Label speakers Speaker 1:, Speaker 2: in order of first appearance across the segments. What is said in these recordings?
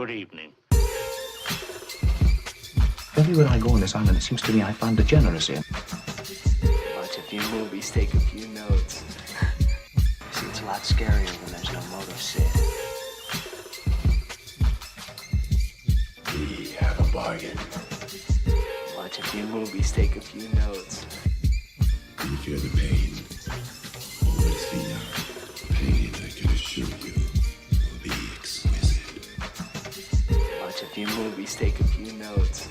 Speaker 1: Good evening.
Speaker 2: Everywhere I go on this island, it seems to me I find degeneracy.
Speaker 3: Watch a few movies, take a few notes. See, it's a lot scarier when there's no motive, Sid.
Speaker 4: We have a bargain.
Speaker 3: Watch a few movies, take a few notes.
Speaker 4: Do you feel the pain? Oh, it's the pain, I can assure you, will be exquisite.
Speaker 3: Watch a few movies, take a few notes.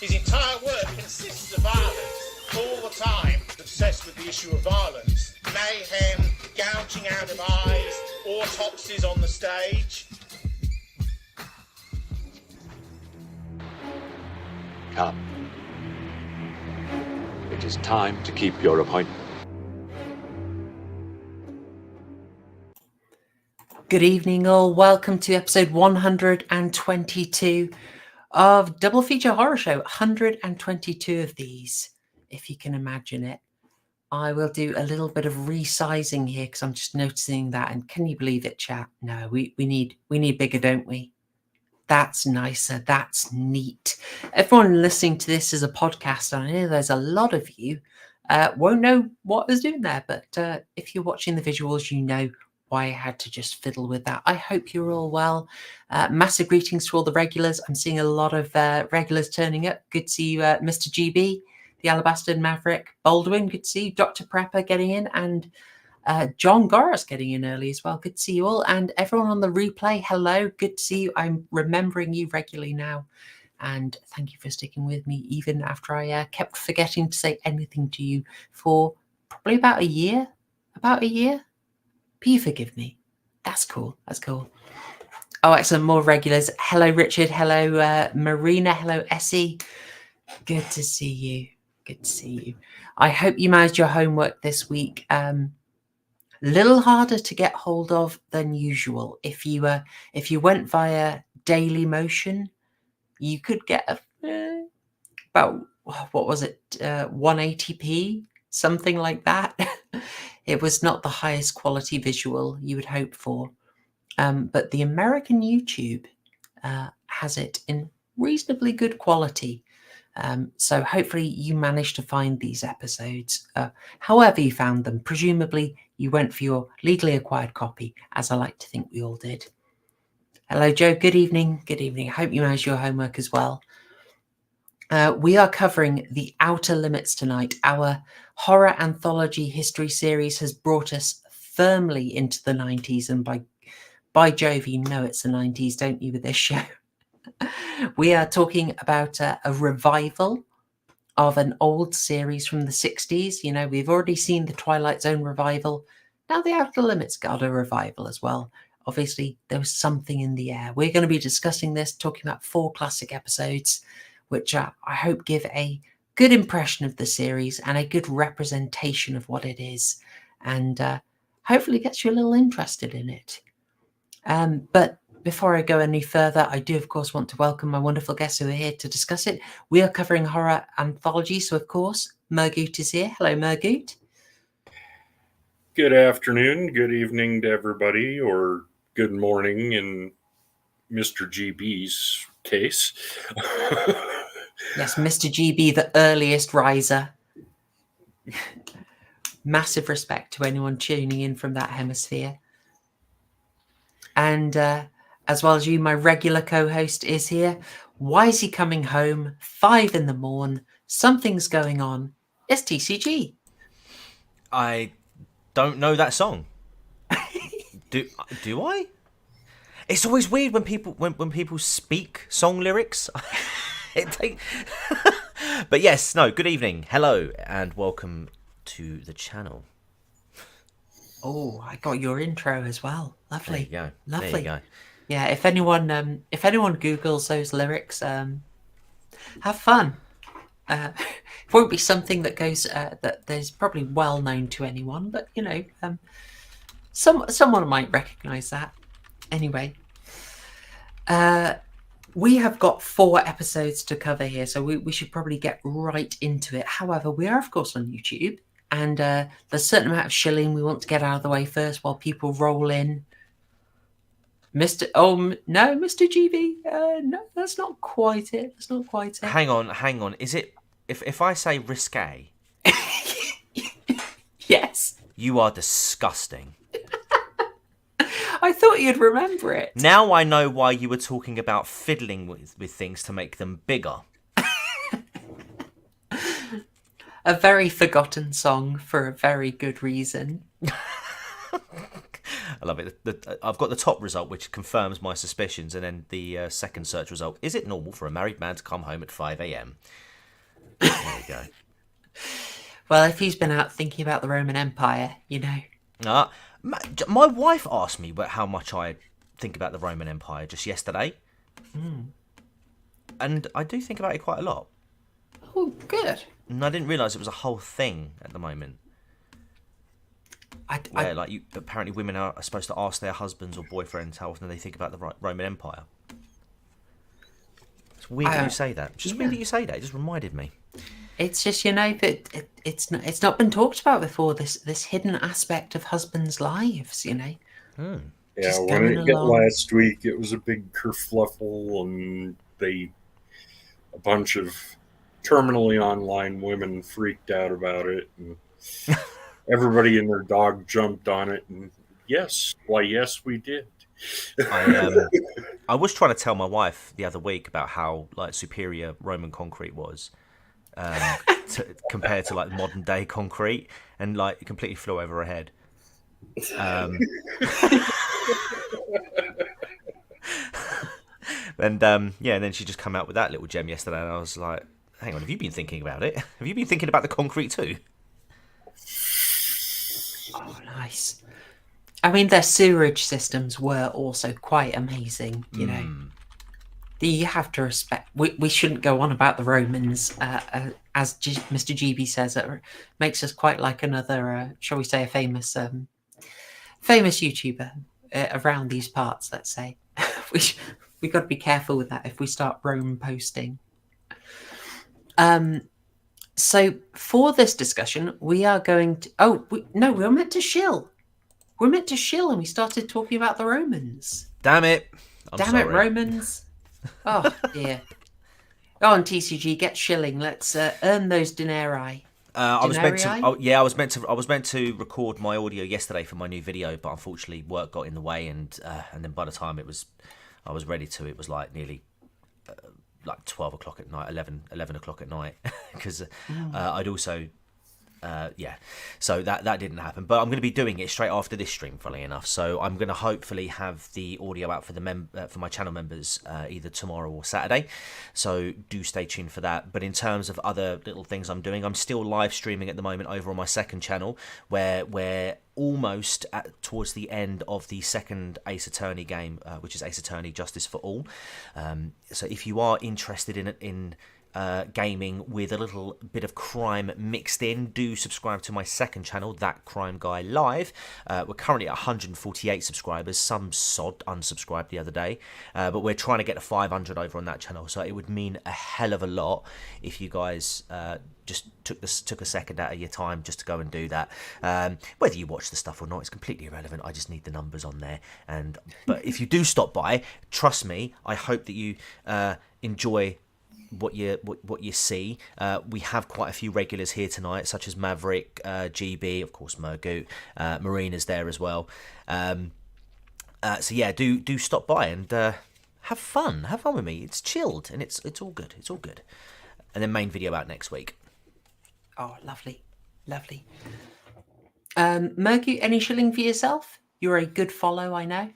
Speaker 5: His entire work consists of violence, all the time, obsessed with the issue of violence. Mayhem, gouging out of eyes, autopsies on the stage.
Speaker 6: Come. It is time to keep your appointment.
Speaker 7: Good evening, all. Welcome to episode 122 of Double Feature Horror Show. 122 of these, if you can imagine it. I will do a little bit of resizing here because I'm just noticing that. And can you believe it, chat? No, we need bigger, don't we? That's nicer. That's neat. Everyone listening to this as a podcast, and I know there's a lot of you, won't know what I was doing there. But if you're watching the visuals, you know why I had to just fiddle with that. I hope you're all well. Massive greetings to all the regulars. I'm seeing a lot of regulars turning up. Good to see you, Mr. GB, the Alabaster Maverick, Baldwin. Good to see you, Dr. Prepper getting in, and John Goris getting in early as well. Good to see you all. And everyone on the replay, hello. Good to see you. I'm remembering you regularly now. And thank you for sticking with me, even after I kept forgetting to say anything to you for probably about a year. But you forgive me. That's cool. That's cool. Oh, excellent. More regulars. Hello, Richard. Hello, Marina. Hello, Essie. Good to see you. Good to see you. I hope you managed your homework this week. Little harder to get hold of than usual. If you went via Daily Motion, you could get about, what was it, 180p, something like that. It was not the highest quality visual you would hope for, but the American YouTube has it in reasonably good quality. So hopefully you managed to find these episodes, however you found them. Presumably you went for your legally acquired copy, as I like to think we all did. Hello, Joe. Good evening. Good evening. I hope you managed your homework as well. We are covering The Outer Limits tonight. Our Horror Anthology History series has brought us firmly into the 90s. And by Jove, you know it's the 90s, don't you, with this show? We are talking about a revival of an old series from the 60s. You know, we've already seen the Twilight Zone revival. Now The Outer Limits got a revival as well. Obviously, there was something in the air. We're going to be discussing this, talking about 4 classic episodes, which I hope give a good impression of the series and a good representation of what it is, and hopefully gets you a little interested in it. But before I go any further, I do, of course, want to welcome my wonderful guests who are here to discuss it. We are covering horror anthology, so of course, Murgoot is here. Hello, Murgoot.
Speaker 8: Good afternoon, good evening to everybody, or good morning in Mr. GB's case.
Speaker 7: Yes, Mr. GB, the earliest riser. Massive respect to anyone tuning in from that hemisphere. And as well as you, my regular co-host is here. Why is he coming home? 5 in the morn. Something's going on. It's TCG.
Speaker 9: I don't know that song. Do I? It's always weird when people speak song lyrics. But yes, no, good evening, hello, and welcome to the channel.
Speaker 7: Oh, I got your intro as well. Lovely.
Speaker 9: There you go.
Speaker 7: Lovely.
Speaker 9: There you go.
Speaker 7: Yeah, if anyone Googles those lyrics, have fun. It won't be something that goes that is probably well known to anyone, but you know, someone might recognise that. Anyway, we have got 4 episodes to cover here, so we should probably get right into it. However, we are, of course, on YouTube, and there's a certain amount of shilling we want to get out of the way first while people roll in. Mr. Oh no, Mr. GB. No, that's not quite it. That's not quite it.
Speaker 9: Hang on. Is it if I say risque,
Speaker 7: Yes.
Speaker 9: you are disgusting.
Speaker 7: I thought you'd remember it.
Speaker 9: Now I know why you were talking about fiddling with things to make them bigger.
Speaker 7: A very forgotten song for a very good reason.
Speaker 9: I love it. I've got the top result, which confirms my suspicions, and then the second search result. Is it normal for a married man to come home at 5 a.m? There you go.
Speaker 7: Well, if he's been out thinking about the Roman Empire, you know.
Speaker 9: My wife asked me how much I think about the Roman Empire just yesterday. And I do think about it quite a lot.
Speaker 7: Oh, good.
Speaker 9: And I didn't realise it was a whole thing at the moment. Apparently women are supposed to ask their husbands or boyfriends how often they think about the Roman Empire. It's weird that you say that. It's just weird that you say that. It just reminded me.
Speaker 7: It's just, you know, that it's not been talked about before. This hidden aspect of husbands' lives, you know.
Speaker 8: Yeah,
Speaker 7: Just
Speaker 8: when
Speaker 7: coming
Speaker 8: it hit
Speaker 7: along.
Speaker 8: last week, it was a big kerfluffle, and a bunch of terminally online women freaked out about it, and everybody and their dog jumped on it. And yes, we did.
Speaker 9: I was trying to tell my wife the other week about how superior Roman concrete was. Compared to modern day concrete, and it completely flew over her head. And then she just come out with that little gem yesterday, and I was like, hang on, have you been thinking about it? Have you been thinking about the concrete too?
Speaker 7: Oh, nice. I mean, their sewerage systems were also quite amazing, you know. You have to respect. We shouldn't go on about the Romans, as Mr. GB says. It makes us quite like another, shall we say, a famous YouTuber around these parts. Let's say we got to be careful with that if we start Rome posting. So for this discussion, we are going to. We're meant to shill. We're meant to shill, and we started talking about the Romans.
Speaker 9: Damn it!
Speaker 7: Damn it, Romans! Oh dear. Go on, TCG, get shilling. Let's earn those denarii.
Speaker 9: I was meant to record my audio yesterday for my new video, but unfortunately work got in the way, and then by the time I was ready to, it was nearly 12 o'clock at night, 11 o'clock at night, because I'd also. So that didn't happen, but I'm going to be doing it straight after this stream, funnily enough. So I'm going to hopefully have the audio out for my channel members either tomorrow or Saturday. So do stay tuned for that. But in terms of other little things I'm doing, I'm still live streaming at the moment over on my second channel, where we're almost towards the end of the second Ace Attorney game, which is Ace Attorney Justice for All. So if you are interested in gaming with a little bit of crime mixed in, do subscribe to my second channel, That Crime Guy Live. We're currently at 148 subscribers. Some sod unsubscribed the other day, but we're trying to get to 500 over on that channel, so it would mean a hell of a lot if you guys just took a second out of your time just to go and do that. Whether you watch the stuff or not, it's completely irrelevant. I just need the numbers on there. But if you do stop by, trust me, I hope that you enjoy what you see. We have quite a few regulars here tonight, such as Maverick, GB, of course Murgoot, Marina's there as well. So yeah, do stop by and have fun with me. It's chilled and it's all good. It's all good. And then main video out next week.
Speaker 7: Oh, lovely. Murgoot, any shilling for yourself? You're a good follow, I know.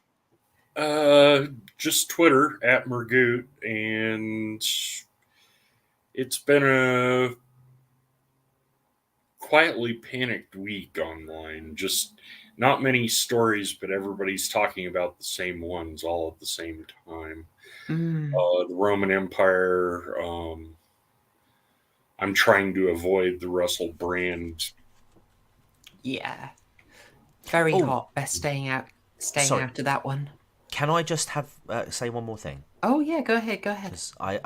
Speaker 8: Just Twitter at Murgoot, and it's been a quietly panicked week online. Just not many stories, but everybody's talking about the same ones all at the same time. The Roman Empire. I'm trying to avoid the Russell Brand.
Speaker 7: Yeah. Very hot. Best staying out of that one.
Speaker 9: Can I just say one more thing?
Speaker 7: Oh yeah, go ahead.
Speaker 9: Because I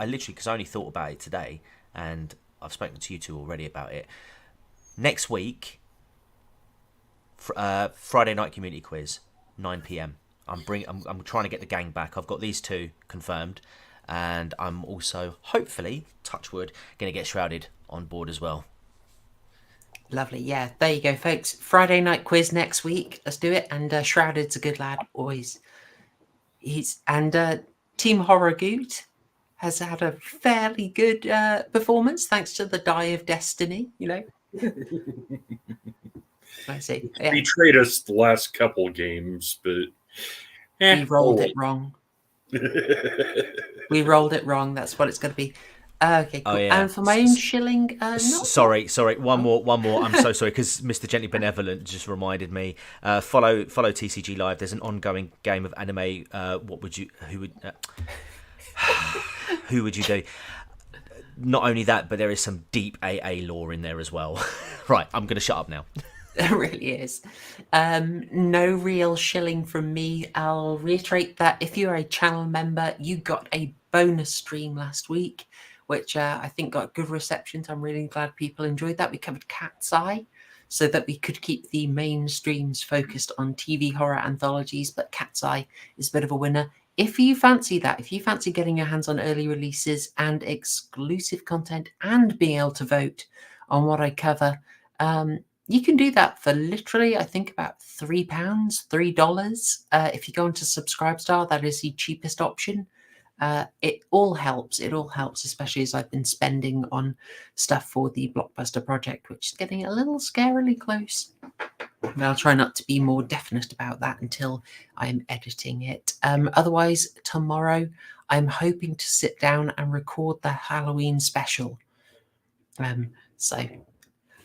Speaker 9: only thought about it today, and I've spoken to you two already about it. Next week, Friday night community quiz, 9 p.m. I'm trying to get the gang back. I've got these two confirmed, and I'm also hopefully, touch wood, going to get Shrouded on board as well.
Speaker 7: Lovely. Yeah, there you go, folks. Friday night quiz next week. Let's do it. And Shrouded's a good lad, always. Team Horrorgoot has had a fairly good performance thanks to the Die of Destiny, you know. I see. Yeah.
Speaker 8: Betrayed us the last couple games, but
Speaker 7: we rolled it wrong. We rolled it wrong. That's what it's going to be. Okay, cool.
Speaker 9: Oh, yeah.
Speaker 7: And for my own shilling,
Speaker 9: sorry. One more. I'm so sorry because Mr. Gently Benevolent just reminded me. Follow TCG Live. There's an ongoing game of anime. Who would you do? Not only that, but there is some deep AA lore in there as well. Right, I'm going to shut up now.
Speaker 7: It really is. No real shilling from me. I'll reiterate that if you're a channel member, you got a bonus stream last week, which I think got good reception. I'm really glad people enjoyed that. We covered Cat's Eye so that we could keep the main streams focused on TV horror anthologies, but Cat's Eye is a bit of a winner. If you fancy that, if you fancy getting your hands on early releases and exclusive content and being able to vote on what I cover, you can do that for literally, I think, about £3, $3. If you go into Subscribestar, that is the cheapest option. It all helps. It all helps, especially as I've been spending on stuff for the Blockbuster project, which is getting a little scarily close. And I'll try not to be more definite about that until I'm editing it. Otherwise, tomorrow, I'm hoping to sit down and record the Halloween special. So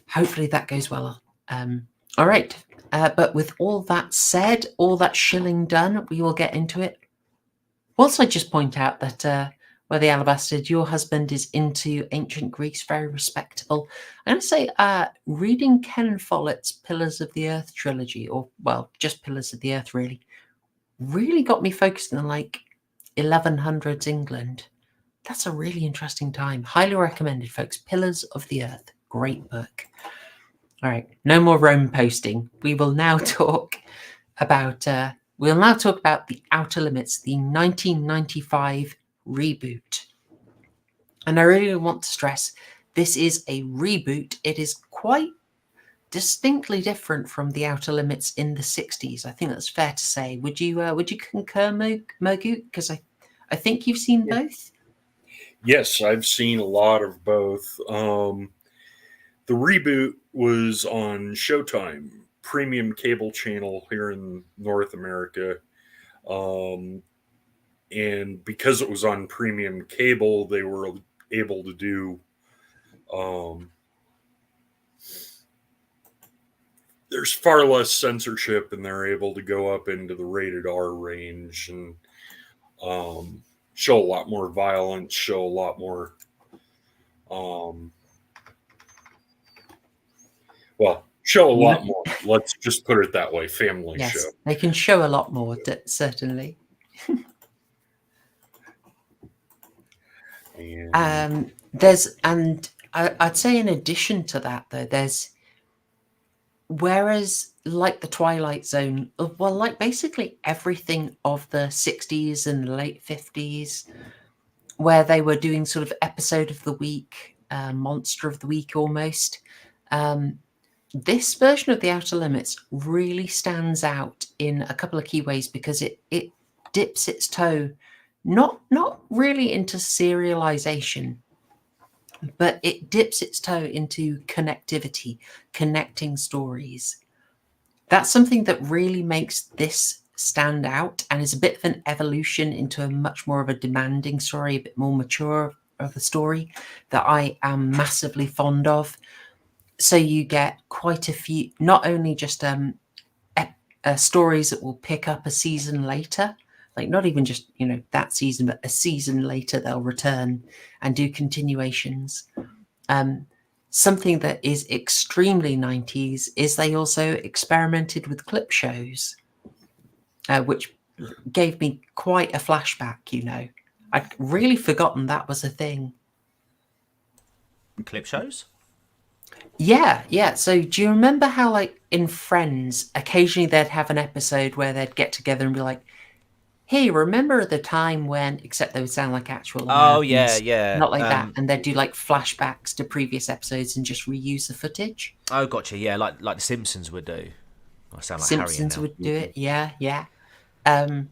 Speaker 7: hopefully that goes well. All right. But with all that said, all that shilling done, we will get into it. Whilst I just point out that where the Alabaster, your husband is into ancient Greece, very respectable. I'm going to say reading Ken Follett's Pillars of the Earth trilogy, or, well, just Pillars of the Earth, really got me focused on, like, 1100s England. That's a really interesting time. Highly recommended, folks. Pillars of the Earth. Great book. All right. No more Rome posting. We will now talk about... The Outer Limits, the 1995 reboot. And I really want to stress, this is a reboot. It is quite distinctly different from the Outer Limits in the 60s. I think that's fair to say. Would you concur, Murgoot? Because I think you've seen both.
Speaker 8: Yes, I've seen a lot of both. The reboot was on Showtime, premium cable channel here in North America. And because it was on premium cable, they were able to do there's far less censorship, and they're able to go up into the rated R range and show a lot more violence, show a lot more show a lot more. Let's just put it that way. Family
Speaker 7: yes,
Speaker 8: show.
Speaker 7: They can show a lot more, certainly.
Speaker 8: And
Speaker 7: I'd say in addition to that, though, whereas like the Twilight Zone, well, like basically everything of the 60s and late 50s, where they were doing sort of episode of the week, monster of the week almost. This version of the Outer Limits really stands out in a couple of key ways because it dips its toe, not really into serialization, but it dips its toe into connectivity, connecting stories. That's something that really makes this stand out and is a bit of an evolution into a much more of a demanding story, a bit more mature of a story that I am massively fond of. So you get quite a few, not only just stories that will pick up a season later, like not even just, that season, but a season later they'll return and do continuations. Something that is extremely 90s is they also experimented with clip shows, which gave me quite a flashback, I'd really forgotten that was a thing.
Speaker 9: Clip shows?
Speaker 7: Yeah. So do you remember how, like, in Friends, occasionally they'd have an episode where they'd get together and be like, hey, remember the time when, except they would sound like actual
Speaker 9: Oh yeah,
Speaker 7: Americans,
Speaker 9: yeah.
Speaker 7: not like that. And they'd do like flashbacks to previous episodes and just reuse the footage.
Speaker 9: Oh, gotcha. Yeah, like the Simpsons would do. I sound like Harry
Speaker 7: Simpsons
Speaker 9: now.
Speaker 7: would do it. Yeah. I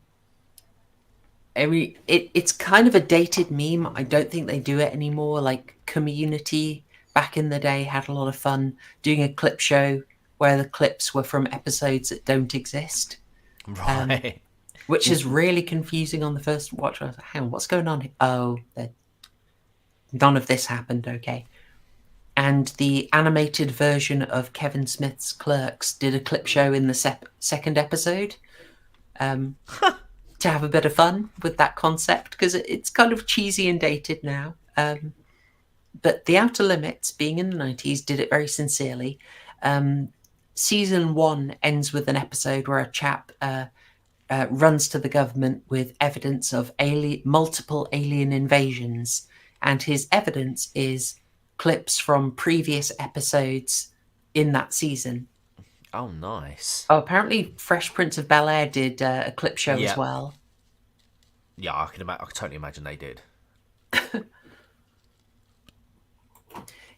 Speaker 7: mean, it's kind of a dated meme. I don't think they do it anymore. Like Community back in the day had a lot of fun doing a clip show where the clips were from episodes that don't exist.
Speaker 9: Right.
Speaker 7: Which is really confusing on the first watch. I was like, hang on, what's going on here? Oh, none of this happened, okay. And the animated version of Kevin Smith's Clerks did a clip show in the second episode to have a bit of fun with that concept, because it's kind of cheesy and dated now. But The Outer Limits, being in the 90s, did it very sincerely. Season 1 ends with an episode where a chap runs to the government with evidence of multiple alien invasions. And his evidence is clips from previous episodes in that season.
Speaker 9: Oh, nice.
Speaker 7: Oh, apparently Fresh Prince of Bel-Air did a clip show as well.
Speaker 9: Yeah, I can totally imagine they did.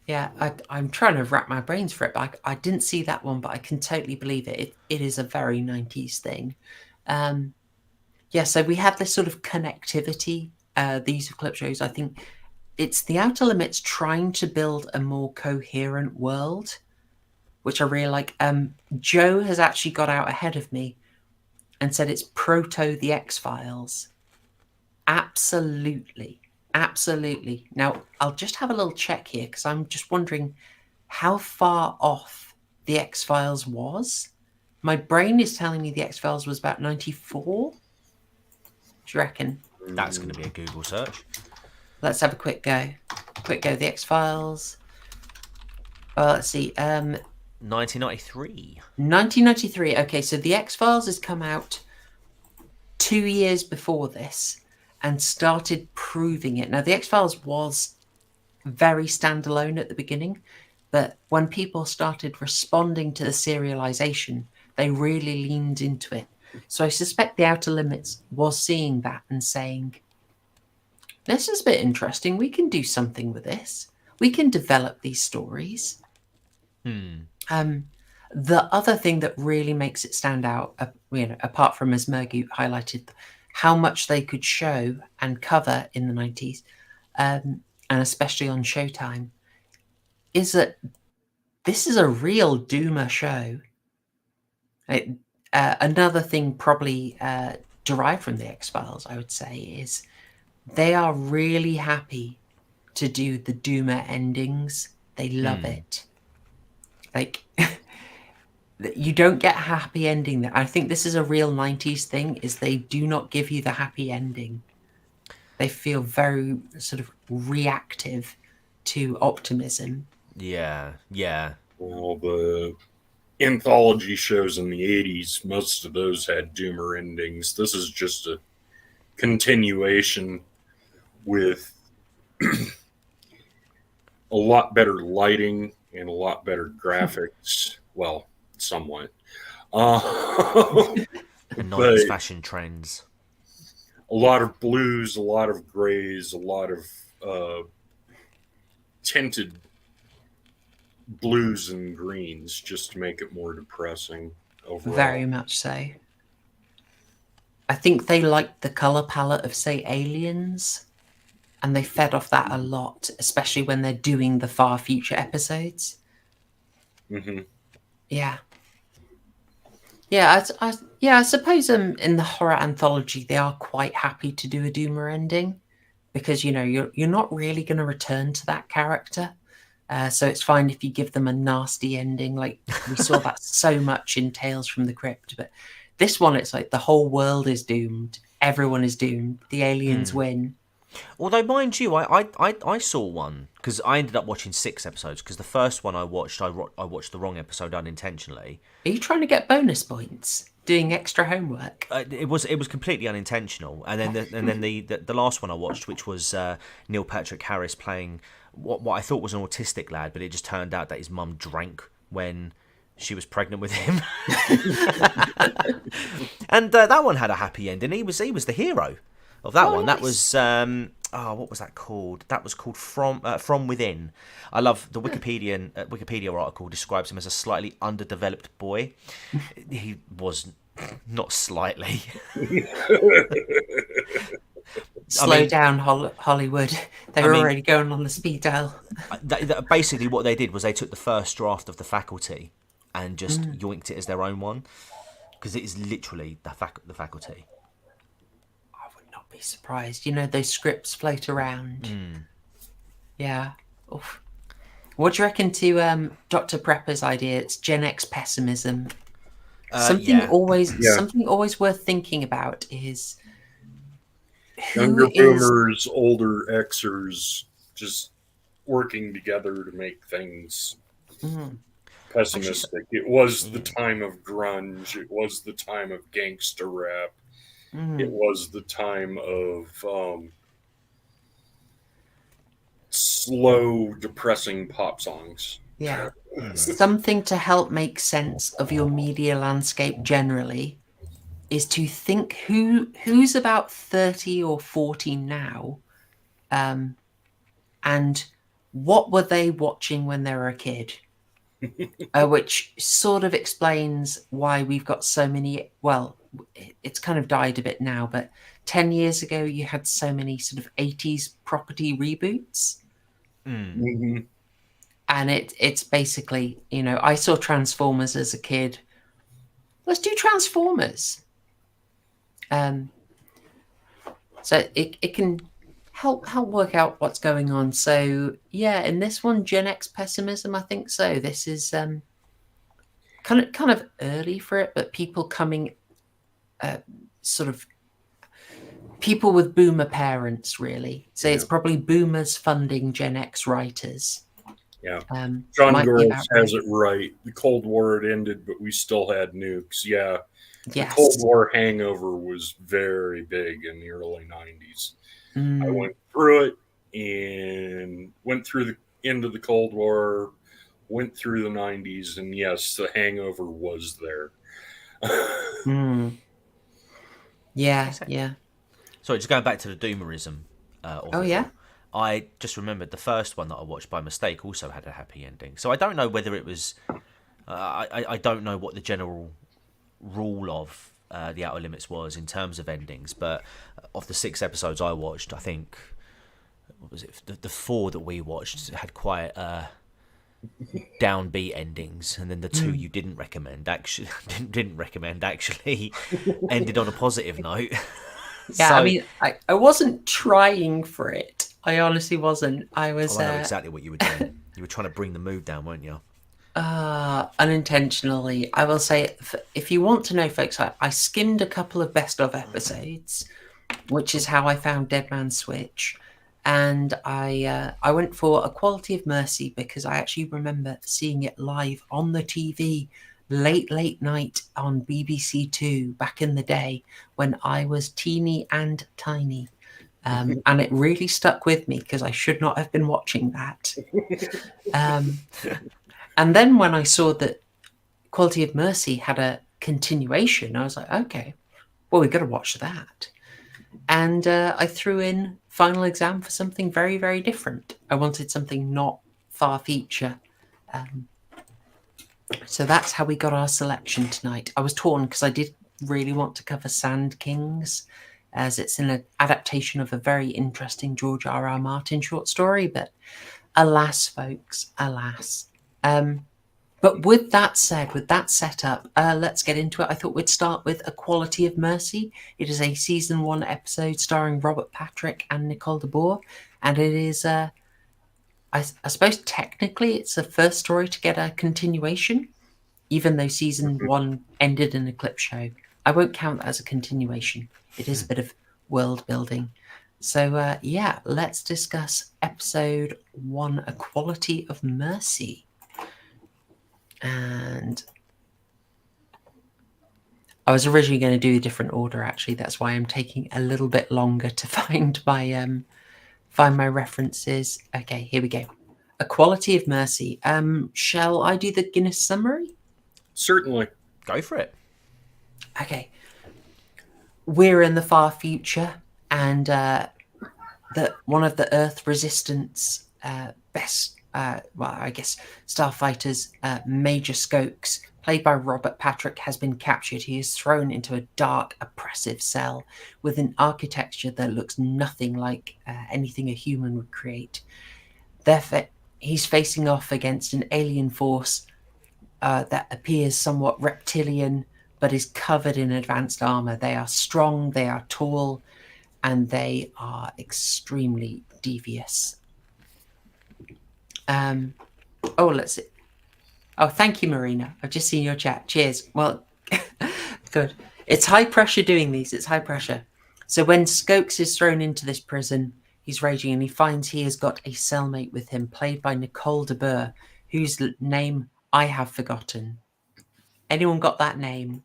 Speaker 7: Yeah, I'm trying to wrap my brains for it, but I didn't see that one, but I can totally believe it. It is a very 90s thing. So we have this sort of connectivity. These clip shows, I think it's The Outer Limits trying to build a more coherent world, which I really like. Joe has actually got out ahead of me and said it's proto The X-Files. Absolutely. Now, I'll just have a little check here because I'm just wondering how far off The X-Files was. My brain is telling me The X-Files was about 94. Do you reckon?
Speaker 9: That's going to be a Google search.
Speaker 7: Let's have a quick go. The X-Files. Let's see.
Speaker 9: 1993.
Speaker 7: 1993. Okay, so The X-Files has come out 2 years before this and started proving it. Now, The X-Files was very standalone at the beginning, but when people started responding to the serialization, they really leaned into it. So I suspect The Outer Limits was seeing that and saying, this is a bit interesting. We can do something with this. We can develop these stories. The other thing that really makes it stand out, apart from, as Murgoot highlighted, how much they could show and cover in the 90s, and especially on Showtime, is that this is a real doomer show. Another thing probably derived from the X-Files, I would say, is they are really happy to do the doomer endings. They love it. Like, you don't get a happy ending there. I think this is a real 90s thing, is they do not give you the happy ending. They feel very sort of reactive to optimism.
Speaker 9: Yeah.
Speaker 8: Well, the anthology shows in the 80s, most of those had doomer endings. This is just a continuation with a lot better lighting and a lot better graphics. Well, somewhat.
Speaker 9: And 90s fashion trends.
Speaker 8: A lot of blues, a lot of grays, a lot of tinted blues and greens, just to make it more depressing overall.
Speaker 7: Very much so. I think they liked the color palette of, say, Aliens, and they fed off that a lot, especially when they're doing the far future episodes.
Speaker 8: Mm-hmm.
Speaker 7: Yeah, I suppose in the horror anthology they are quite happy to do a doomer ending, because you're not really going to return to that character, so it's fine if you give them a nasty ending. Like we saw that so much in Tales from the Crypt, but this one, it's like the whole world is doomed, everyone is doomed, the aliens win.
Speaker 9: Although, mind you, I saw one, because I ended up watching 6 episodes, because the first one I watched the wrong episode unintentionally.
Speaker 7: Are you trying to get bonus points? Doing extra homework?
Speaker 9: It was completely unintentional. And then the last one I watched, which was Neil Patrick Harris playing what I thought was an autistic lad, but it just turned out that his mum drank when she was pregnant with him. And that one had a happy ending. He was the hero of that one.
Speaker 7: Nice.
Speaker 9: That was what was that called? That was called From Within. I love the Wikipedia article describes him as a slightly underdeveloped boy. He was not slightly.
Speaker 7: Slow down, Hollywood. They were already going on the speed dial.
Speaker 9: Basically, what they did was they took the first draft of The Faculty and just yoinked it as their own one, because it is literally the Faculty.
Speaker 7: I would not be surprised. You know, those scripts float around. Yeah. Oof. What do you reckon to Dr. Prepper's idea? It's Gen X pessimism. Something always worth thinking about is
Speaker 8: younger boomers, older Xers, just working together to make things pessimistic. It was the time of grunge. It was the time of gangster rap. It was the time of slow, depressing pop songs.
Speaker 7: Yeah. Something to help make sense of your media landscape generally is to think who's about 30 or 40 now, and what were they watching when they were a kid? Which sort of explains why we've got so many, well, it's kind of died a bit now, but 10 years ago you had so many sort of 80s property reboots. And it's basically, you know, I saw Transformers as a kid. Let's do Transformers. So it can help work out what's going on. So yeah, in this one, Gen X pessimism, I think so. This is kind of early for it, but people coming, sort of people with boomer parents, really. So it's probably boomers funding Gen X writers.
Speaker 8: Yeah. John Girls has it right. The Cold War had ended, but we still had nukes. Yeah.
Speaker 7: Yes.
Speaker 8: The Cold War hangover was very big in the early 90s. I went through it and went through the end of the Cold War, went through the 90s, and yes, the hangover was there.
Speaker 7: Yeah, yeah.
Speaker 9: Sorry, just going back to the doomerism.
Speaker 7: Yeah?
Speaker 9: I just remembered the first one that I watched by mistake also had a happy ending. So I don't know whether it was... I don't know what the general rule of The Outer Limits was in terms of endings, but of the 6 episodes I watched, I think... What was it? The 4 that we watched had quite downbeat endings, and then the 2 you didn't recommend actually ended on a positive note.
Speaker 7: Yeah,
Speaker 9: So,
Speaker 7: I mean, I wasn't trying for it. I honestly wasn't. I was.
Speaker 9: I know exactly what you were doing. You were trying to bring the mood down, weren't you?
Speaker 7: Unintentionally. I will say, if you want to know, folks, I skimmed a couple of best of episodes, which is how I found Dead Man's Switch, and I went for A Quality of Mercy because I actually remember seeing it live on the TV late night on BBC Two back in the day when I was teeny and tiny. And it really stuck with me because I should not have been watching that. And then when I saw that Quality of Mercy had a continuation, I was like, okay, well, we've got to watch that. And I threw in Final Exam for something very, very different. I wanted something not far feature. So that's how we got our selection tonight. I was torn because I did really want to cover Sand Kings, as it's an adaptation of a very interesting George R.R. Martin short story, but alas, folks, alas. But with that said, with that set up, let's get into it. I thought we'd start with A Quality of Mercy. It is a season 1 episode starring Robert Patrick and Nicole DeBoer, and it is, I suppose technically it's the first story to get a continuation, even though season 1 ended in a clip show. I won't count that as a continuation. It is a bit of world building. So, yeah, let's discuss episode 1, A Quality of Mercy. And I was originally going to do a different order, actually. That's why I'm taking a little bit longer to find my find my references. Okay, here we go. A Quality of Mercy. Shall I do the Guinness summary?
Speaker 8: Certainly.
Speaker 9: Go for it.
Speaker 7: Okay. We're in the far future, and one of the Earth Resistance best, starfighters, Major Skokes, played by Robert Patrick, has been captured. He is thrown into a dark, oppressive cell with an architecture that looks nothing like anything a human would create. He's facing off against an alien force that appears somewhat reptilian, but is covered in advanced armor. They are strong, they are tall, and they are extremely devious. Let's see. Oh, thank you, Marina. I've just seen your chat. Cheers. Well, good. It's high pressure doing these. It's high pressure. So when Skokes is thrown into this prison, he's raging, and he finds he has got a cellmate with him, played by Nicole de Boer, whose name I have forgotten. Anyone got that name?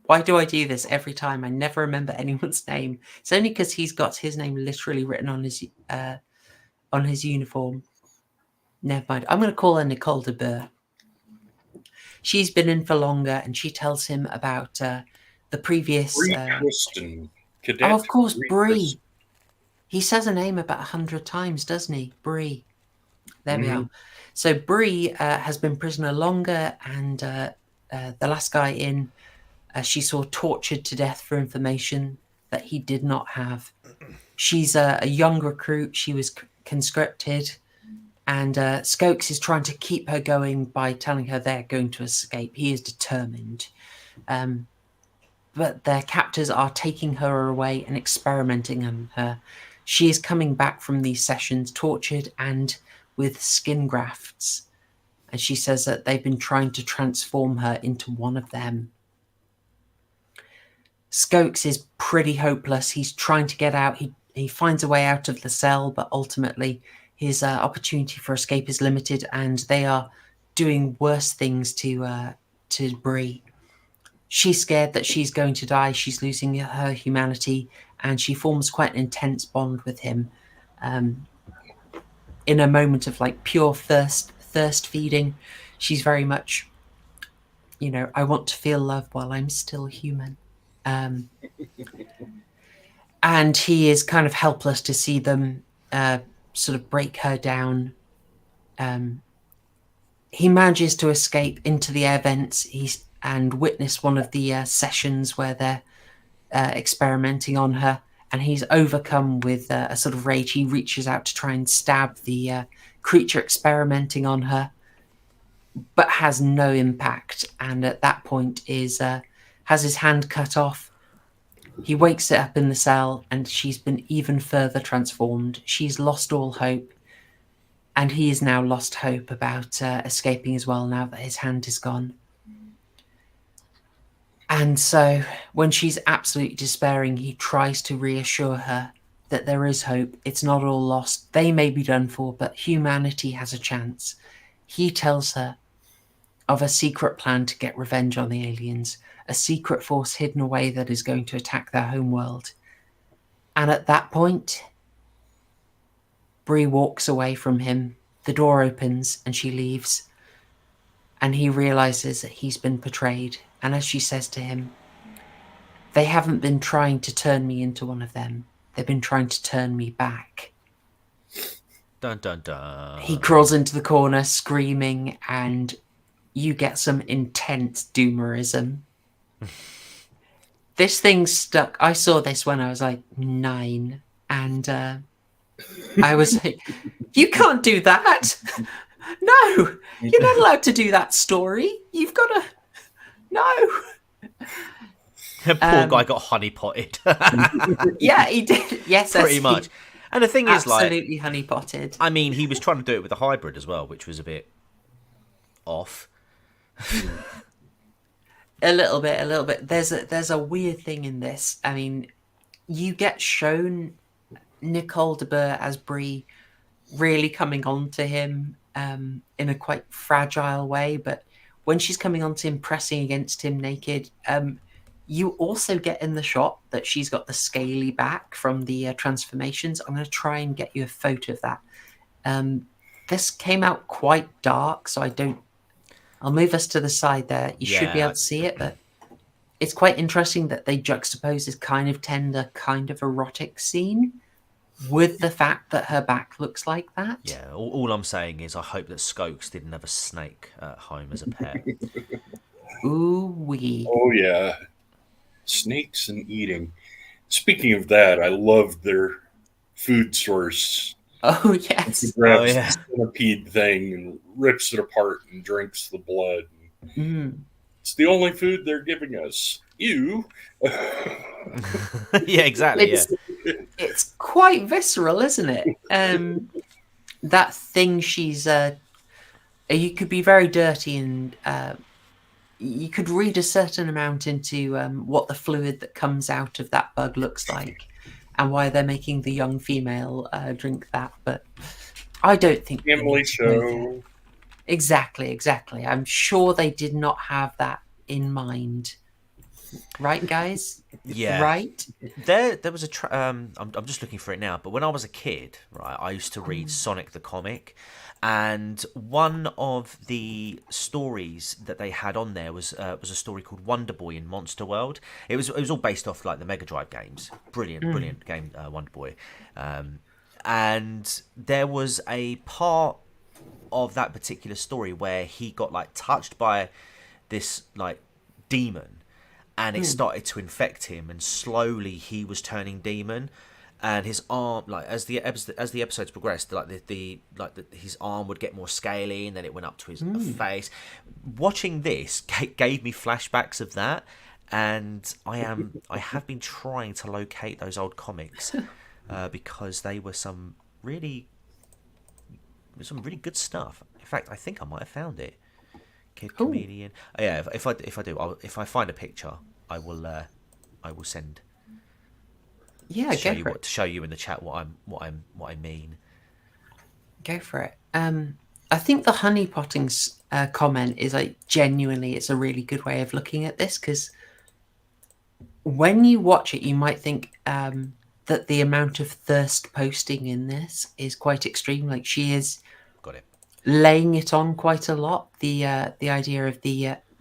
Speaker 7: Why do I do this every time? I never remember anyone's name. It's only because he's got his name literally written on his uniform. Never mind. I'm going to call her Nicole de Boer. She's been in for longer, and she tells him about the previous...
Speaker 8: Tristan. Cadet
Speaker 7: of course, Bree.
Speaker 8: Tristan.
Speaker 7: He says her name about 100 times, doesn't he? Bree. There we are. So Bree has been prisoner longer, and the last guy in, she saw tortured to death for information that he did not have. She's a young recruit. She was conscripted, and Skokes is trying to keep her going by telling her they're going to escape. He is determined. But their captors are taking her away and experimenting on her. She is coming back from these sessions tortured and with skin grafts. And she says that they've been trying to transform her into one of them. Skokes is pretty hopeless. He's trying to get out. He finds a way out of the cell, but ultimately his opportunity for escape is limited, and they are doing worse things to Bree. She's scared that she's going to die. She's losing her humanity, and she forms quite an intense bond with him in a moment of like pure thirst feeding. She's very much, I want to feel love while I'm still human. And he is kind of helpless to see them sort of break her down. He manages to escape into the air vents and witness one of the sessions where they're experimenting on her, and he's overcome with a sort of rage. He reaches out to try and stab the creature experimenting on her, but has no impact, and at that point has his hand cut off. He wakes it up in the cell, and she's been even further transformed. She's lost all hope, and he has now lost hope about escaping as well, now that his hand is gone. And so when she's absolutely despairing, he tries to reassure her that there is hope. It's not all lost. They may be done for, but humanity has a chance. He tells her of a secret plan to get revenge on the aliens, a secret force hidden away that is going to attack their homeworld. And at that point, Bree walks away from him. The door opens and she leaves. And he realizes that he's been betrayed. And as she says to him, they haven't been trying to turn me into one of them. They've been trying to turn me back.
Speaker 9: Dun, dun, dun.
Speaker 7: He crawls into the corner screaming, and you get some intense doomerism. This thing stuck. I saw this when I was like 9, and I was like, you can't do that. No, you're not allowed to do that story. You've got to... No.
Speaker 9: The poor guy got honeypotted.
Speaker 7: Yeah, he did. Yes,
Speaker 9: pretty much. And the thing is,
Speaker 7: absolutely honeypotted.
Speaker 9: I mean, he was trying to do it with a hybrid as well, which was a bit off.
Speaker 7: A little bit. There's a weird thing in this. I mean, you get shown Nicole de Boer as Bree really coming on to him in a quite fragile way, but when she's coming on to him, pressing against him naked, You also get in the shot that she's got the scaly back from the transformations. I'm going to try and get you a photo of that. This came out quite dark, so I'll move us to the side there. You should be able to see it, but it's quite interesting that they juxtapose this kind of tender, kind of erotic scene with the fact that her back looks like that.
Speaker 9: Yeah, all I'm saying is I hope that Skokes didn't have a snake at home as a pet.
Speaker 7: Ooh wee.
Speaker 8: Oh yeah, snakes and eating. Speaking of that, I love their food source.
Speaker 7: Oh yes.
Speaker 8: He grabs the centipede thing and rips it apart and drinks the blood. It's the only food they're giving us. You.
Speaker 9: Yeah, exactly.
Speaker 7: It's quite visceral, isn't it? That thing she's. You could be very dirty, and you could read a certain amount into what the fluid that comes out of that bug looks like, and why they're making the young female drink that. But I don't think
Speaker 8: family show.
Speaker 7: Exactly. I'm sure they did not have that in mind. Right, guys?
Speaker 9: Yeah.
Speaker 7: Right?
Speaker 9: There was a... I'm just looking for it now, but when I was a kid, right, I used to read Sonic the Comic, and one of the stories that they had on there was a story called Wonder Boy in Monster World. It was all based off like the Mega Drive games. Brilliant game, Wonder Boy. And there was a part of that particular story where he got like touched by this like demon, and it started to infect him, and slowly he was turning demon, and his arm, like as the episodes progressed, like his arm would get more scaly, and then it went up to his face. Watching this gave me flashbacks of that, and I have been trying to locate those old comics because they were some really good stuff. In fact, I think I might have found it. Kid comedian. Oh, yeah, if I do, if I find a picture, I will send.
Speaker 7: Yeah,
Speaker 9: to show you in the chat what I mean.
Speaker 7: Go for it. I think the honeypotting's comment is like genuinely, it's a really good way of looking at this, because when you watch it, you might think that the amount of thirst posting in this is quite extreme. Like she is.
Speaker 9: Got it.
Speaker 7: Laying it on quite a lot. The idea of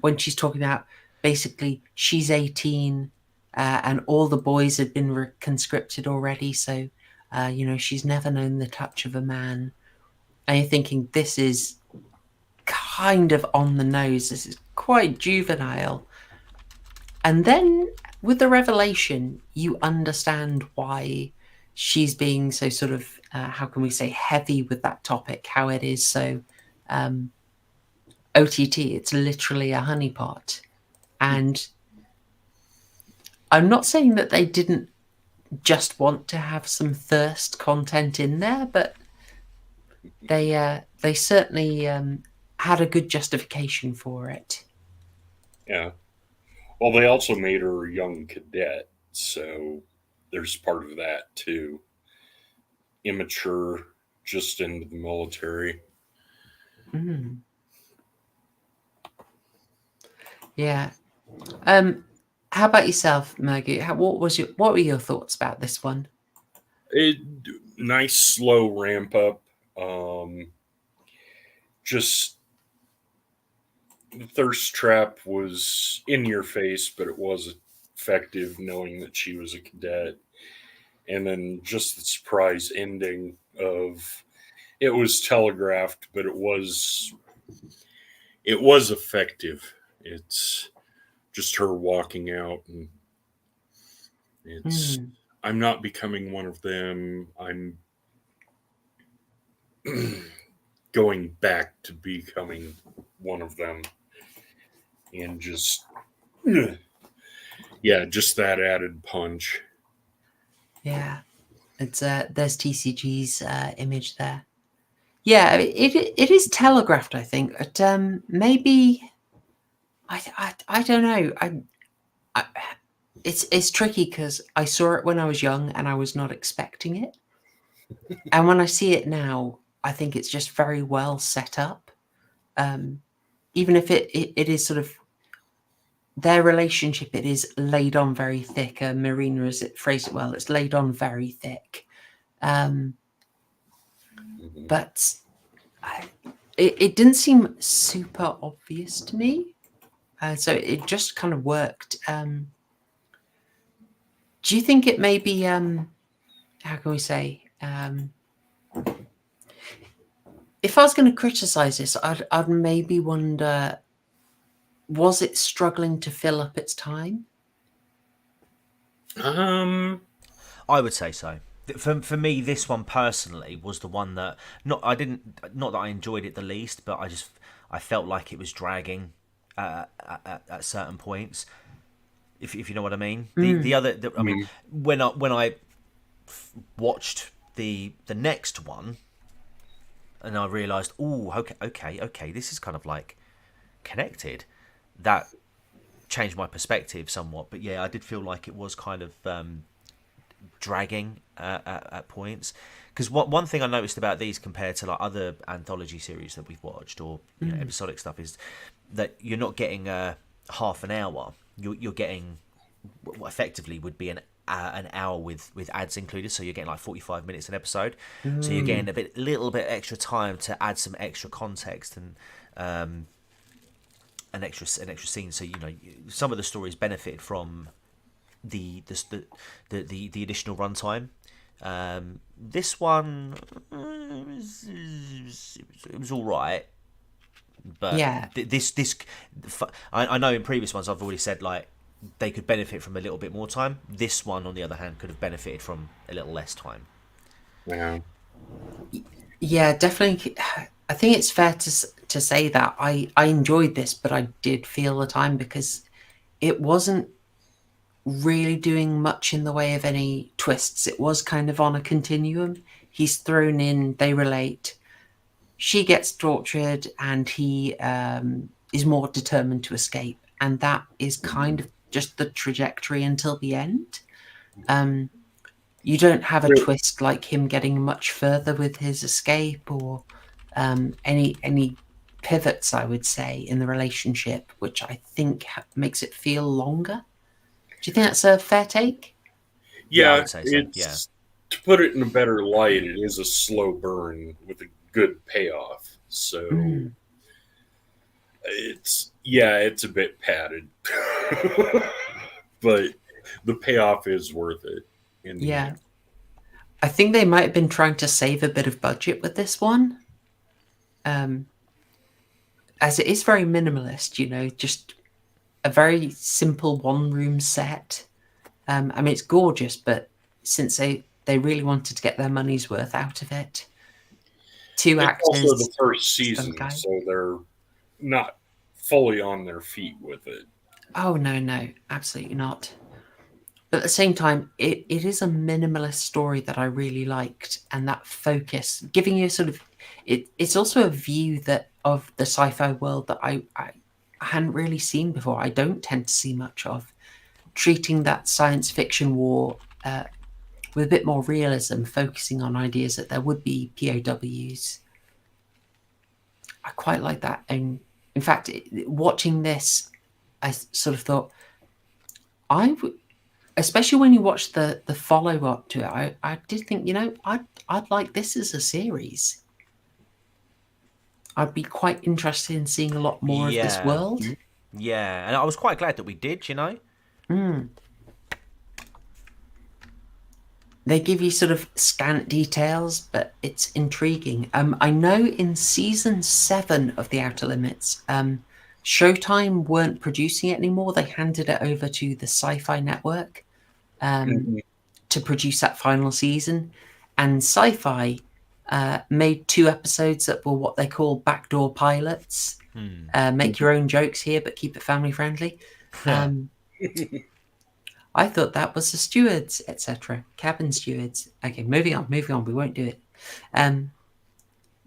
Speaker 7: when she's talking about basically she's 18 and all the boys had been conscripted already, so she's never known the touch of a man. And you're thinking this is kind of on the nose. This is quite juvenile. And then with the revelation, you understand why she's being so sort of, how can we say, heavy with that topic, how it is so OTT. It's literally a honeypot. And I'm not saying that they didn't just want to have some thirst content in there, but they certainly had a good justification for it.
Speaker 8: Yeah. Well, they also made her a young cadet, so there's part of that too. Immature, just into the military.
Speaker 7: Yeah. How about yourself, Murgoot? What were your thoughts about this one?
Speaker 8: Nice slow ramp up. Just the thirst trap was in your face, but it was effective knowing that she was a cadet. And then just the surprise ending of it was telegraphed, but it was effective. It's just her walking out, and it's I'm not becoming one of them. I'm going back to becoming one of them, and just that added punch.
Speaker 7: Yeah, it's there's TCG's image there. Yeah, it is telegraphed, I think, but maybe I don't know. It's tricky because I saw it when I was young and I was not expecting it, and when I see it now, I think it's just very well set up. Even if it is sort of their relationship, it is laid on very thick. Marina has phrased it well. It's laid on very thick. But it didn't seem super obvious to me. So it just kind of worked. Do you think it may be, how can we say, if I was going to criticize this, I'd maybe wonder, was it struggling to fill up its time?
Speaker 9: I would say so. For me, this one personally was the one that not that I enjoyed it the least, but I felt like it was dragging at certain points. If you know what I mean. I mean, when I watched the next one, and I realised, okay, this is kind of like connected. That changed my perspective somewhat. But yeah, I did feel like it was kind of dragging at points. Because one thing I noticed about these compared to like other anthology series that we've watched or episodic stuff is that you're not getting half an hour. You're getting what effectively would be an hour with ads included, so you're getting like 45 minutes an episode. So you're getting a little bit extra time to add some extra context and an extra scene. So some of the stories benefited from the additional runtime. This one it was all right, but
Speaker 7: yeah,
Speaker 9: I know in previous ones I've already said like they could benefit from a little bit more time. This one, on the other hand, could have benefited from a little less time.
Speaker 7: Yeah, definitely. I think it's fair to say that I enjoyed this, but I did feel the time because it wasn't really doing much in the way of any twists. It was kind of on a continuum. He's thrown in, they relate, she gets tortured, and he is more determined to escape. And that is kind of just the trajectory until the end. You don't have a twist like him getting much further with his escape or any pivots, I would say, in the relationship, which I think makes it feel longer. Do you think that's a fair take?
Speaker 8: Yeah,
Speaker 9: I would say so. Yeah.
Speaker 8: To put it in a better light, it is a slow burn with a good payoff. So it's a bit padded, but the payoff is worth it.
Speaker 7: I think they might have been trying to save a bit of budget with this one, as it is very minimalist. Just a very simple one-room set. I mean, it's gorgeous, but since they really wanted to get their money's worth out of it, two actors.
Speaker 8: Also the first season, so they're not fully on their feet with it.
Speaker 7: Oh, no, absolutely not. But at the same time, it is a minimalist story that I really liked, and that focus, giving you sort of, it's also a view of the sci-fi world that I hadn't really seen before. I don't tend to see much of, treating that science fiction war with a bit more realism, focusing on ideas that there would be POWs. I quite like that. And in fact, watching this, I sort of thought, especially when you watch the follow-up to it, I did think, I'd like this as a series. I'd be quite interested in seeing a lot more of this world.
Speaker 9: Yeah, and I was quite glad that we did,
Speaker 7: They give you sort of scant details, but it's intriguing. I know in season 7 of The Outer Limits, Showtime weren't producing it anymore. They handed it over to the Sci-Fi Network to produce that final season. And Sci-Fi made 2 episodes that were what they call backdoor pilots. Make your own jokes here, but keep it family friendly. I thought that was the stewards, etc. Cabin stewards. Okay, moving on. We won't do it.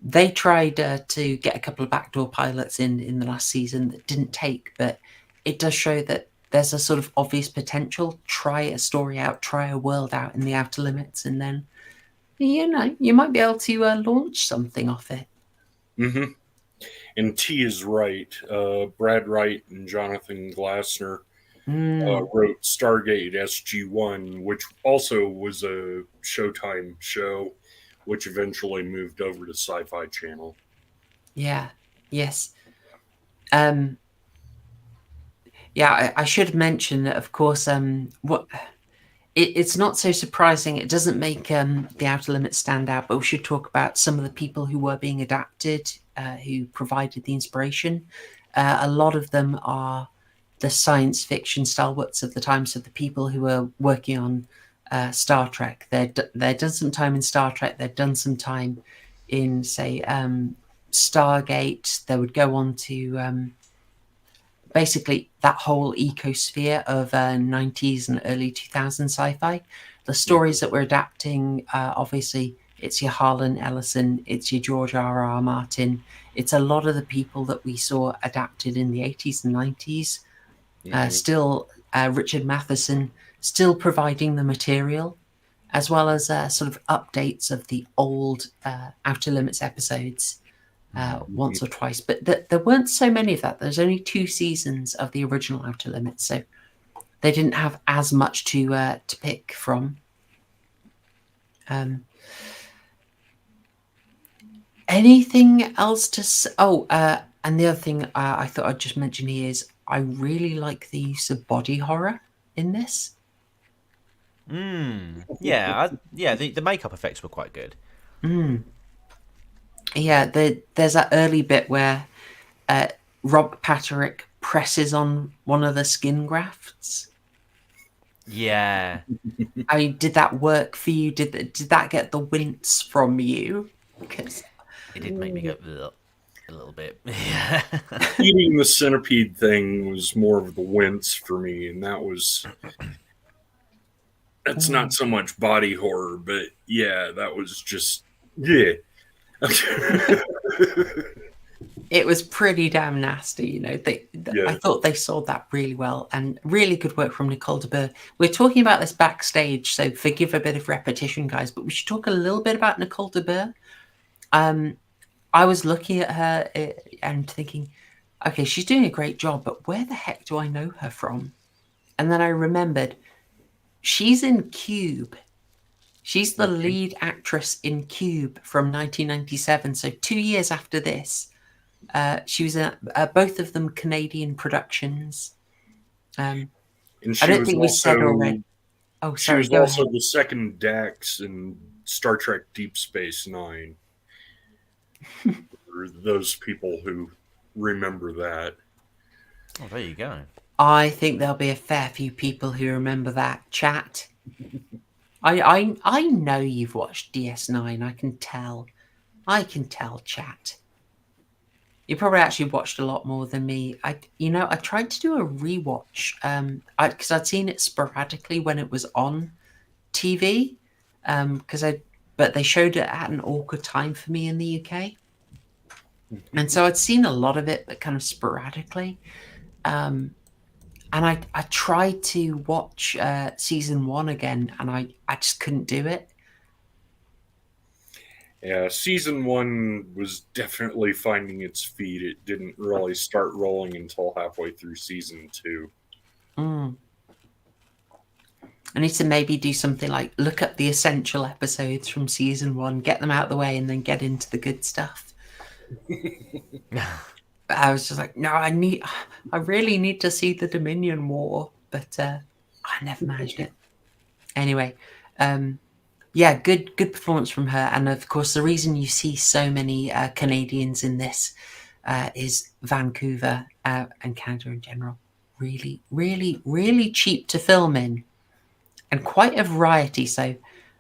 Speaker 7: They tried to get a couple of backdoor pilots in the last season that didn't take, but it does show that there's a sort of obvious potential. Try a story out, try a world out in The Outer Limits, and then, you might be able to launch something off it.
Speaker 8: And T is right. Brad Wright and Jonathan Glassner wrote Stargate SG-1, which also was a Showtime show, which eventually moved over to Sci-Fi Channel.
Speaker 7: Yeah. Yes. Yeah, I should mention that, of course, it's not so surprising. It doesn't make the Outer Limits stand out, but we should talk about some of the people who were being adapted, who provided the inspiration. A lot of them are the science fiction stalwarts of the time, so the people who were working on Star Trek. They'd done some time in Star Trek. They'd done some time in, say, Stargate. They would go on to basically that whole ecosphere of 90s and early 2000s sci-fi. The stories that we're adapting, obviously, it's your Harlan Ellison, it's your George R.R. Martin. It's a lot of the people that we saw adapted in the 80s and 90s. Still, Richard Matheson, still providing the material, as well as sort of updates of the old Outer Limits episodes. Once or twice, but there weren't so many of that. There's only 2 seasons of the original Outer Limits, so they didn't have as much to pick from. Anything else to and the other thing I thought I'd just mention here is I really like the use of body horror in this.
Speaker 9: Yeah, the makeup effects were quite good.
Speaker 7: Yeah, there's that early bit where Rob Patrick presses on one of the skin grafts.
Speaker 9: Yeah.
Speaker 7: Did that work for you? Did that get the wince from you? Because
Speaker 9: it did make me go a little bit. Yeah.
Speaker 8: Eating the centipede thing was more of the wince for me, and that's not so much body horror, but yeah, that was just
Speaker 7: it was pretty damn nasty, you know. I thought they sold that really well, and really good work from Nicole de Boer. We're talking about this backstage, so forgive a bit of repetition, guys, but we should talk a little bit about Nicole de Boer. I was looking at her and thinking, okay, she's doing a great job, but where the heck do I know her from? And then I remembered she's in Cube. She's the lead actress in Cube from 1997, so 2 years after this. She was in both of them Canadian productions.
Speaker 8: And
Speaker 7: I don't think we said already. Oh, sorry.
Speaker 8: She was also the second Dax in Star Trek Deep Space Nine. For those people who remember that.
Speaker 9: Oh, there you go.
Speaker 7: I think there'll be a fair few people who remember that. Chat. I know you've watched DS9. I can tell, chat. You probably actually watched a lot more than me. I tried to do a rewatch because I'd seen it sporadically when it was on TV. But they showed it at an awkward time for me in the UK, and so I'd seen a lot of it, but kind of sporadically. And I tried to watch season 1 again, and I just couldn't do it.
Speaker 8: Yeah, season 1 was definitely finding its feet. It didn't really start rolling until halfway through season 2.
Speaker 7: I need to maybe do something like look up the essential episodes from season 1, get them out of the way, and then get into the good stuff. I was just like, no, I really need to see the Dominion War, but I never managed it. Anyway, good performance from her, and of course, the reason you see so many Canadians in this is Vancouver and Canada in general. Really, really, really cheap to film in, and quite a variety. So,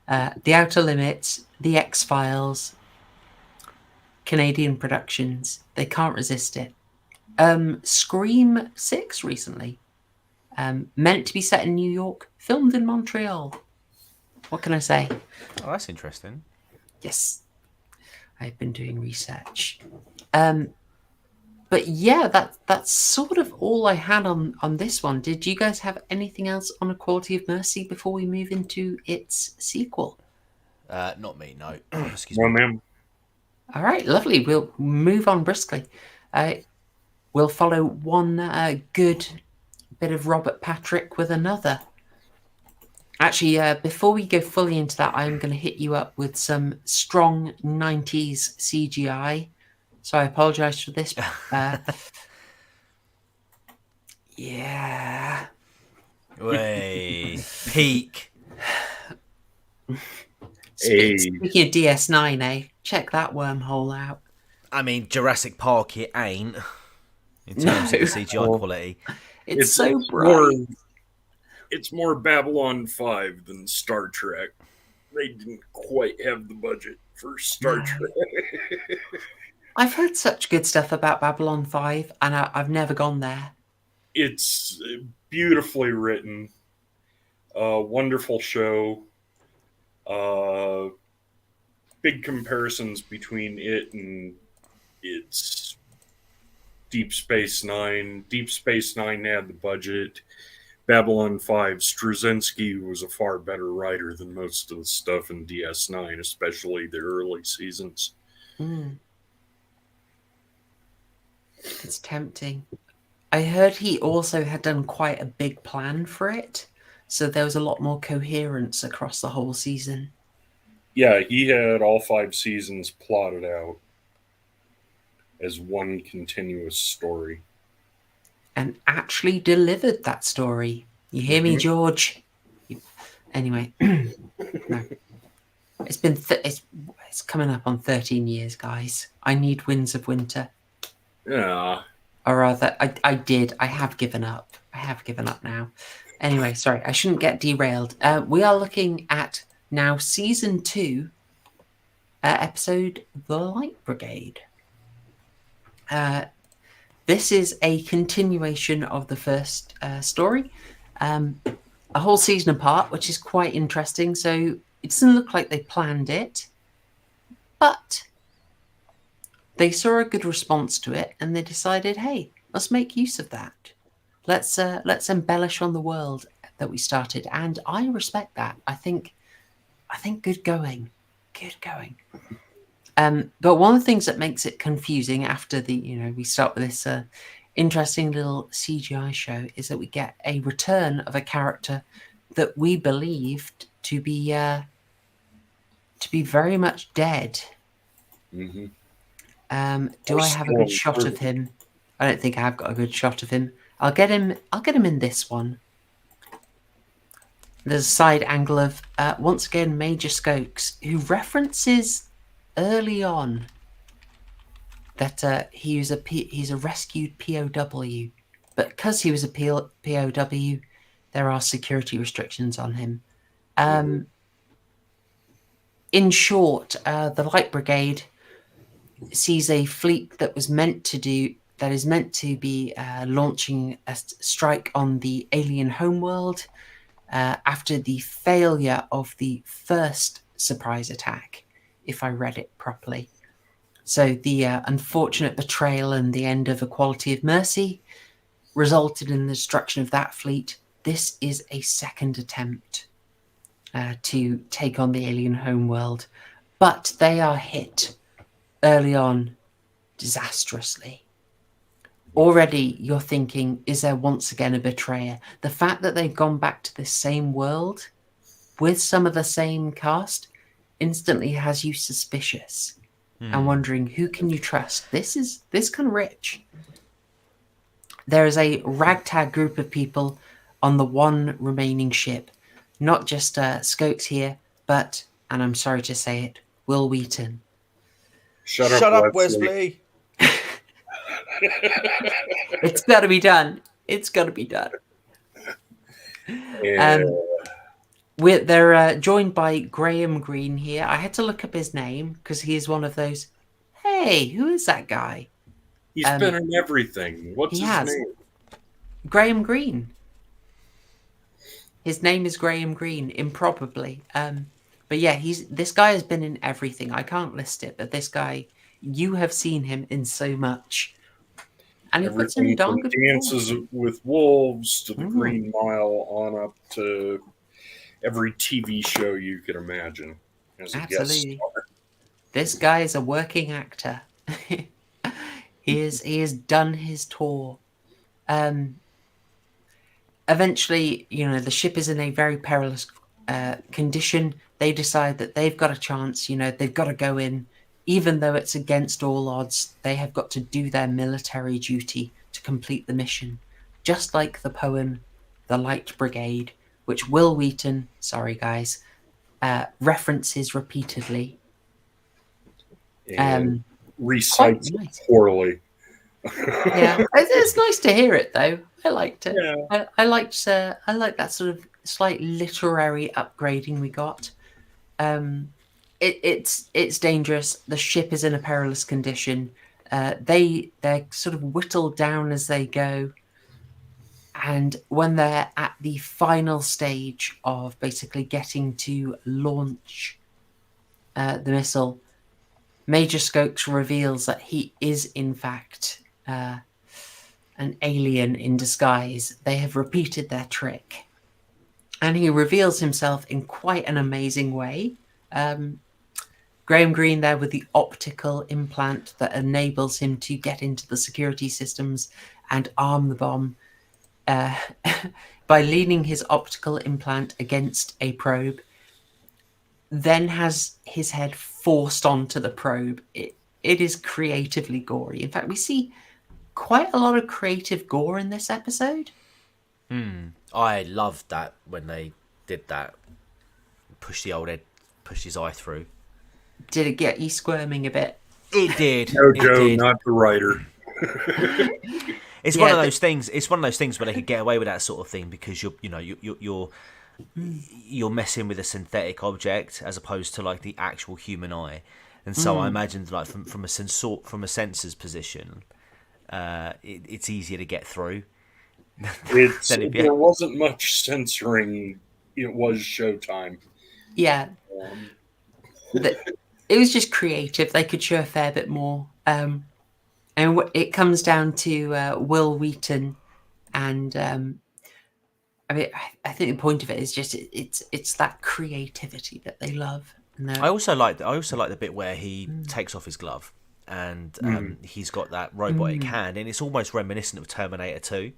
Speaker 7: The Outer Limits, The X-Files, Canadian productions, they can't resist it. Scream 6 recently, meant to be set in New York, filmed in Montreal. What can I say?
Speaker 9: Oh, that's interesting.
Speaker 7: Yes, I've been doing research. But yeah, that's sort of all I had on this one. Did you guys have anything else on A Quality of Mercy before we move into its sequel?
Speaker 9: Not me, no. Excuse
Speaker 8: Well,
Speaker 9: me.
Speaker 8: ma'am.
Speaker 7: All right, lovely. We'll move on briskly. We'll follow one good bit of Robert Patrick with another. Actually, before we go fully into that, I'm going to hit you up with some strong 90s CGI. So I apologize for this. Yeah.
Speaker 9: Way peak.
Speaker 7: Speaking of DS9, check that wormhole out.
Speaker 9: I mean, Jurassic Park, it ain't in terms of the CGI quality.
Speaker 7: It's so bright.
Speaker 8: It's more Babylon 5 than Star Trek. They didn't quite have the budget for Star Trek.
Speaker 7: I've heard such good stuff about Babylon 5, and I've never gone there.
Speaker 8: It's beautifully written, wonderful show. Big comparisons between it and its Deep Space Nine. Deep Space Nine had the budget. Babylon 5, Straczynski was a far better writer than most of the stuff in DS9, especially the early seasons.
Speaker 7: It's tempting. I heard he also had done quite a big plan for it, so there was a lot more coherence across the whole season.
Speaker 8: Yeah, he had all 5 seasons plotted out as one continuous story.
Speaker 7: And actually delivered that story. You hear me, George? Anyway, no. It's been it's coming up on 13 years, guys. I need Winds of Winter.
Speaker 8: Yeah.
Speaker 7: Or rather, I have given up. I have given up now. Anyway, sorry, I shouldn't get derailed. We are looking at now season 2, episode The Light Brigade. This is a continuation of the first story, a whole season apart, which is quite interesting. So it doesn't look like they planned it, but they saw a good response to it, and they decided, hey, let's make use of that. Let's embellish on the world that we started, and I respect that. I think good going. But one of the things that makes it confusing after we start with this interesting little CGI show is that we get a return of a character that we believed to be very much dead.
Speaker 8: Mm-hmm.
Speaker 7: Do I have a good shot of him? I don't think I've got a good shot of him. I'll get him in this one. There's a side angle of once again Major Skokes, who references early on that he's a rescued POW, but because he was a POW, there are security restrictions on him. In short, the Light Brigade sees a fleet that is meant to be launching a strike on the alien homeworld after the failure of the first surprise attack, if I read it properly. So the unfortunate betrayal and the end of Equality of Mercy resulted in the destruction of that fleet. This is a second attempt to take on the alien homeworld, but they are hit early on disastrously. Already you're thinking, is there once again a betrayer? The fact that they've gone back to the same world with some of the same cast instantly has you suspicious and wondering, who can you trust? This kind of rich. There is a ragtag group of people on the one remaining ship, not just Skokes here, but, and I'm sorry to say it, Will Wheaton.
Speaker 8: Shut up, Wesley.
Speaker 7: It's got to be done.
Speaker 8: Yeah.
Speaker 7: They're joined by Graham Greene here. I had to look up his name because he is one of those, hey, who is that guy?
Speaker 8: He's been in everything. What's his name?
Speaker 7: Graham Greene. His name is Graham Greene, improbably. But yeah, this guy has been in everything. I can't list it, but this guy, you have seen him in so much. And he puts in a darn good
Speaker 8: Dances with Wolves to the Green Mile on up to every TV show you could imagine as a guest star.
Speaker 7: This guy is a working actor. He has done his tour. Eventually, the ship is in a very perilous condition. They decide that they've got a chance. They've got to go in, even though it's against all odds. They have got to do their military duty to complete the mission, just like the poem "The Light Brigade," which Will Wheaton, sorry guys, references repeatedly.
Speaker 8: And recites
Speaker 7: nice.
Speaker 8: Poorly.
Speaker 7: Yeah, it's nice to hear it though. I liked it.
Speaker 8: Yeah.
Speaker 7: I liked that sort of slight literary upgrading we got. It's dangerous. The ship is in a perilous condition. They're sort of whittled down as they go, and when they're at the final stage of basically getting to launch the missile, Major Skokes reveals that he is in fact an alien in disguise. They have repeated their trick. And he reveals himself in quite an amazing way. Graham Greene there with the optical implant that enables him to get into the security systems and arm the bomb by leaning his optical implant against a probe, then has his head forced onto the probe. It is creatively gory. In fact, we see quite a lot of creative gore in this episode.
Speaker 9: I loved that when they did that. Pushed his eye through.
Speaker 7: Did it get you squirming a bit?
Speaker 9: It did.
Speaker 8: No, Joe, not the writer.
Speaker 9: It's one of those things. It's one of those things where they could get away with that sort of thing because you're messing with a synthetic object as opposed to like the actual human eye. And so I imagined like from a sensor's position, it's easier to get through.
Speaker 8: There wasn't much censoring. It was showtime.
Speaker 7: Yeah. It was just creative. They could show a fair bit more. And it comes down to Will Wheaton, and I think the point of it is just it's that creativity that they love.
Speaker 9: I also like the bit where he takes off his glove and he's got that robotic hand, and it's almost reminiscent of Terminator 2.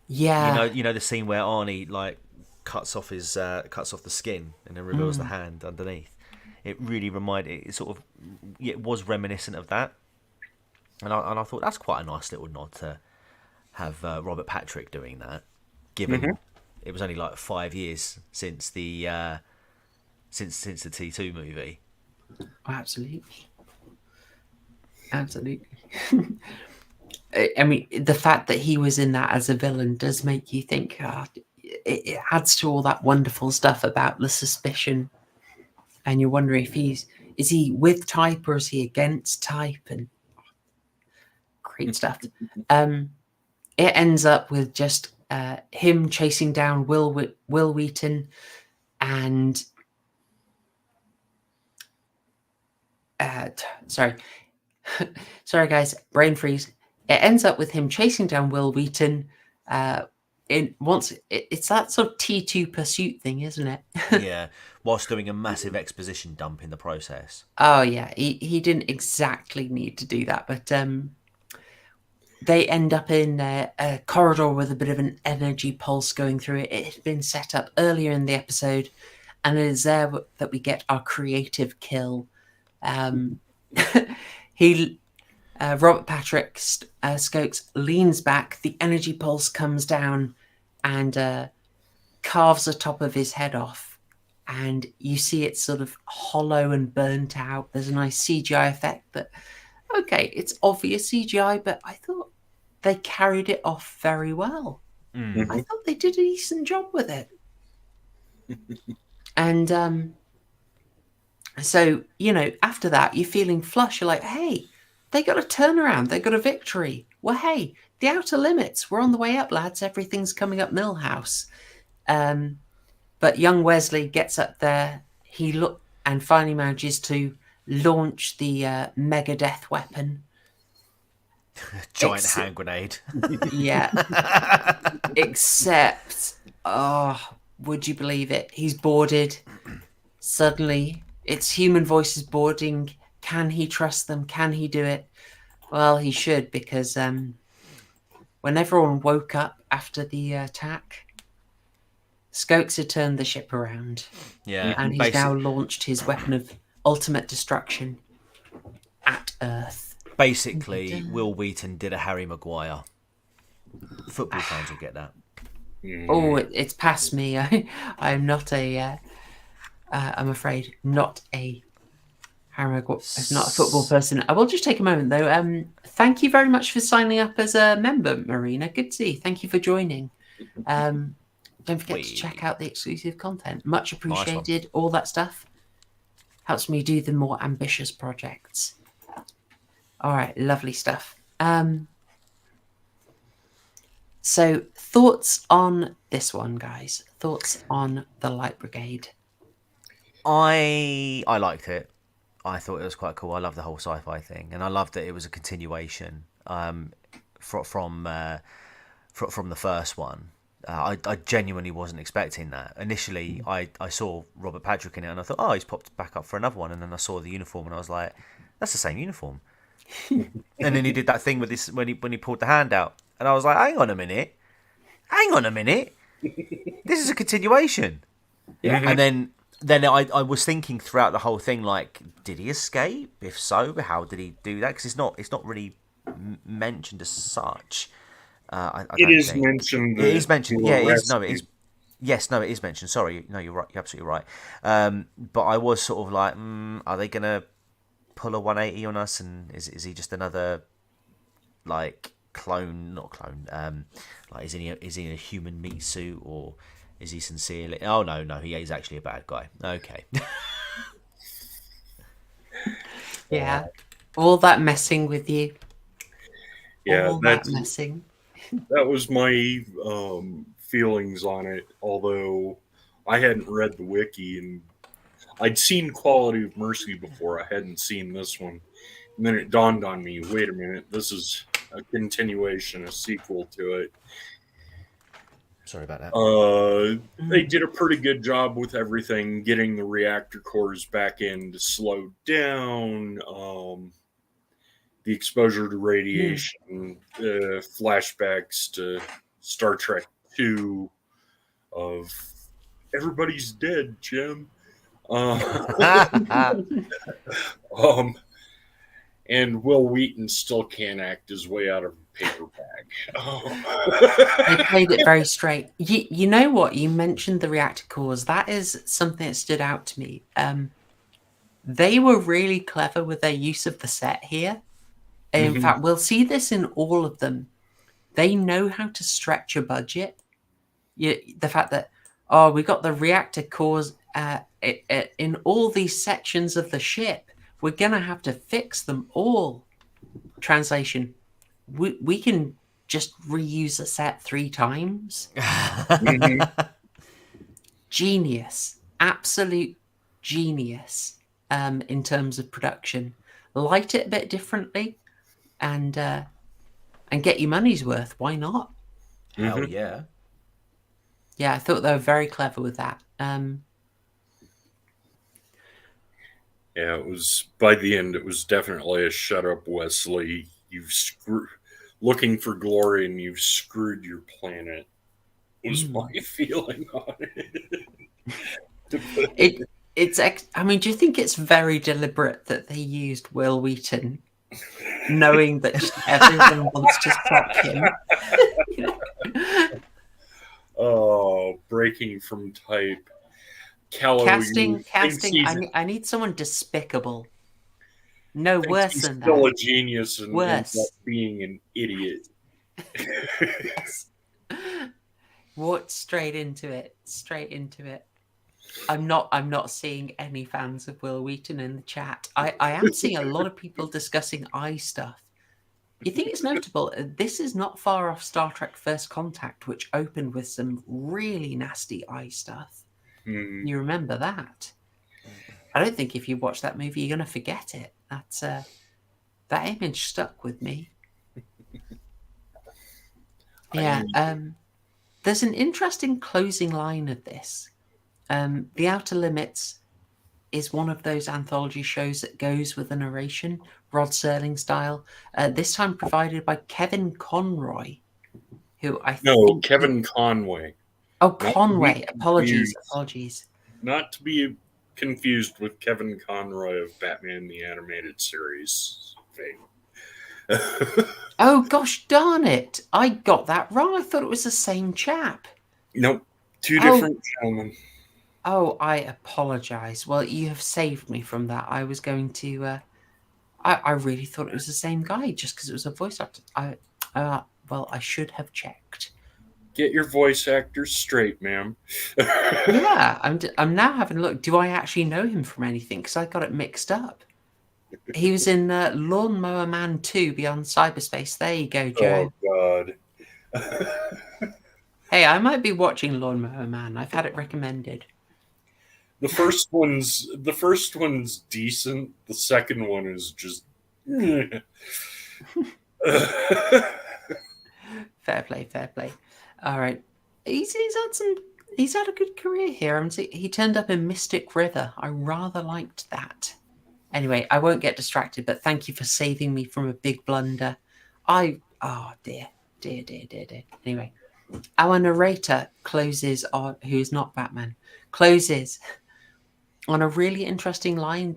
Speaker 7: Yeah,
Speaker 9: you know the scene where Arnie like cuts off the skin and then reveals the hand underneath. It really it was reminiscent of that, and I thought that's quite a nice little nod to have Robert Patrick doing that, given it was only like 5 years since the T2 movie.
Speaker 7: Oh, absolutely. I mean, the fact that he was in that as a villain does make you think. It adds to all that wonderful stuff about the suspicion, and you're wondering if is he with type or is he against type, and great stuff. It ends up with just him chasing down Will Wheaton, and sorry guys, brain freeze. It ends up with him chasing down Will Wheaton. It's that sort of T2 pursuit thing, isn't it?
Speaker 9: Yeah, whilst doing a massive exposition dump in the process.
Speaker 7: Oh yeah, he didn't exactly need to do that, but they end up in a corridor with a bit of an energy pulse going through it. It had been set up earlier in the episode, and it is there that we get our creative kill. Robert Patrick Skokes leans back, the energy pulse comes down and carves the top of his head off, and you see it sort of hollow and burnt out. There's a nice CGI effect, but okay, it's obvious CGI, but I thought they carried it off very well. I thought they did a decent job with it. And so, after that, you're feeling flush. You're like, hey, they got a turnaround. They got a victory. Well, hey, the outer limits. We're on the way up, lads. Everything's coming up Millhouse. But young Wesley gets up there. He and finally manages to launch the mega death weapon.
Speaker 9: Giant hand grenade.
Speaker 7: Yeah. Except, would you believe it? He's boarded. Suddenly, it's human voices boarding. Can he trust them? Can he do it? Well, he should, because when everyone woke up after the attack, Skokes had turned the ship around.
Speaker 9: Yeah,
Speaker 7: And he's now launched his weapon of ultimate destruction at Earth.
Speaker 9: Basically, Will Wheaton did a Harry Maguire. Football fans will get that.
Speaker 7: Oh, it's past me. I'm not a. I'm afraid not a Harry Maguire. I'm not a football person. I will just take a moment though. Thank you very much for signing up as a member, Marina. Good to see you. Thank you for joining. Don't forget to check out the exclusive content. Much appreciated. All that stuff helps me do the more ambitious projects. All right, lovely stuff. So, thoughts on this one, guys? Thoughts on the Light Brigade?
Speaker 9: I liked it. I thought it was quite cool. I love the whole sci-fi thing, and I loved that it was a continuation from the first one. I genuinely wasn't expecting that. Initially, I saw Robert Patrick in it, and I thought, oh, he's popped back up for another one. And then I saw the uniform, and I was like, that's the same uniform. And then he did that thing with this when he pulled the hand out, and I was like, hang on a minute, this is a continuation.
Speaker 7: Yeah.
Speaker 9: And then I was thinking throughout the whole thing, like, did he escape? If so, how did he do that? Because it's not really mentioned as such. It
Speaker 8: is mentioned.
Speaker 9: It is mentioned. Yeah, it is. No, it is. Yes, no, it is mentioned. Sorry, no, you're right. You're absolutely right. But I was sort of like, are they gonna pull a 180 on us? And is he just another like clone? Not clone. Like is he in a human meat suit, or is he sincerely? Oh no, he is actually a bad guy. Okay.
Speaker 7: Yeah, all that messing with you.
Speaker 8: Yeah,
Speaker 7: all that messing.
Speaker 8: That was my feelings on it, although I hadn't read the wiki, and I'd seen Quality of Mercy before. I hadn't seen this one. And then it dawned on me, wait a minute, this is a continuation, a sequel to it.
Speaker 9: Sorry about that.
Speaker 8: They did a pretty good job with everything, getting the reactor cores back in to slow down, the exposure to radiation, flashbacks to Star Trek 2 of everybody's dead, Jim. And Will Wheaton still can't act his way out of a paper bag.
Speaker 7: They played it very straight. You know what? You mentioned the reactor cores. That is something that stood out to me. They were really clever with their use of the set here. In fact, we'll see this in all of them. They know how to stretch a budget. The fact that, we got the reactor cores in all these sections of the ship. We're going to have to fix them all. Translation. We can just reuse a set 3 times. Genius. Absolute genius in terms of production. Light it a bit differently. And get your money's worth. Why not?
Speaker 9: Hell yeah.
Speaker 7: Yeah, I thought they were very clever with that.
Speaker 8: Yeah, it was, by the end, it was definitely a shut up, Wesley. Looking for glory and you've screwed your planet, was my feeling on it.
Speaker 7: I mean, do you think it's very deliberate that they used Will Wheaton, knowing that just everyone wants to fuck him? You know?
Speaker 8: Oh, breaking from type.
Speaker 7: Casting. I need someone despicable. No, worse than that.
Speaker 8: Still a genius and
Speaker 7: worse.
Speaker 8: Ends up being an idiot.
Speaker 7: Yes. Walked straight into it. I'm not seeing any fans of Will Wheaton in the chat. I am seeing a lot of people discussing eye stuff. You think it's notable? This is not far off Star Trek First Contact, which opened with some really nasty eye stuff. You remember that? I don't think if you watch that movie, you're going to forget it. That image stuck with me. Yeah. There's an interesting closing line of this. The Outer Limits is one of those anthology shows that goes with a narration, Rod Serling style. This time provided by Kevin Conroy, who I think
Speaker 8: Kevin Conway.
Speaker 7: Oh, Conway. Apologies.
Speaker 8: Not to be confused with Kevin Conroy of Batman the Animated Series fame.
Speaker 7: Oh, gosh darn it. I got that wrong. I thought it was the same chap.
Speaker 8: Nope. Two different gentlemen.
Speaker 7: Oh, I apologize. Well, you have saved me from that. I was going to... I really thought it was the same guy just because it was a voice actor. Well, I should have checked.
Speaker 8: Get your voice actors straight, ma'am.
Speaker 7: Yeah, I'm now having a look. Do I actually know him from anything? Because I got it mixed up. He was in Lawnmower Man 2 Beyond Cyberspace. There you go, Joe.
Speaker 8: Oh, God.
Speaker 7: Hey, I might be watching Lawnmower Man. I've had it recommended.
Speaker 8: The first one's decent. The second one is just...
Speaker 7: Fair play. All right. He's had a good career here. He turned up in Mystic River. I rather liked that. Anyway, I won't get distracted, but thank you for saving me from a big blunder. Oh dear. Anyway, our narrator closes on, who's not Batman, closes on a really interesting line.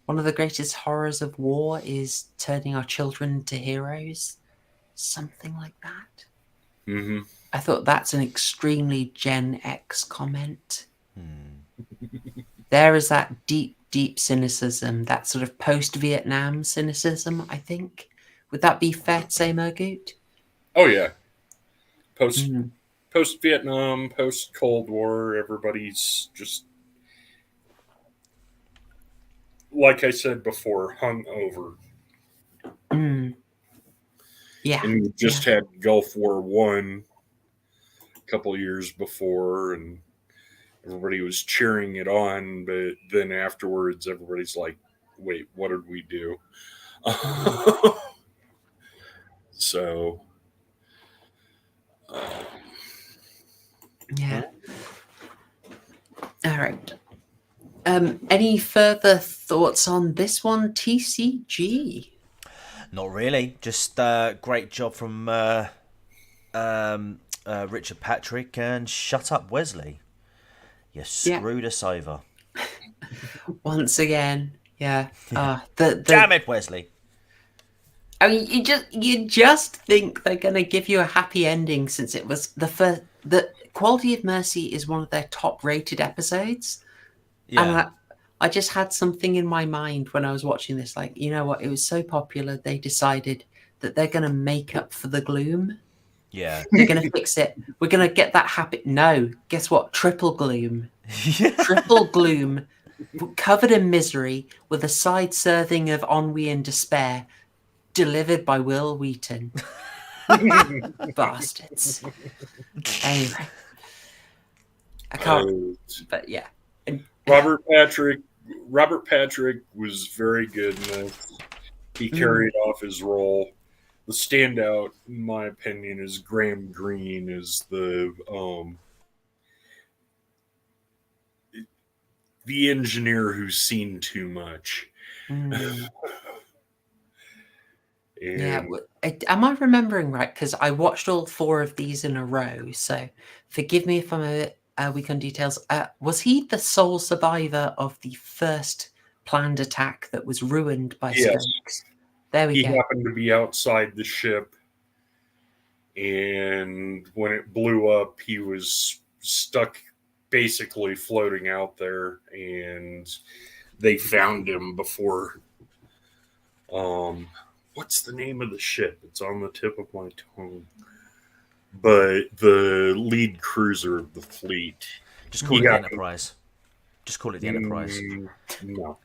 Speaker 7: One of the greatest horrors of war is turning our children to heroes. Something like that.
Speaker 8: Mm-hmm.
Speaker 7: I thought that's an extremely Gen X comment. There is that deep cynicism, that sort of post-Vietnam cynicism, I think. Would that be fair to say, Murgoot?
Speaker 8: Oh, yeah. Post-Vietnam, post-Cold War, everybody's just, like I said before, hung over.
Speaker 7: Yeah.
Speaker 8: And we just had Gulf War I a couple of years before, and everybody was cheering it on, but then afterwards everybody's like, wait, what did we do? So
Speaker 7: yeah. All right. Any further thoughts on this one, TCG?
Speaker 9: Not really. Just great job from Richard Patrick, and shut up, Wesley. You screwed us over.
Speaker 7: Once again, yeah.
Speaker 9: Damn it, Wesley.
Speaker 7: I mean, you just think they're going to give you a happy ending, since it was the Quality of Mercy is one of their top-rated episodes.
Speaker 9: Yeah.
Speaker 7: And I just had something in my mind when I was watching this, like, you know what? It was so popular, they decided that they're going to make up for the gloom.
Speaker 9: Yeah.
Speaker 7: They're going to fix it. We're going to get that happy. No, guess what? Triple gloom. Triple gloom, covered in misery, with a side serving of ennui and despair, delivered by Will Wheaton. Bastards. Anyway. I can't. But yeah.
Speaker 8: Robert Patrick was very good in this. He carried off his role. The standout, in my opinion, is Graham Greene, is the engineer who's seen too much.
Speaker 7: Yeah, am I remembering right? Because I watched all 4 of these in a row, so forgive me if I'm weak on details. Was he the sole survivor of the first planned attack that was ruined by Stokes? There we go.
Speaker 8: He happened to be outside the ship, and when it blew up, he was stuck, basically floating out there, and they found him before. What's the name of the ship? It's on the tip of my tongue. But the lead cruiser of the fleet.
Speaker 9: Just call it the Enterprise. Just call it the Enterprise.
Speaker 8: No.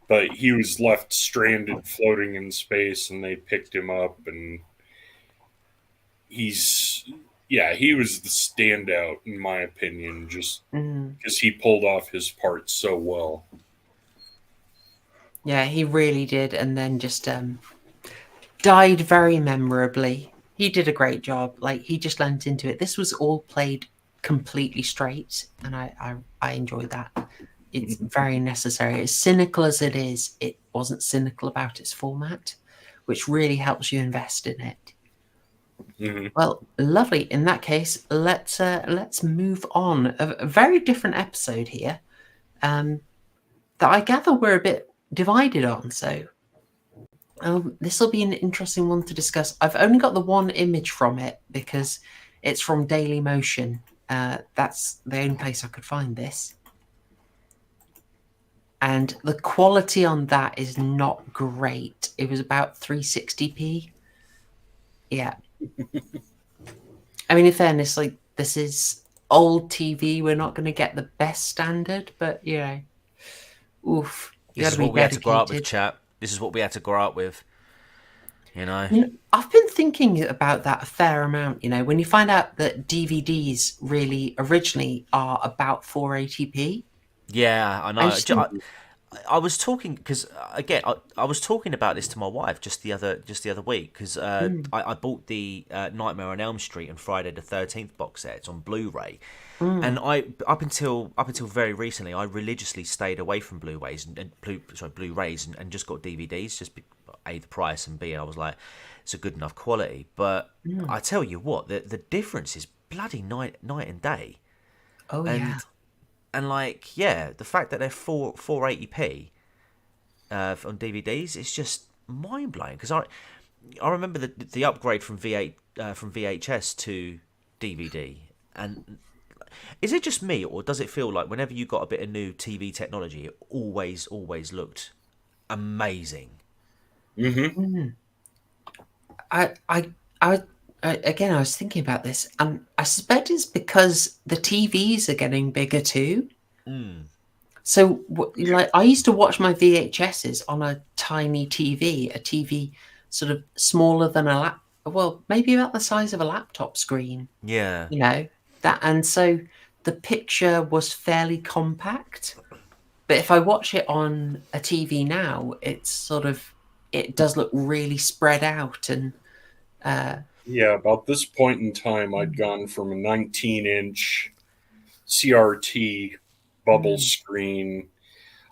Speaker 8: But he was left stranded, floating in space, and they picked him up, and he was the standout, in my opinion, just because he pulled off his part so well.
Speaker 7: Yeah, he really did, and then just died very memorably. He did a great job. Like, he just lent into it. This was all played completely straight, and I enjoy that. It's very necessary. As cynical as it is, it wasn't cynical about its format, which really helps you invest in it.
Speaker 8: Mm-hmm.
Speaker 7: Well, lovely. In that case, let's move on. A very different episode here, that I gather we're a bit divided on. So this will be an interesting one to discuss. I've only got the one image from it because it's from Daily Motion. That's the only place I could find this. And the quality on that is not great. It was about 360p. Yeah. I mean, in fairness, like, this is old TV. We're not going to get the best standard, but, you know, oof.
Speaker 9: This is what we had to grow up with, chap. This is what we had to grow up with, you know.
Speaker 7: I've been thinking about that a fair amount, you know, when you find out that DVDs really originally are about 480p.
Speaker 9: Yeah, I know. I was talking because again, I was talking about this to my wife just the other week because I bought the Nightmare on Elm Street and Friday the 13th box sets on Blu-ray, and I up until very recently I religiously stayed away from Blu-rays and Blu-rays and just got DVDs, just A, the price, and B, I was like, it's a good enough quality. But I tell you what, the difference is bloody night and day.
Speaker 7: Oh, yeah.
Speaker 9: And like, yeah, the fact that they're 480p on DVDs is just mind blowing. Because I remember the upgrade from VHS to DVD. And is it just me, or does it feel like whenever you got a bit of new TV technology, it always looked amazing?
Speaker 7: Mm-hmm. Again, I was thinking about this, and I suspect it's because the TVs are getting bigger too. So, like, I used to watch my VHSs on a tiny TV, a TV sort of smaller than maybe about the size of a laptop screen.
Speaker 9: Yeah,
Speaker 7: you know that, and so the picture was fairly compact. But if I watch it on a TV now, it does look really spread out and.
Speaker 8: Yeah, about this point in time, I'd gone from a 19-inch CRT bubble screen.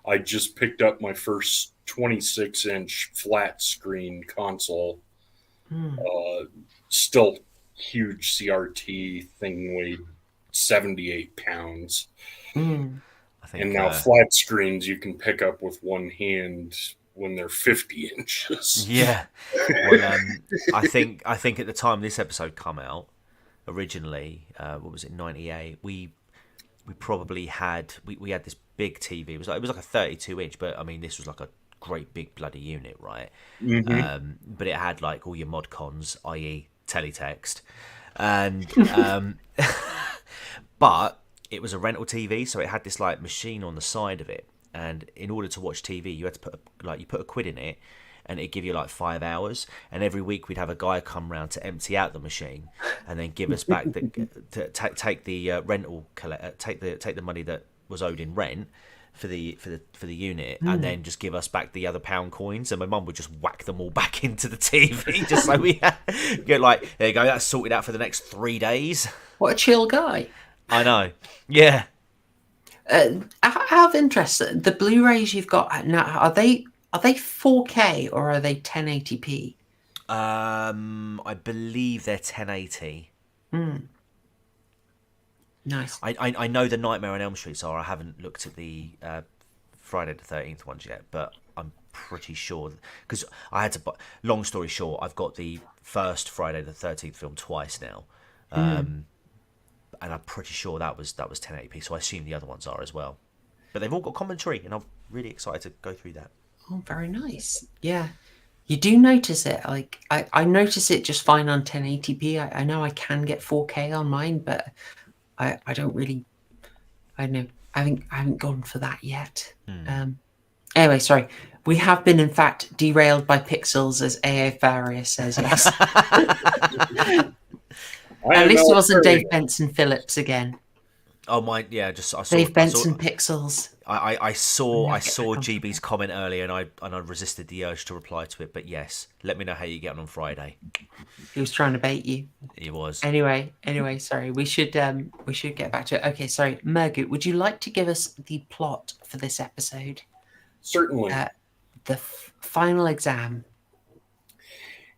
Speaker 8: I just picked up my first 26-inch flat screen console. Still huge CRT thing, weighed 78 pounds.
Speaker 9: I think,
Speaker 8: and now flat screens you can pick up with one hand when they're 50 inches.
Speaker 9: Yeah. Well, I think at the time this episode come out, originally, what was it, 98, we probably had we had this big TV. It was like a 32-inch, but I mean this was like a great big bloody unit, right?
Speaker 8: Mm-hmm.
Speaker 9: But it had like all your mod cons, i.e. teletext, and but it was a rental TV, so it had this like machine on the side of it. And in order to watch TV, you had to put a quid in it, and it'd give you like 5 hours. And every week we'd have a guy come round to empty out the machine, and then give us back take the rental, take the money that was owed in rent for the unit, and then just give us back the other pound coins. And my mum would just whack them all back into the TV, just so we get like, there you go, that's sorted out for the next 3 days.
Speaker 7: What a chill guy!
Speaker 9: I know, yeah.
Speaker 7: Out of interest, the Blu-rays you've got now, are they 4K or are they 1080p?
Speaker 9: I believe they're 1080.
Speaker 7: Nice.
Speaker 9: I know the Nightmare on Elm Street are. I haven't looked at the Friday the 13th ones yet, but I'm pretty sure, because I had to buy, long story short, I've got the first Friday the 13th film twice now. And I'm pretty sure that was 1080p, so I assume the other ones are as well. But they've all got commentary, and I'm really excited to go through that.
Speaker 7: Oh, very nice. Yeah. You do notice it. Like, I notice it just fine on 1080p. I know I can get 4K on mine, but I don't really... I know. I haven't gone for that yet. Anyway, sorry. We have been, in fact, derailed by pixels, as A.A. Faria says, yes. At least it wasn't Dave Benson Phillips again.
Speaker 9: Oh my, yeah. Just I saw.
Speaker 7: Dave
Speaker 9: I saw,
Speaker 7: Benson Pixels.
Speaker 9: I saw
Speaker 7: Yeah,
Speaker 9: GB's comment earlier, and I resisted the urge to reply to it. But yes, let me know how you get on Friday.
Speaker 7: He was trying to bait you.
Speaker 9: He was.
Speaker 7: Anyway, sorry. We should get back to it. Okay, sorry. Murgoot, would you like to give us the plot for this episode?
Speaker 8: Certainly.
Speaker 7: The final exam.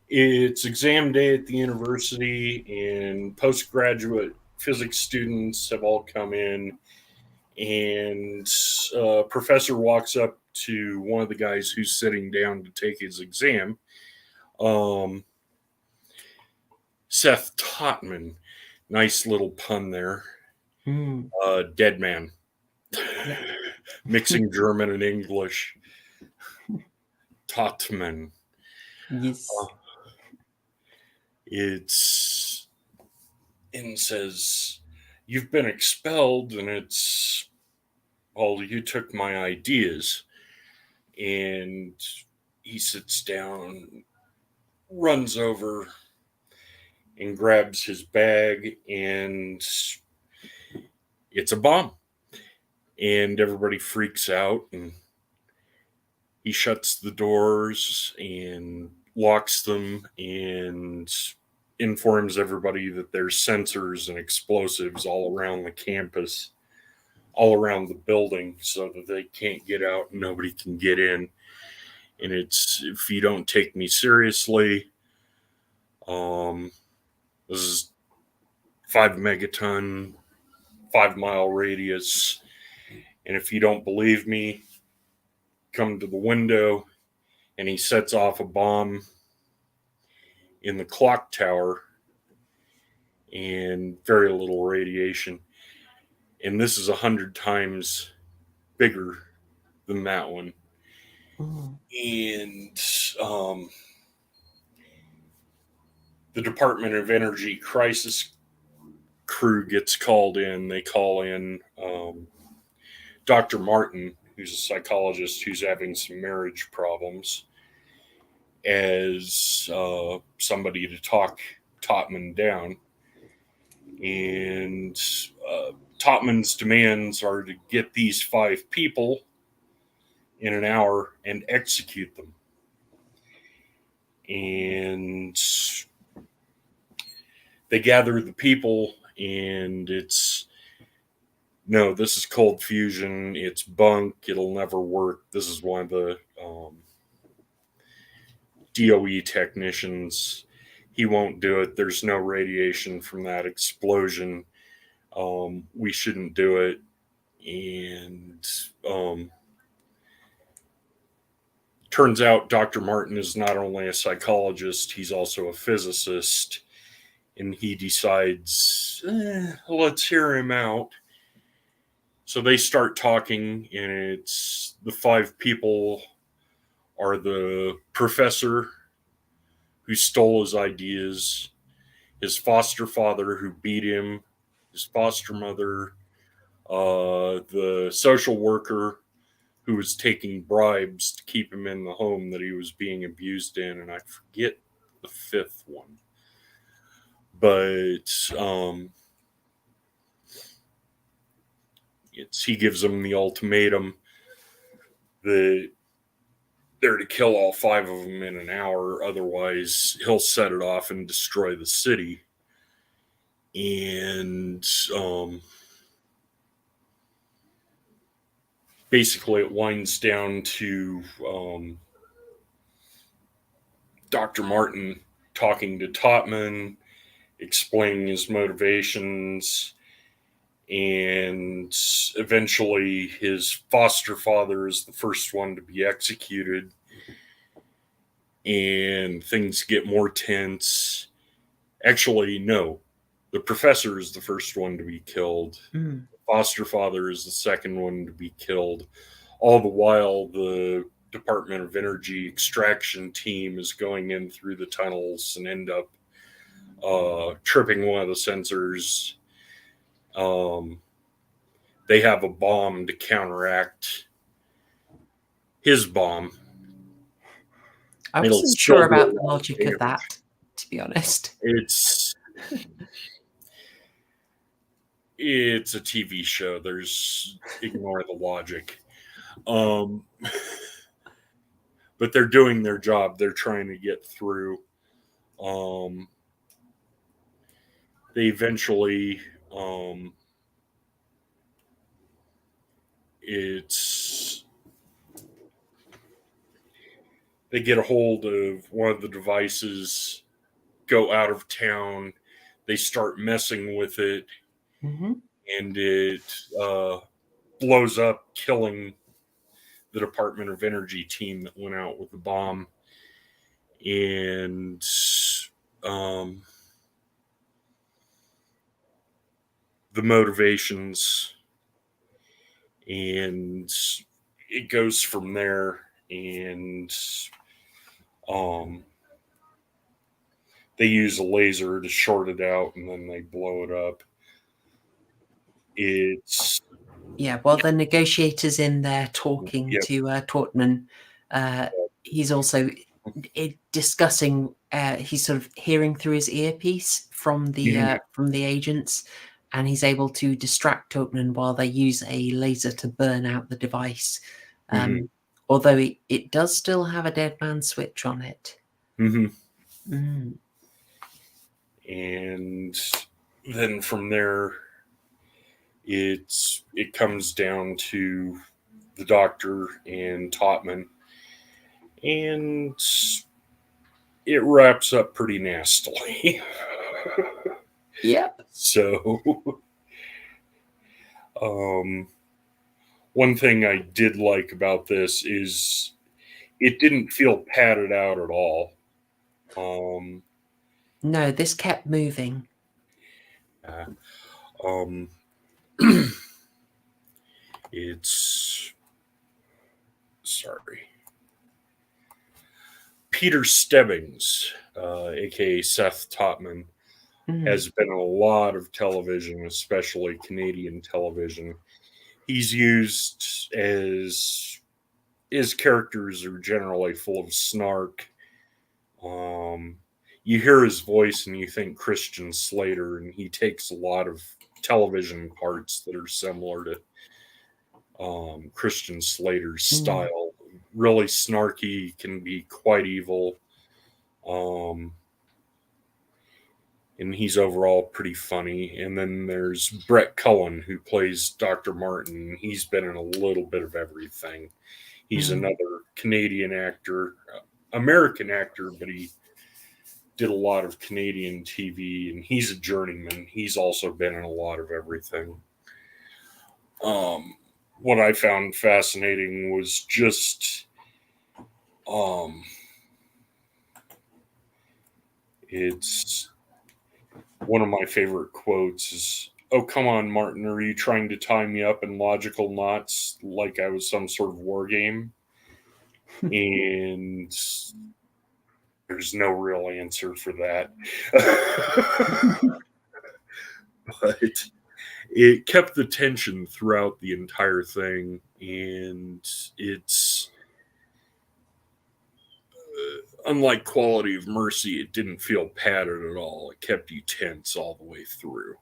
Speaker 8: It's exam day at the university, and postgraduate physics students have all come in. And a professor walks up to one of the guys who's sitting down to take his exam. Seth Totman. Nice little pun there. Dead man. Mixing German and English. Totman.
Speaker 7: Yes.
Speaker 8: And says, "You've been expelled," and it's, "Well, you took my ideas." And he sits down, runs over, and grabs his bag, and it's a bomb. And everybody freaks out, and he shuts the doors and locks them and informs everybody that there's sensors and explosives all around the campus, all around the building, so that they can't get out and nobody can get in. And it's, "If you don't take me seriously, this is 5 megaton, 5-mile radius. And if you don't believe me, come to the window." And he sets off a bomb in the clock tower, and very little radiation. And this is 100 times bigger than that one. And the Department of Energy crisis crew gets called in. They call in Dr. Martin, who's a psychologist who's having some marriage problems, as somebody to talk Totman down. And Totman's demands are to get these 5 people in an hour and execute them. And they gather the people, and it's, "No, this is cold fusion. It's bunk. It'll never work." This is one of the DOE technicians. "He won't do it. There's no radiation from that explosion. We shouldn't do it." And turns out Dr. Martin is not only a psychologist, he's also a physicist. And he decides, let's hear him out. So they start talking, and it's, the 5 people are the professor who stole his ideas, his foster father who beat him, his foster mother, the social worker who was taking bribes to keep him in the home that he was being abused in, and I forget the 5th one. But he gives them the ultimatum that they're to kill all 5 of them in an hour, otherwise he'll set it off and destroy the city. And basically it winds down to Dr. Martin talking to Totman, explaining his motivations, and eventually his foster father is the first one to be executed, and things get more tense. Actually, no, the professor is the first one to be killed. The foster father is the second one to be killed. All the while, the Department of Energy extraction team is going in through the tunnels and end up tripping one of the sensors. They have a bomb to counteract his bomb.
Speaker 7: I wasn't sure about the logic of that, to be honest.
Speaker 8: It's a TV show. Ignore the logic. But they're doing their job. They're trying to get through. They eventually, they get a hold of one of the devices, go out of town, they start messing with it, and it blows up, killing the Department of Energy team that went out with the bomb. And the motivations, and it goes from there. And they use a laser to short it out, and then they blow it up.
Speaker 7: While the negotiator's in there talking to Tortman, he's also discussing. He's sort of hearing through his earpiece from the agents, and he's able to distract Tortman while they use a laser to burn out the device. Although it does still have a dead man switch on it.
Speaker 8: And then from there, it comes down to the Doctor and Topman, and it wraps up pretty nastily.
Speaker 7: Yep.
Speaker 8: So, one thing I did like about this is it didn't feel padded out at all.
Speaker 7: No, this kept moving.
Speaker 8: Peter Stebbings, aka Seth Topman, has been in a lot of television, especially Canadian television. He's used as his characters are generally full of snark. You hear his voice and you think Christian Slater, and he takes a lot of television parts that are similar to Christian Slater's style. Really snarky, can be quite evil. And he's overall pretty funny. And then there's Brett Cullen, who plays Dr. Martin. He's been in a little bit of everything. He's another Canadian actor, American actor, but he did a lot of Canadian TV, and he's a journeyman. He's also been in a lot of everything. What I found fascinating was just it's one of my favorite quotes is, "Oh, come on, Martin, are you trying to tie me up in logical knots like I was some sort of war game?" And there's no real answer for that. But it kept the tension throughout the entire thing, and it's unlike Quality of Mercy, it didn't feel padded at all. It kept you tense all the way through.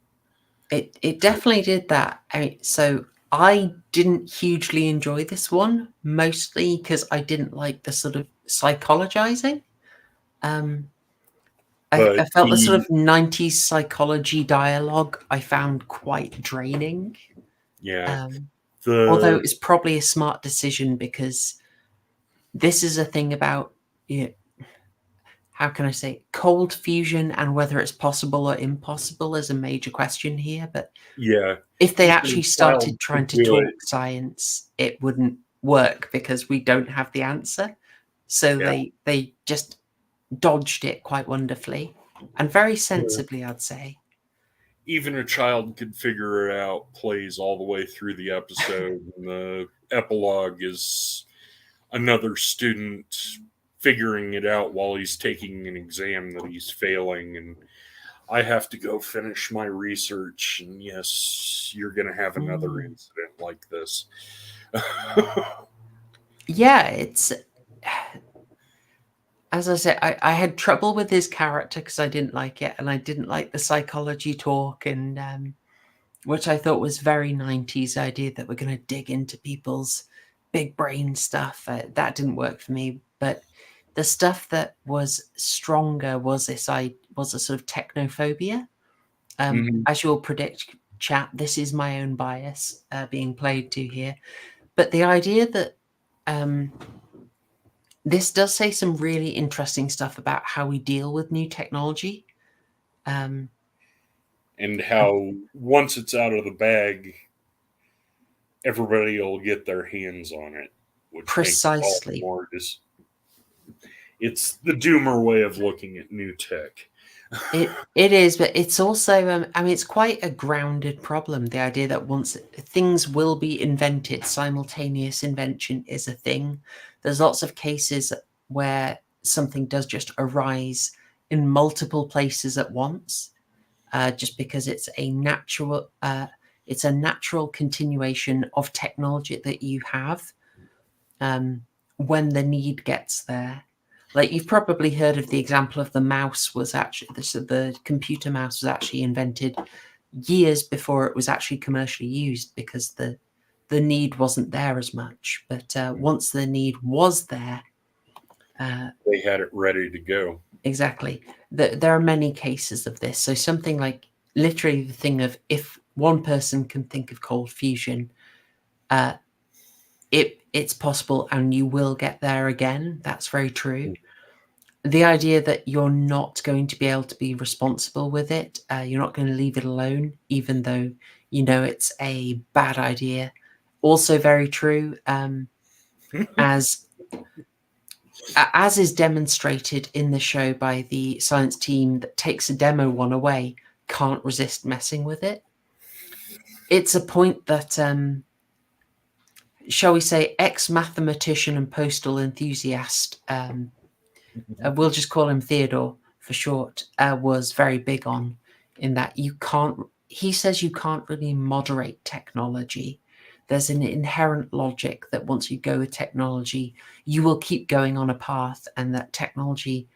Speaker 7: It definitely did that. So I didn't hugely enjoy this one, mostly because I didn't like the sort of psychologizing. I felt the sort of 90s psychology dialogue I found quite draining.
Speaker 8: Yeah.
Speaker 7: Although it's probably a smart decision, because this is a thing about, how can I say, cold fusion, and whether it's possible or impossible is a major question here. But if they actually started trying to talk science, it wouldn't work because we don't have the answer. So they just dodged it quite wonderfully and very sensibly, I'd say.
Speaker 8: Even a child could figure it out, plays all the way through the episode. And the epilogue is another student figuring it out while he's taking an exam that he's failing. And I have to go finish my research. And yes, you're going to have another incident like this.
Speaker 7: It's... As I said, I had trouble with his character because I didn't like it, and I didn't like the psychology talk, and which I thought was very 90s idea that we're going to dig into people's big brain stuff. That didn't work for me, but the stuff that was stronger was was a sort of technophobia. As you'll predict, chat, this is my own bias being played to here. But the idea that this does say some really interesting stuff about how we deal with new technology.
Speaker 8: And how once it's out of the bag, everybody will get their hands on it. Which
Speaker 7: precisely.
Speaker 8: makes it all more it's the doomer way of looking at new tech.
Speaker 7: It is, but it's also, I mean, it's quite a grounded problem. The idea that once things will be invented, simultaneous invention is a thing. There's lots of cases where something does just arise in multiple places at once, just because it's a natural continuation of technology that you have when the need gets there. Like, you've probably heard of the example of the mouse was actually, the computer mouse was actually invented years before it was actually commercially used, because the need wasn't there as much. But once the need was there,
Speaker 8: they had it ready to go.
Speaker 7: Exactly. There are many cases of this. So something like literally the thing of, if one person can think of cold fusion, it's possible and you will get there again. That's very true. The idea that you're not going to be able to be responsible with it, you're not going to leave it alone, even though you know it's a bad idea. Also very true, as is demonstrated in the show by the science team that takes a demo one away, can't resist messing with it. It's a point that, shall we say, ex-mathematician and postal enthusiast, we'll just call him Theodore for short, was very big on, in that he says you can't really moderate technology. There's an inherent logic that once you go with technology, you will keep going on a path, and that technology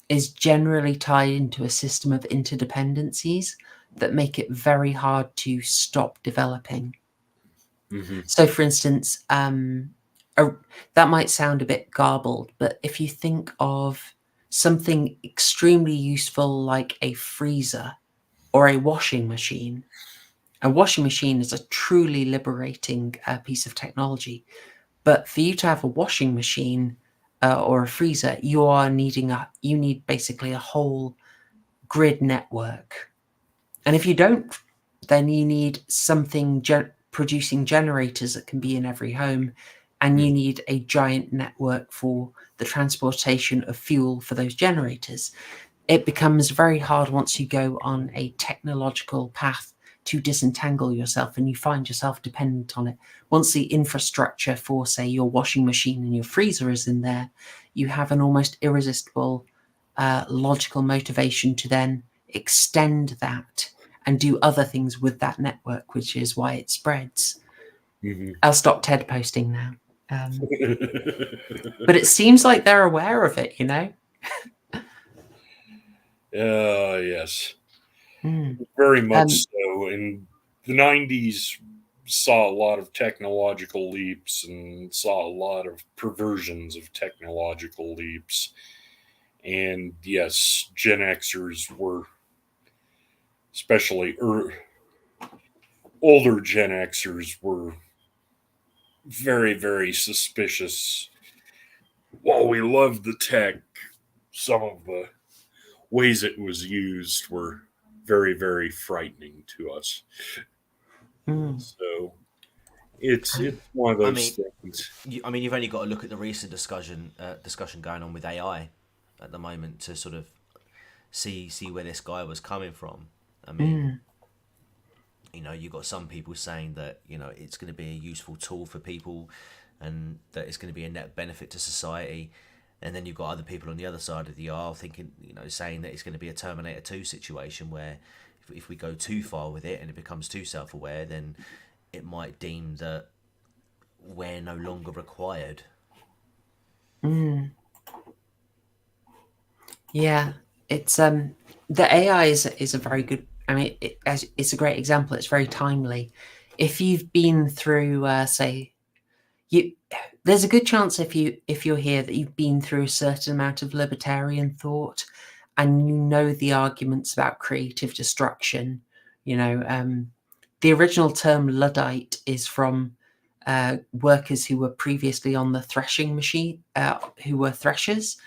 Speaker 7: is generally tied into a system of interdependencies that make it very hard to stop developing. So, for instance, that might sound a bit garbled, but if you think of something extremely useful like a freezer or a washing machine is a truly liberating piece of technology. But for you to have a washing machine or a freezer, you need basically a whole grid network. And if you don't, then you need something producing generators that can be in every home, and you need a giant network for the transportation of fuel for those generators. It becomes very hard once you go on a technological path to disentangle yourself, and you find yourself dependent on it. Once the infrastructure for, say, your washing machine and your freezer is in there, you have an almost irresistible logical motivation to then extend that and do other things with that network, which is why it spreads. I'll stop TED posting now. But it seems like they're aware of it, you know?
Speaker 8: Yes. Very much so. In the 90s, saw a lot of technological leaps and saw a lot of perversions of technological leaps. And yes, Gen Xers were, especially older Gen Xers, were very, very suspicious. While we loved the tech, some of the ways it was used were very, very frightening to us. So it's one of those things.
Speaker 9: You've only got to look at the recent discussion going on with AI at the moment to sort of see where this guy was coming from. I mean, you've got some people saying that, it's going to be a useful tool for people and that it's going to be a net benefit to society. And then you've got other people on the other side of the aisle thinking, saying that it's going to be a Terminator 2 situation where if we go too far with it and it becomes too self-aware, then it might deem that we're no longer required.
Speaker 7: Yeah, it's the AI is a very good I mean, it's a great example. It's very timely. If you've been through, there's a good chance if you're here that you've been through a certain amount of libertarian thought, and you know the arguments about creative destruction. The original term Luddite is from workers who were previously on the threshing machine, who were threshers,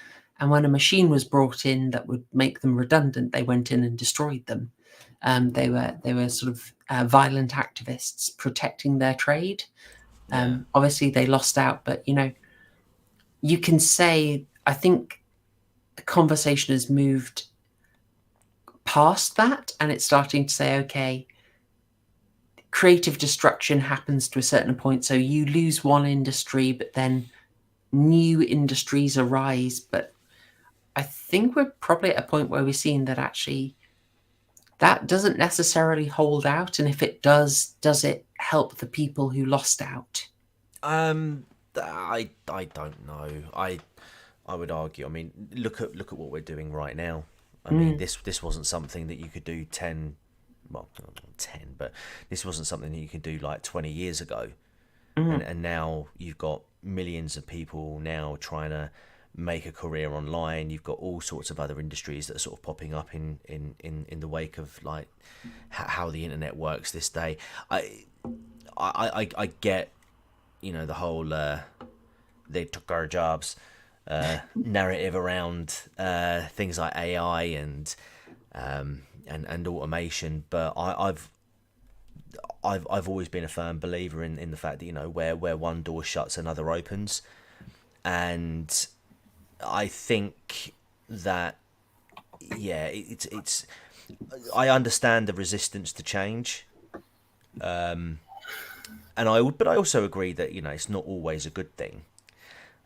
Speaker 7: and when a machine was brought in that would make them redundant, they went in and destroyed them. They were sort of violent activists protecting their trade. Obviously, they lost out, but you can say, I think the conversation has moved past that, and it's starting to say, okay, creative destruction happens to a certain point. So you lose one industry, but then new industries arise. But I think we're probably at a point where we're seeing that actually that doesn't necessarily hold out. And if it does it help the people who lost out?
Speaker 9: I don't know. I would argue. I mean, look at what we're doing right now. I mean, this wasn't something that you could do 10, but this wasn't something that you could do like 20 years ago. And now you've got millions of people now trying to make a career online. You've got all sorts of other industries that are sort of popping up in the wake of like how the internet works this day. I get, the whole they took our jobs narrative around things like AI and automation, but I've always been a firm believer in the fact that where one door shuts, another opens, and I think that it's I understand the resistance to change, but I also agree that it's not always a good thing.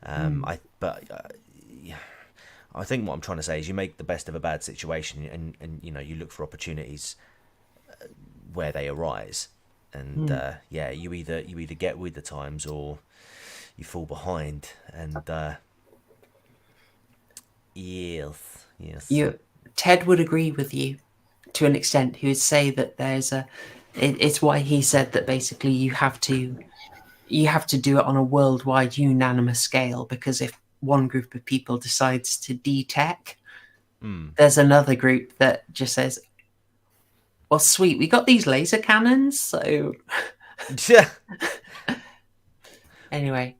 Speaker 9: I think what I'm trying to say is you make the best of a bad situation, and you look for opportunities where they arise, and you either get with the times or you fall behind, and yes.
Speaker 7: Ted would agree with you to an extent. He would say that it's why he said that basically you have to do it on a worldwide unanimous scale, because if one group of people decides to de-tech, there's another group that just says, well, sweet, we got these laser cannons, so
Speaker 9: yeah.
Speaker 7: Anyway,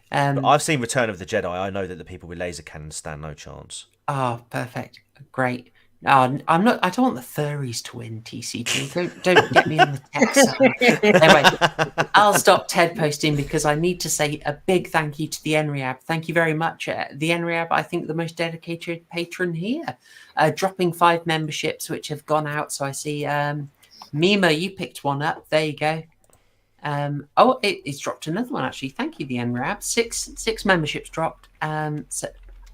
Speaker 9: but I've seen Return of the Jedi. I know that the people with laser cannons stand no chance.
Speaker 7: Oh, perfect, great. I'm not. I don't want the furries to win, TCG. Don't get me on the tech side. Anyway, I'll stop Ted posting because I need to say a big thank you to the NREAB. Thank you very much, the NREAB. I think the most dedicated patron here, dropping 5 memberships which have gone out. So I see, Mima, you picked one up. There you go. It's dropped another one actually. Thank you, the NREAB. Six memberships dropped.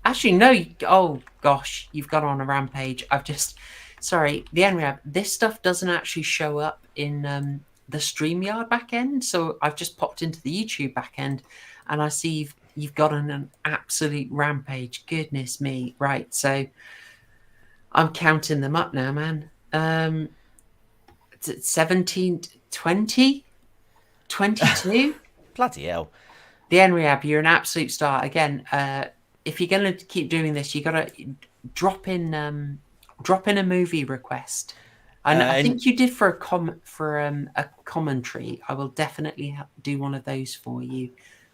Speaker 7: Actually, no. Oh, gosh, you've gone on a rampage. Sorry, the NREAB. This stuff doesn't actually show up in the StreamYard backend. So I've just popped into the YouTube backend, and I see you've got an absolute rampage. Goodness me. Right, so I'm counting them up now, man. 17, 20, 22?
Speaker 9: Bloody hell.
Speaker 7: The NREAB, you're an absolute star. Again, if you're going to keep doing this, you got to drop in a movie request. I think you did for a commentary. I will definitely do one of those for you.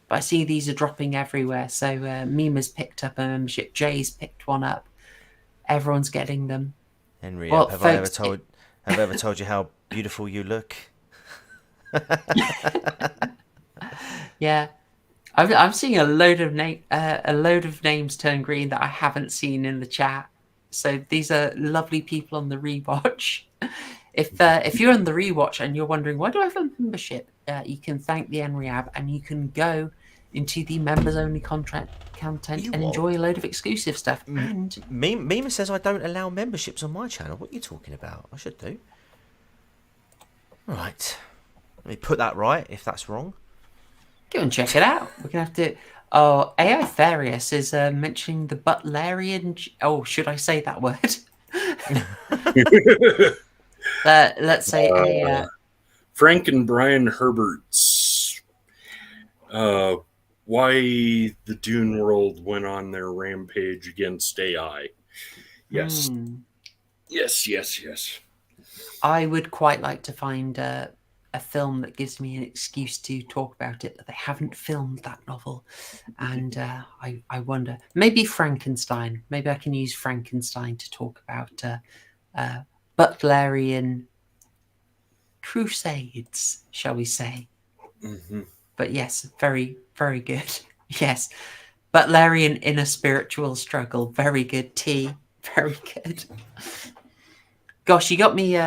Speaker 7: But I see these are dropping everywhere. So Mima's picked up a membership. Jay's picked one up. Everyone's getting them.
Speaker 9: Henry, have I ever told you how beautiful you look?
Speaker 7: Yeah. I'm seeing a load of names turn green that I haven't seen in the chat. So these are lovely people on the rewatch. If you're on the rewatch and you're wondering why do I have a membership, you can thank the NREAB and you can go into the members only content and enjoy a load of exclusive stuff. And
Speaker 9: Mima says I don't allow memberships on my channel. What are you talking about? I should do. All right. Let me put that right if that's wrong.
Speaker 7: Go and check it out. We're gonna have to. Oh, AI Therius is mentioning the Butlerian. Oh, should I say that word? Let's say
Speaker 8: Frank and Brian Herbert's why the Dune world went on their rampage against AI. Yes. Yes.
Speaker 7: I would quite like to find a film that gives me an excuse to talk about it, but they haven't filmed that novel. And I wonder, maybe Frankenstein. Maybe I can use Frankenstein to talk about Butlerian crusades, shall we say.
Speaker 8: Mm-hmm.
Speaker 7: But yes, very, very good. Yes. Butlerian inner spiritual struggle. Very good. T. Very good. Gosh, you got me.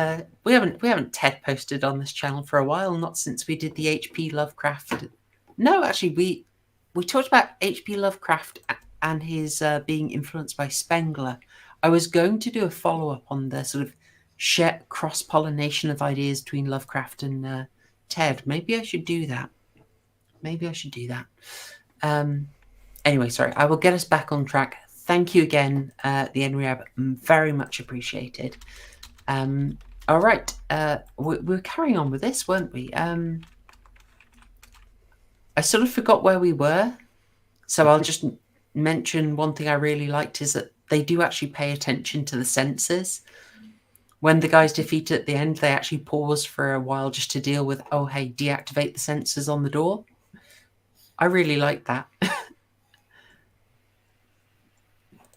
Speaker 7: We haven't TED posted on this channel for a while. Not since we did the H.P. Lovecraft. No, actually, we talked about H.P. Lovecraft and his being influenced by Spengler. I was going to do a follow up on the sort of cross pollination of ideas between Lovecraft and TED. Maybe I should do that. Anyway, sorry. I will get us back on track. Thank you again, the NREAB. Very much appreciated. All right. We were carrying on with this, weren't we? I sort of forgot where we were. So I'll just mention one thing I really liked is that they do actually pay attention to the sensors. When the guy's defeated at the end, they actually pause for a while just to deal with, oh, hey, deactivate the sensors on the door. I really like that.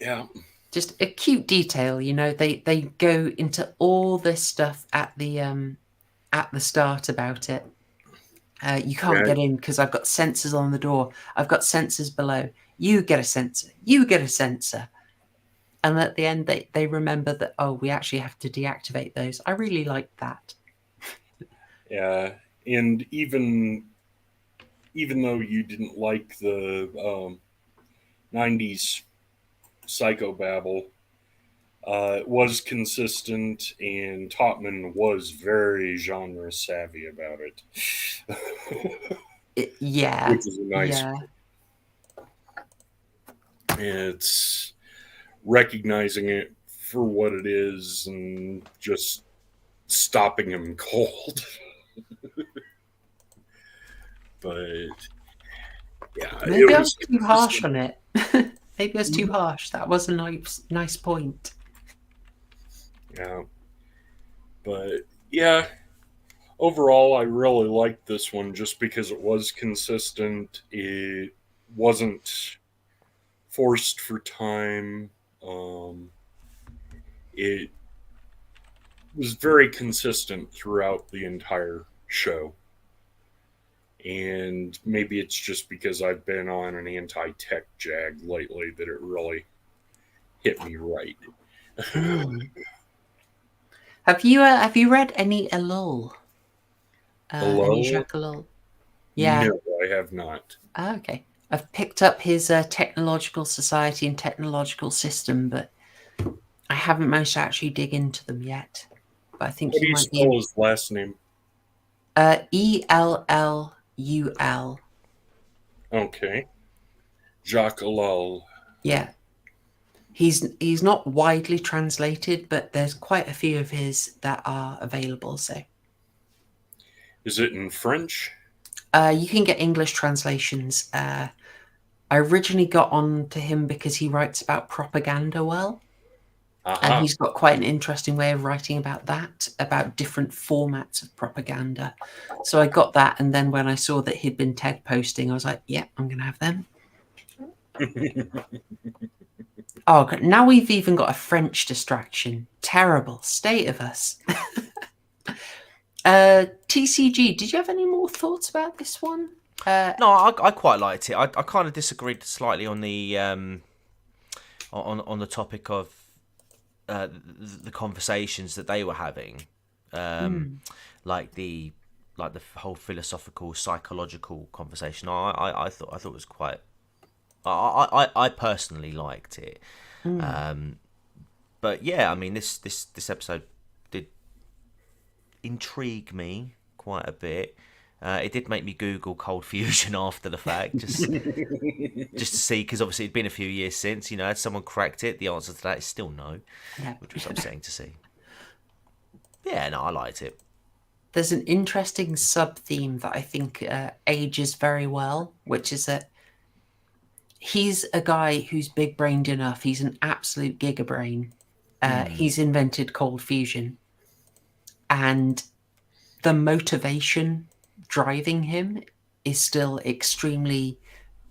Speaker 8: Yeah.
Speaker 7: Just a cute detail, you know. They go into all this stuff at the start about it. You can't get in because I've got sensors on the door. I've got sensors below. You get a sensor. You get a sensor. And at the end, they remember that, oh, we actually have to deactivate those. I really like that.
Speaker 8: Yeah, and even though you didn't like the 90s psychobabble, it was consistent, and Topman was very genre savvy about it.
Speaker 7: Yeah.
Speaker 8: Which is a nice.
Speaker 7: Yeah.
Speaker 8: It's recognizing it for what it is and just stopping him cold. But yeah,
Speaker 7: maybe I was too harsh on it. Maybe I was too harsh. That was a nice point.
Speaker 8: Yeah, but yeah, overall, I really liked this one just because it was consistent. It wasn't forced for time. It was very consistent throughout the entire show. And maybe it's just because I've been on an anti-tech jag lately that it really hit me right.
Speaker 7: Have you read any Ellul? Any Jacques Ellul? Yeah.
Speaker 8: No, I have not.
Speaker 7: Okay. I've picked up his Technological Society and Technological System, but I haven't managed to actually dig into them yet. But I think
Speaker 8: What do you spell his last name?
Speaker 7: Ellul.
Speaker 8: Okay. Jacques Ellul.
Speaker 7: Yeah. He's not widely translated, but there's quite a few of his that are available. So,
Speaker 8: is it in French?
Speaker 7: You can get English translations. I originally got on to him because he writes about propaganda well. And he's got quite an interesting way of writing about that, about different formats of propaganda. So I got that, and then when I saw that he'd been TED posting, I was like, yeah, I'm going to have them. Oh, now we've even got a French distraction. Terrible state of us. TCG, did you have any more thoughts about this one?
Speaker 9: No, I quite liked it. I kind of disagreed slightly on the on the topic of the conversations that they were having, like the whole philosophical, psychological conversation. I thought it was quite. I personally liked it, but yeah, I mean this episode did intrigue me quite a bit. It did make me Google cold fusion after the fact, just to see, because obviously it'd been a few years since. Had someone cracked it? The answer to that is still no, which was upsetting to see. Yeah, no, I liked it.
Speaker 7: There's an interesting sub-theme that I think ages very well, which is that he's a guy who's big-brained enough. He's an absolute gigabrain. He's invented cold fusion. And the motivation driving him is still extremely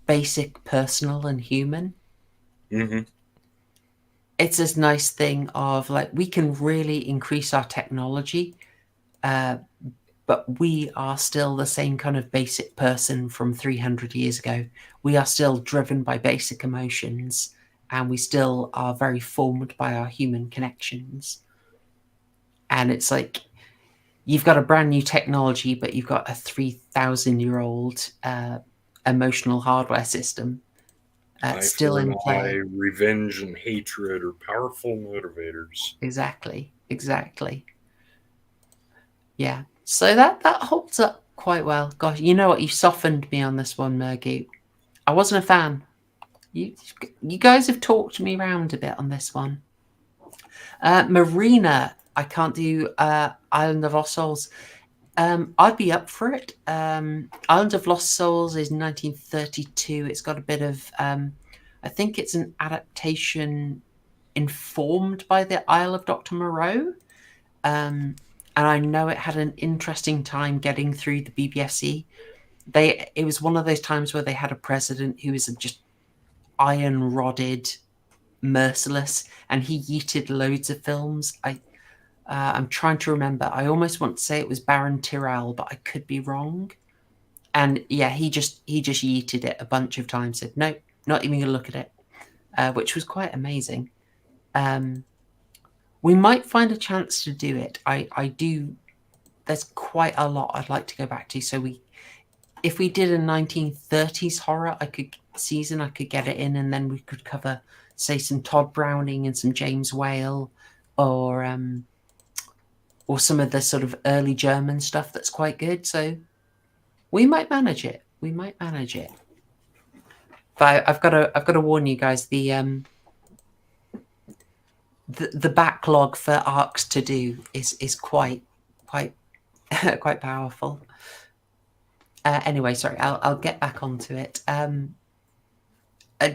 Speaker 7: basic, personal, and human.
Speaker 8: Mm-hmm.
Speaker 7: It's this nice thing of, like, we can really increase our technology, but we are still the same kind of basic person from 300 years ago. We are still driven by basic emotions, and we still are very formed by our human connections. And it's like, you've got a brand new technology, but you've got a 3,000-year-old emotional hardware system still in play.
Speaker 8: Revenge and hatred are powerful motivators.
Speaker 7: Exactly. Yeah. So that holds up quite well. Gosh, you know what? You softened me on this one, Murgoot. I wasn't a fan. You guys have talked me around a bit on this one. Marina, I can't do Island of Lost Souls. I'd be up for it. Island of Lost Souls is 1932. It's got a bit of, I think it's an adaptation informed by the Isle of Dr. Moreau. And I know it had an interesting time getting through the BBFC. It was one of those times where they had a president who was just iron-rodded, merciless, and he yeeted loads of films. I'm trying to remember. I almost want to say it was Baron Tyrrell, but I could be wrong. And yeah, he just yeeted it a bunch of times. Said no, not even gonna look at it, which was quite amazing. We might find a chance to do it. I do. There's quite a lot I'd like to go back to. So if we did a 1930s horror, I could get it in, and then we could cover, say, some Todd Browning and some James Whale, or some of the sort of early German stuff that's quite good. So we might manage it. But I've got to warn you guys, the backlog for arcs to do is quite quite powerful. Anyway, sorry, I'll get back onto it.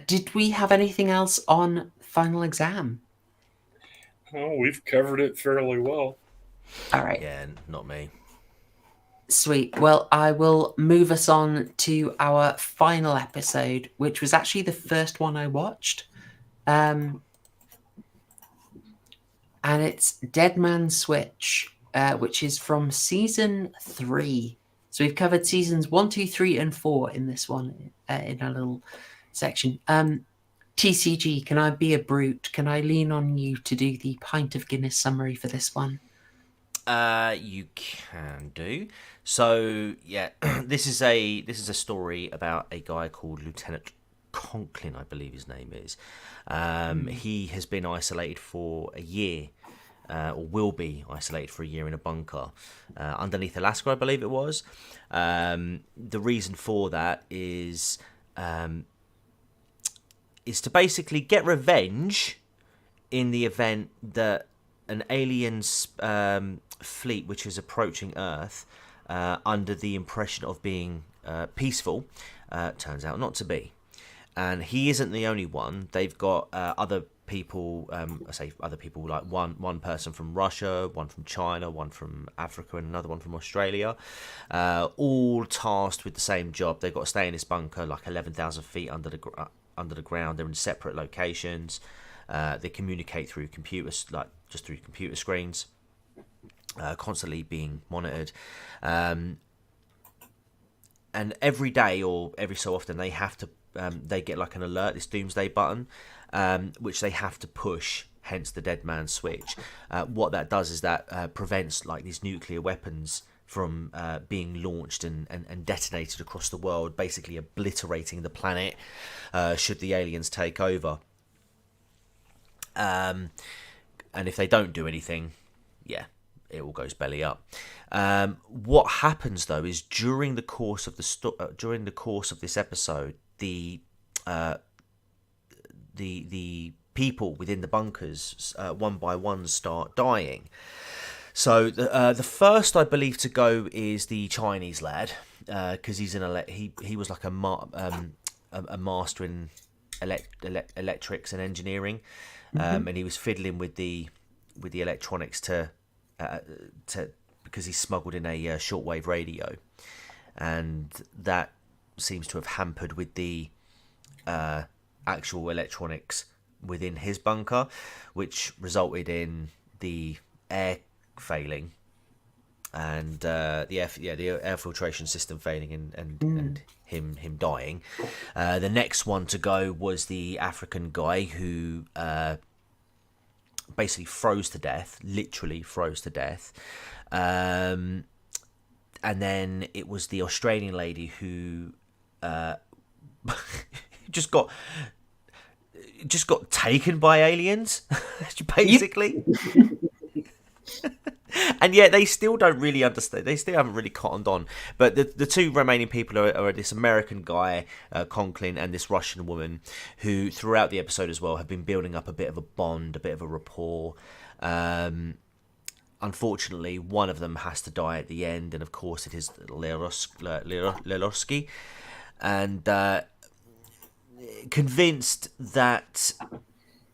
Speaker 7: Did we have anything else on Final Exam?
Speaker 8: Oh, we've covered it fairly well.
Speaker 7: All right.
Speaker 9: Yeah, not me.
Speaker 7: Sweet. Well, I will move us on to our final episode, which was actually the first one I watched. And it's Dead Man's Switch, which is from season 3. So we've covered seasons 1, 2, 3, and 4 in this one, in a little section. TCG, can I be a brute? Can I lean on you to do the pint of Guinness summary for this one?
Speaker 9: You can do. So yeah, this is a story about a guy called Lieutenant Conklin, I believe his name is. He has been isolated for a year, or will be isolated for a year in a bunker underneath Alaska, I believe it was. The reason for that is to basically get revenge in the event that an alien fleet which is approaching Earth under the impression of being peaceful turns out not to be. And he isn't the only one. They've got other people, I say other people, like one person from Russia, one from China, one from Africa, and another one from Australia, all tasked with the same job. They've got to stay in this bunker, like 11,000 feet under the ground. They're in separate locations. They communicate through computers, like just through computer screens, constantly being monitored. And every day or every so often they have to, they get like an alert, this doomsday button, which they have to push, hence the dead man switch. What that does is that prevents like these nuclear weapons from being launched and detonated across the world, basically obliterating the planet should the aliens take over. And if they don't do anything, yeah, it all goes belly up. What happens though is during the course of this episode, the people within the bunkers one by one start dying. So the first, I believe, to go is the Chinese lad, because he's he was like a master in electrics and engineering, and he was fiddling with the electronics to because he smuggled in a shortwave radio, and that seems to have hampered with the actual electronics within his bunker, which resulted in the air failing and the air filtration system failing and him dying. The next one to go was the African guy who basically froze to death, literally froze to death. And then it was the Australian lady who just got taken by aliens, basically. And yet they still don't really understand. They still haven't really cottoned on. But the two remaining people are this American guy, Conklin, and this Russian woman, who throughout the episode as well have been building up a bit of a bond, a bit of a rapport. Unfortunately, one of them has to die at the end, and of course it is Leroski. And convinced that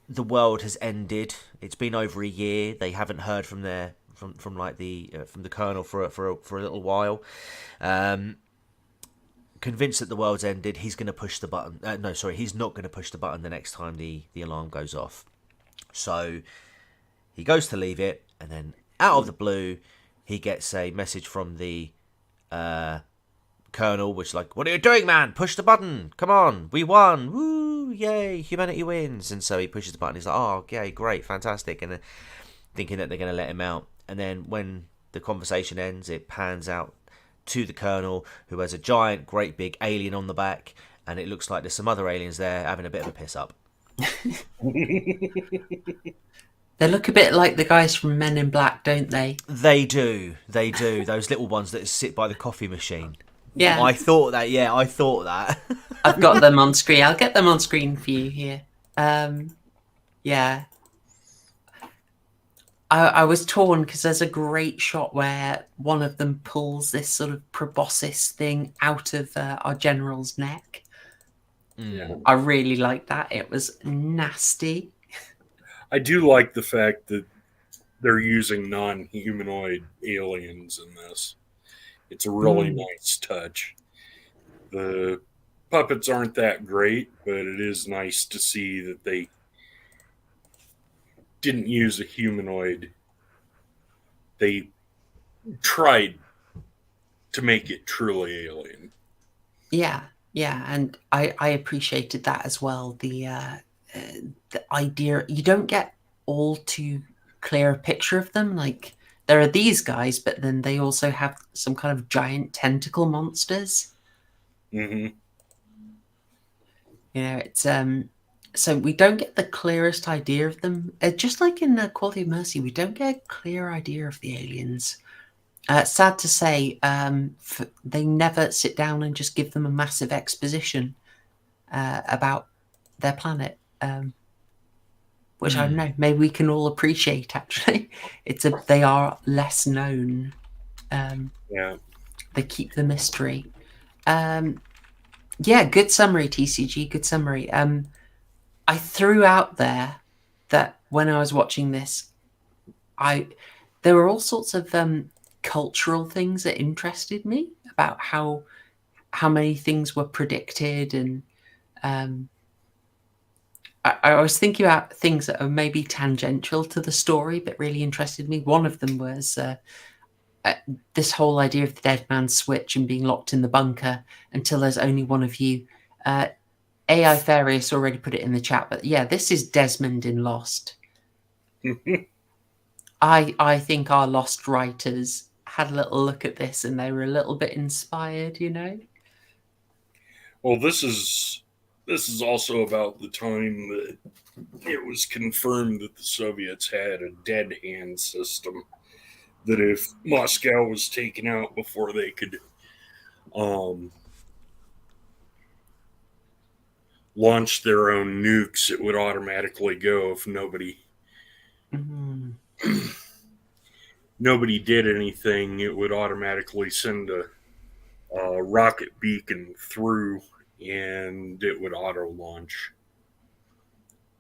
Speaker 9: the world has ended. It's been over a year. They haven't heard from the colonel for a little while. Convinced that the world's ended, he's going to push the button. He's not going to push the button the next time the alarm goes off. So he goes to leave it, and then out of the blue, he gets a message from the colonel, which is like, "What are you doing, man? Push the button! Come on, we won! Woo! Yay! Humanity wins!" And so he pushes the button. He's like, "Oh, yay! Great, fantastic!" And thinking that they're going to let him out. And then when the conversation ends, it pans out to the colonel, who has a giant, great big alien on the back, and it looks like there's some other aliens there having a bit of a piss up.
Speaker 7: They look a bit like the guys from Men in Black, don't they?
Speaker 9: They do. Those little ones that sit by the coffee machine.
Speaker 7: Yeah.
Speaker 9: I thought that.
Speaker 7: I've got them on screen. I'll get them on screen for you here. Yeah. I was torn because there's a great shot where one of them pulls this sort of proboscis thing out of our general's neck.
Speaker 8: Yeah.
Speaker 7: I really liked that. It was nasty.
Speaker 8: I do like the fact that they're using non-humanoid aliens in this. It's a really nice touch. The puppets aren't that great, but it is nice to see that they didn't use a humanoid. They tried to make it truly alien.
Speaker 7: Yeah, and I appreciated that as well. The idea, you don't get all too clear a picture of them. Like, there are these guys, but then they also have some kind of giant tentacle monsters.
Speaker 8: Mm-hmm.
Speaker 7: You know, it's so we don't get the clearest idea of them. Just like in Quality of Mercy, we don't get a clear idea of the aliens. Sad to say, they never sit down and just give them a massive exposition about their planet, which I don't know. Maybe we can all appreciate. Actually, they are less known.
Speaker 8: Yeah,
Speaker 7: they keep the mystery. Yeah, good summary, TCG. Good summary. I threw out there that when I was watching this, there were all sorts of cultural things that interested me about how many things were predicted, and I was thinking about things that are maybe tangential to the story but really interested me. One of them was this whole idea of the dead man's switch and being locked in the bunker until there's only one of you. AI Farius already put it in the chat, but yeah, this is Desmond in Lost. I think our Lost writers had a little look at this and they were a little bit inspired, you know?
Speaker 8: Well, this is also about the time that it was confirmed that the Soviets had a dead hand system, that if Moscow was taken out before they could launch their own nukes, it would automatically go if nobody nobody did anything, it would automatically send a rocket beacon through, and it would auto launch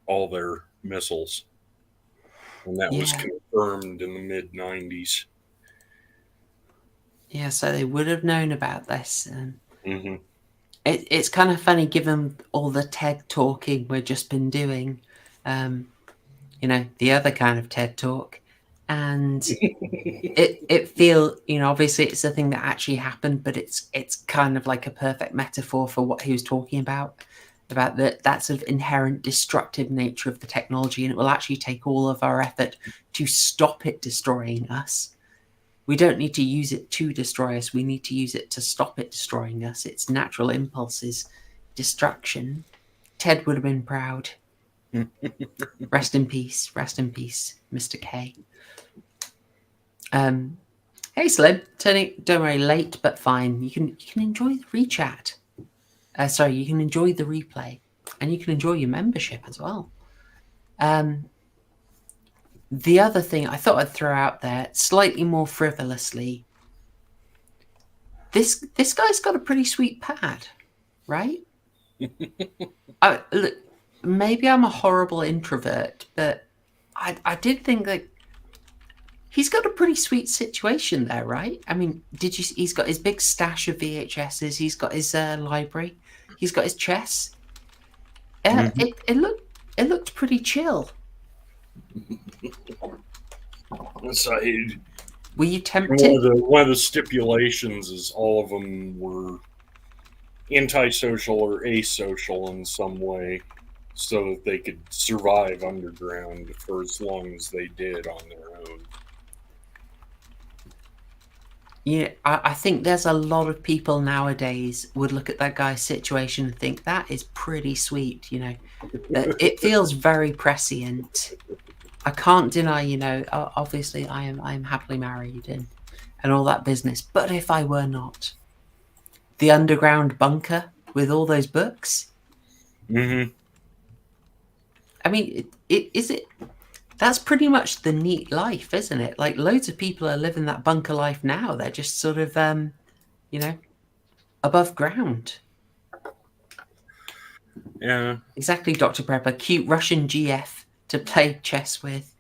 Speaker 8: all their missiles. And that was confirmed in the mid 90s.
Speaker 7: Yeah, so they would have known about this.
Speaker 8: Mm-hmm.
Speaker 7: It's kind of funny given all the TED talking we've just been doing, the other kind of TED talk. And it feel, obviously it's a thing that actually happened, but it's kind of like a perfect metaphor for what he was talking about that sort of inherent destructive nature of the technology. And it will actually take all of our effort to stop it destroying us. We don't need to use it to destroy us. We need to use it to stop it destroying us. Its natural impulse is destruction. Ted would have been proud. Rest in peace, Mr. K. Hey Slim, don't worry, late but fine. You can enjoy the rechat. You can enjoy the replay, and you can enjoy your membership as well. The other thing I thought I'd throw out there, slightly more frivolously, this guy's got a pretty sweet pad, right? Look, maybe I'm a horrible introvert, but I did think that he's got a pretty sweet situation there, right? I mean, he's got his big stash of VHSs, he's got his library, he's got his chess. It looked pretty chill. Were you tempted?
Speaker 8: One of the stipulations is all of them were antisocial or asocial in some way, so that they could survive underground for as long as they did on their own.
Speaker 7: Yeah, I think there's a lot of people nowadays would look at that guy's situation and think that is pretty sweet. It feels very prescient. I can't deny, obviously I am happily married and all that business. But if I were not, the underground bunker with all those books.
Speaker 8: Mm-hmm.
Speaker 7: I mean, that's pretty much the neat life, isn't it? Like loads of people are living that bunker life now. They're just sort of, above ground.
Speaker 8: Yeah.
Speaker 7: Exactly, Dr. Prepper. Cute Russian GF to play chess with.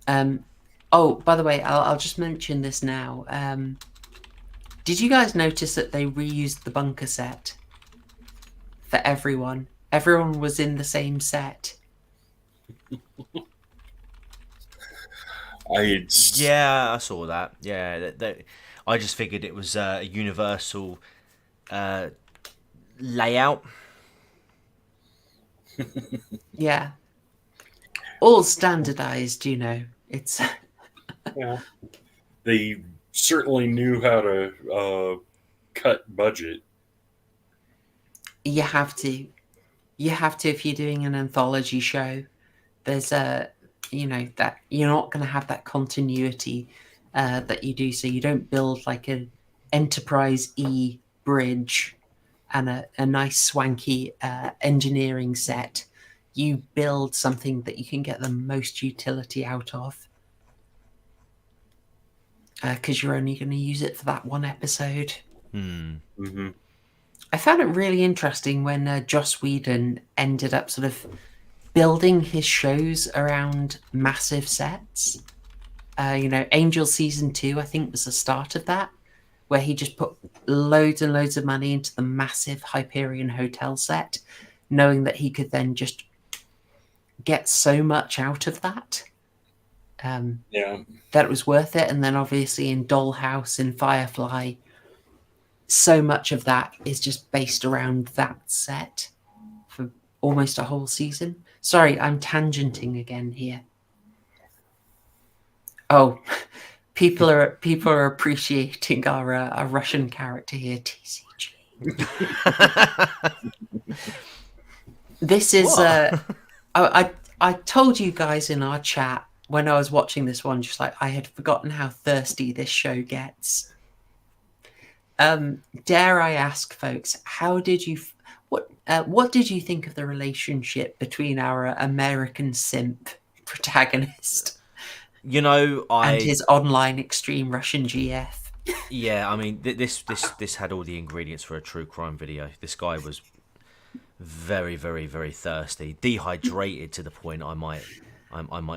Speaker 7: Oh, by the way, I'll just mention this now. Did you guys notice that they reused the bunker set for everyone? Everyone was in the same set.
Speaker 9: Yeah, I saw that. Yeah, I just figured it was a universal layout.
Speaker 7: Yeah. All standardized, It's
Speaker 8: yeah. They certainly knew how to cut budget.
Speaker 7: You have to if you're doing an anthology show. There's that you're not going to have that continuity that you do, so you don't build like an Enterprise E bridge and a nice swanky engineering set. You build something that you can get the most utility out of, because you're only going to use it for that one episode.
Speaker 8: Mm-hmm.
Speaker 7: I found it really interesting when Joss Whedon ended up sort of building his shows around massive sets. Angel Season 2, I think, was the start of that, where he just put loads and loads of money into the massive Hyperion Hotel set, knowing that he could then just get so much out of that. That it was worth it. And then obviously in Dollhouse and Firefly, so much of that is just based around that set for almost a whole season. Sorry, I'm tangenting again here. Oh, people are appreciating our Russian character here, TCG. This is I told you guys in our chat when I was watching this one, just like I had forgotten how thirsty this show gets. Dare I ask, folks, what did you think of the relationship between our American simp protagonist
Speaker 9: You know,
Speaker 7: and his online extreme Russian GF.
Speaker 9: Yeah, I mean, this had all the ingredients for a true crime video. This guy was very, very, very thirsty, dehydrated to the point I might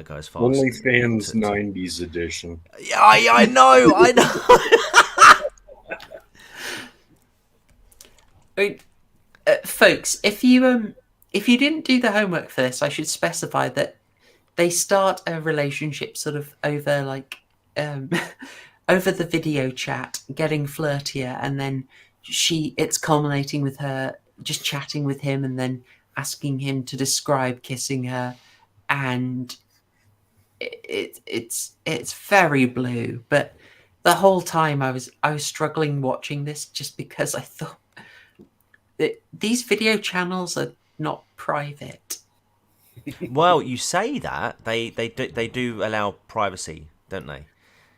Speaker 9: go as far.
Speaker 8: OnlyFans 90s edition.
Speaker 9: Yeah, I know.
Speaker 7: I mean, folks, if you didn't do the homework for this, I should specify that they start a relationship sort of over like over the video chat, getting flirtier, and then it's culminating with her just chatting with him and then asking him to describe kissing her, and it's very blue. But the whole time I was struggling watching this just because I thought that these video channels are not private.
Speaker 9: Well, you say that they do allow privacy, don't they?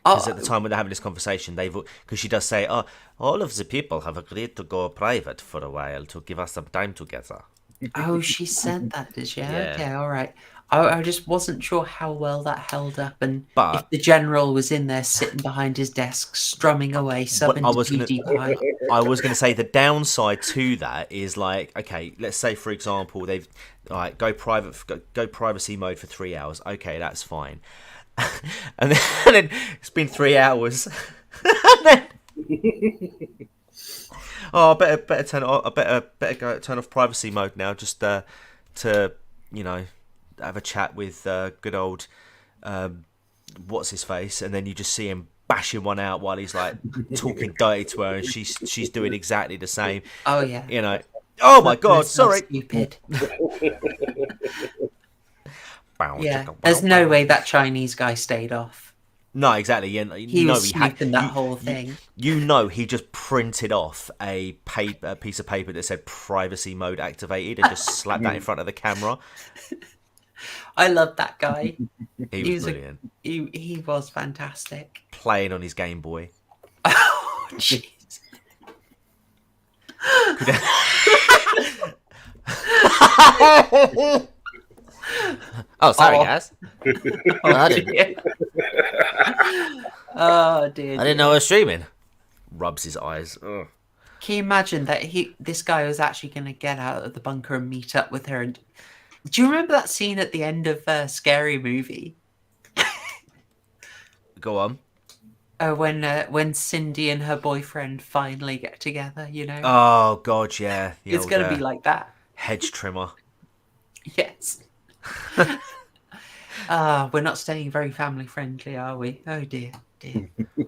Speaker 9: Because at the time when they're having this conversation, because she does say, "Oh, all of the people have agreed to go private for a while to give us some time together."
Speaker 7: Oh, she said that, did she?
Speaker 9: Yeah.
Speaker 7: Okay, all right. I just wasn't sure how well that held up, and
Speaker 9: But
Speaker 7: if the general was in there sitting behind his desk, strumming away, subbing to PewDiePie.
Speaker 9: I was going to say the downside to that is like, okay, let's say for example they've go privacy mode for 3 hours. Okay, that's fine. and then it's been 3 hours. I better turn off privacy mode now, just to have a chat with good old what's his face, and then you just see him bashing one out while he's like talking dirty to her, and she's doing exactly the same.
Speaker 7: Oh yeah.
Speaker 9: You know. Oh my God! Sorry.
Speaker 7: Stupid. Yeah. There's no way that Chinese guy stayed off.
Speaker 9: No, exactly. Yeah,
Speaker 7: he was snooping that whole thing.
Speaker 9: He just printed off a piece of paper that said privacy mode activated and just slapped that in front of the camera.
Speaker 7: I love that guy.
Speaker 9: He was brilliant.
Speaker 7: He was fantastic.
Speaker 9: Playing on his Game Boy.
Speaker 7: Oh, jeez.
Speaker 9: Oh, sorry, guys.
Speaker 7: Oh, dear.
Speaker 9: I didn't know I was streaming. Rubs his eyes. Ugh.
Speaker 7: Can you imagine that this guy was actually going to get out of the bunker and meet up with her? And do you remember that scene at the end of Scary Movie?
Speaker 9: Go on.
Speaker 7: When Cindy and her boyfriend finally get together, you know?
Speaker 9: Oh, God, yeah.
Speaker 7: It's going to be like that.
Speaker 9: Hedge trimmer.
Speaker 7: Yes. We're not staying very family friendly, are we? Oh, dear.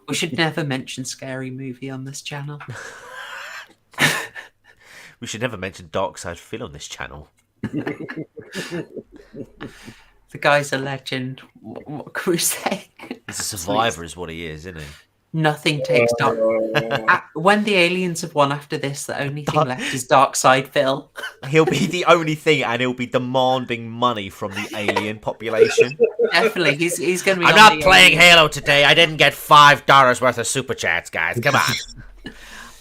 Speaker 7: We should never mention Scary Movie on this channel.
Speaker 9: We should never mention Dark Side Phil on this channel.
Speaker 7: The guy's a legend. What can we say?
Speaker 9: He's a survivor is what he is, isn't he?
Speaker 7: Nothing takes dark. When the aliens have won after this, the only thing left is Dark Side Phil.
Speaker 9: He'll be the only thing, and he'll be demanding money from the alien population.
Speaker 7: Definitely, he's going to be.
Speaker 9: I'm not playing Halo today. I didn't get $5 worth of super chats, guys. Come on.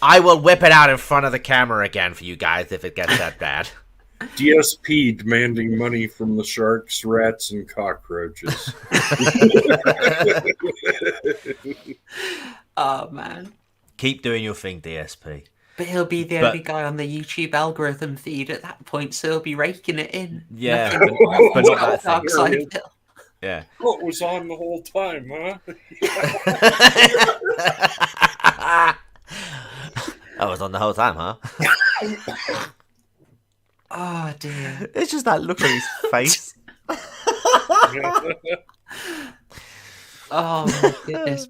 Speaker 9: I will whip it out in front of the camera again for you guys if it gets that bad.
Speaker 8: DSP demanding money from the sharks, rats, and cockroaches.
Speaker 7: Oh, man.
Speaker 9: Keep doing your thing, DSP.
Speaker 7: But he'll be the only guy on the YouTube algorithm feed at that point, so he'll be raking it in.
Speaker 9: Yeah, but not that
Speaker 7: Dark Side Phil.
Speaker 9: Yeah.
Speaker 8: What was on the whole time, huh?
Speaker 9: That was on the whole time, huh?
Speaker 7: Oh, dear.
Speaker 9: It's just that look on his face.
Speaker 7: Oh,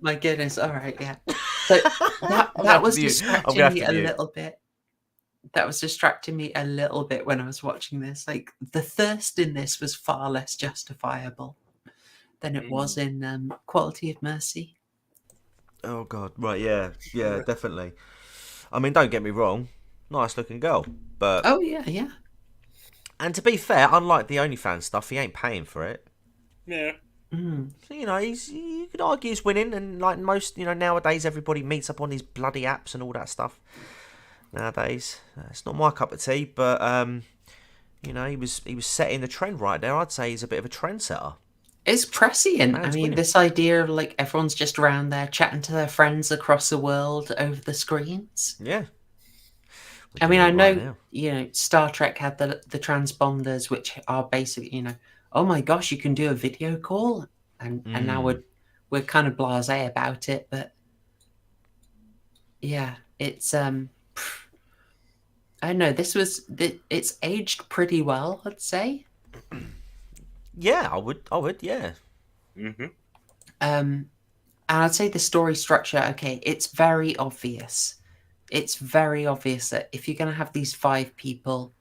Speaker 7: my goodness. All right, yeah. So that was distracting me a little bit. That was distracting me a little bit when I was watching this. Like, the thirst in this was far less justifiable than it was in Quality of Mercy.
Speaker 9: Oh, God. Right, yeah, definitely. I mean, don't get me wrong. Nice looking girl. But
Speaker 7: oh, yeah.
Speaker 9: And to be fair, unlike the OnlyFans stuff, he ain't paying for it.
Speaker 8: Yeah.
Speaker 7: Mm.
Speaker 9: So, you could argue he's winning, and like most, nowadays everybody meets up on these bloody apps and all that stuff. Nowadays, it's not my cup of tea, but he was setting the trend right there. I'd say he's a bit of a trendsetter.
Speaker 7: It's prescient.
Speaker 9: Man,
Speaker 7: I
Speaker 9: it's
Speaker 7: mean,
Speaker 9: brilliant.
Speaker 7: this idea of like everyone's just around there chatting to their friends across the world over the screens.
Speaker 9: Yeah.
Speaker 7: I mean, I
Speaker 9: Right
Speaker 7: know,
Speaker 9: now.
Speaker 7: Star Trek had the transponders, which are basically, oh my gosh, you can do a video call, and now we're kind of blasé about it, but yeah, it's I don't know. It's aged pretty well, I'd say.
Speaker 9: Yeah, I would, yeah.
Speaker 7: And I'd say the story structure, okay, it's very obvious. It's very obvious that if you're going to have these 5 people,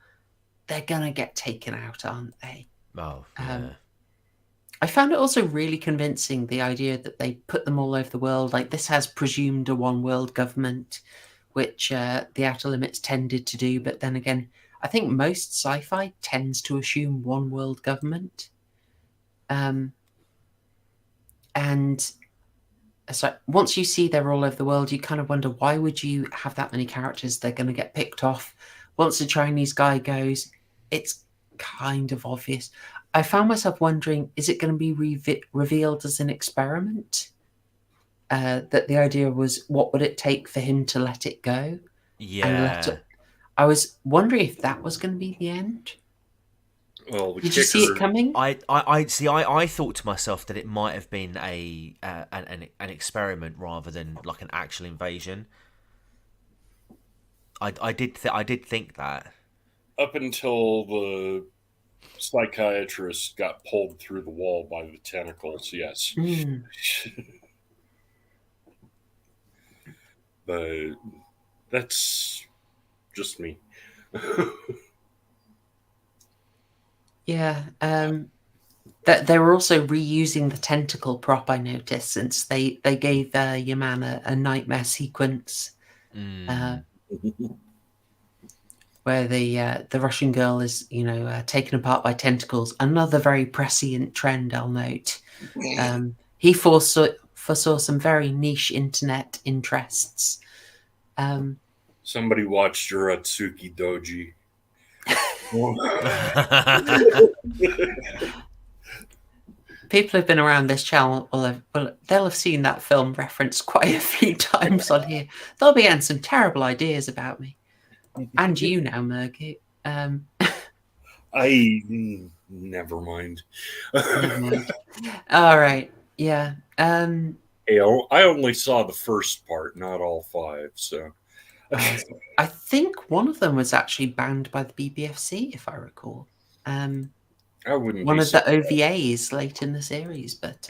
Speaker 7: they're going to get taken out, aren't they?
Speaker 9: Oh, yeah.
Speaker 7: I found it also really convincing, the idea that they put them all over the world. Like, this has presumed a one world government, which the Outer Limits tended to do. But then again, I think most sci-fi tends to assume one world government. And so once you see they're all over the world, you kind of wonder, why would you have that many characters? They're going to get picked off. Once the Chinese guy goes, it's kind of obvious. I found myself wondering, is it going to be revealed as an experiment? That the idea was, what would it take for him to let it go?
Speaker 9: Yeah.
Speaker 7: I was wondering if that was going to be the end.
Speaker 8: Well,
Speaker 7: Did you see it coming?
Speaker 9: I see. I thought to myself that it might have been an experiment rather than like an actual invasion. I did think that
Speaker 8: up until the psychiatrist got pulled through the wall by the tentacles. Yes, but that's just me.
Speaker 7: Yeah, that they were also reusing the tentacle prop, I noticed, since they gave Yaman a nightmare sequence where the Russian girl is taken apart by tentacles. Another very prescient trend, I'll note. He foresaw some very niche internet interests.
Speaker 8: Somebody watched Juratsuki Doji.
Speaker 7: People who've been around this channel they'll have seen that film referenced quite a few times on here. They'll be getting some terrible ideas about me, and you now, Murgoot.
Speaker 8: Never mind.
Speaker 7: Never mind. All right, yeah.
Speaker 8: I only saw the first part, not all 5. So
Speaker 7: I think one of them was actually banned by the BBFC, if I recall.
Speaker 8: I wouldn't.
Speaker 7: One of the OVAs late in the series, but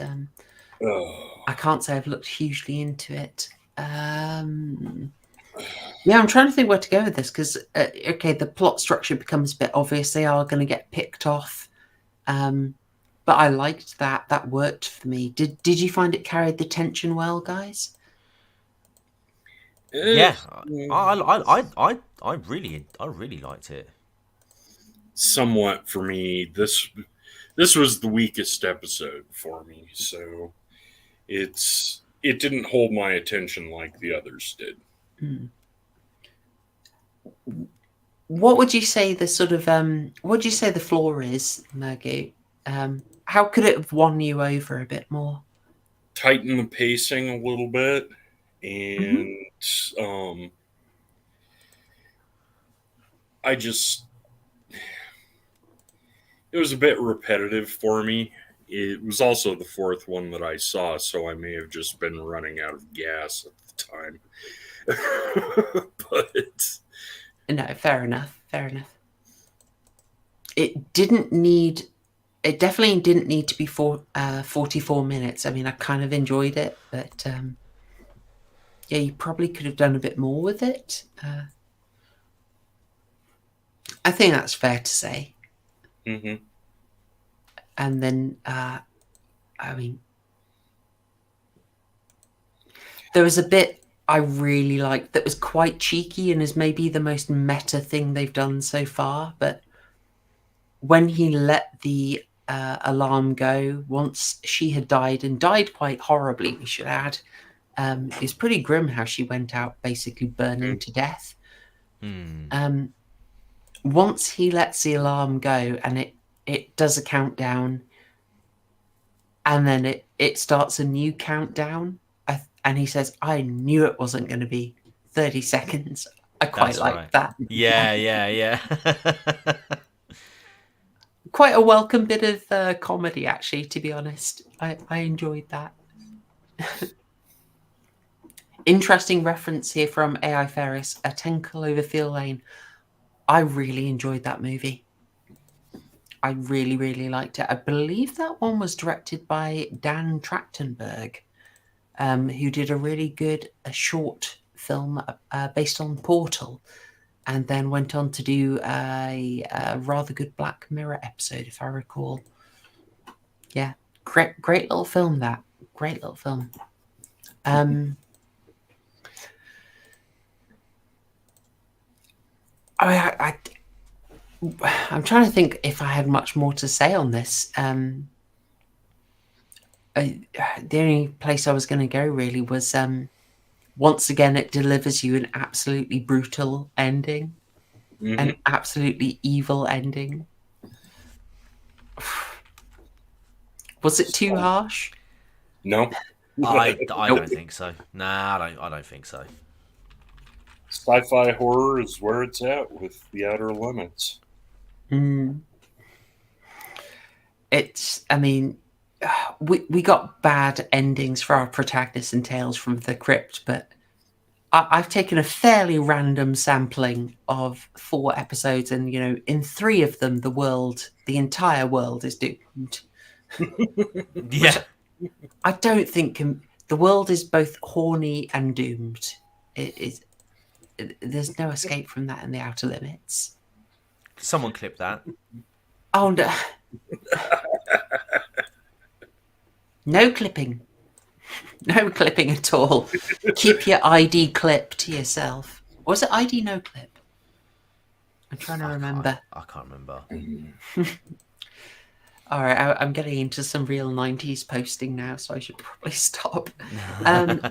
Speaker 7: I can't say I've looked hugely into it. Yeah, I'm trying to think where to go with this because, okay, the plot structure becomes a bit obvious. They are going to get picked off, but I liked that. That worked for me. Did you find it carried the tension well, guys?
Speaker 9: Yeah, I really liked it.
Speaker 8: Somewhat for me. This was the weakest episode for me, so it didn't hold my attention like the others did.
Speaker 7: What would you say the sort of what do you say the flaw is, Murgoot? How could it have won you over a bit more?
Speaker 8: Tighten the pacing a little bit, and it was a bit repetitive for me. It was also the 4th one that I saw, so I may have just been running out of gas at the time. But
Speaker 7: no, fair enough. It definitely didn't need to be 44 minutes. I mean, I kind of enjoyed it, but yeah, you probably could have done a bit more with it. I think that's fair to say. And then, I mean, there was a bit I really liked that was quite cheeky and is maybe the most meta thing they've done so far. But when he let the alarm go, once she had died, and died quite horribly, we should add, it's pretty grim how she went out basically burning to death. Once he lets the alarm go and it does a countdown, and then it starts a new countdown, and he says, "I knew it wasn't going to be 30 seconds." I quite like that.
Speaker 9: Yeah.
Speaker 7: Quite a welcome bit of comedy, actually, to be honest. I enjoyed that. Interesting reference here from AI Ferris, A 10 Cloverfield Lane. I really enjoyed that movie. I really, really liked it. I believe that one was directed by Dan Trachtenberg, who did a really good short film based on Portal, and then went on to do a rather good Black Mirror episode, if I recall. Yeah, great little film, that. Great little film. I'm trying to think if I had much more to say on this. The only place I was going to go really was once again it delivers you an absolutely brutal ending, an absolutely evil ending. Was it too harsh?
Speaker 8: No,
Speaker 9: I don't think so. Nah, I don't think so.
Speaker 8: Sci-fi horror is where it's at with The Outer Limits.
Speaker 7: It's, I mean, we got bad endings for our protagonists in Tales from the Crypt, but I've taken a fairly random sampling of 4 episodes, and in 3 of them, the entire world is doomed.
Speaker 9: Yeah,
Speaker 7: I don't think the world is both horny and doomed. There's no escape from that in The Outer Limits.
Speaker 9: someone clip that.
Speaker 7: Oh no. No clipping. No clipping at all. Keep your ID clip to yourself. Or was it ID no clip? I'm trying to remember.
Speaker 9: I can't remember.
Speaker 7: All right, I'm getting into some real 90s posting now, so I should probably stop.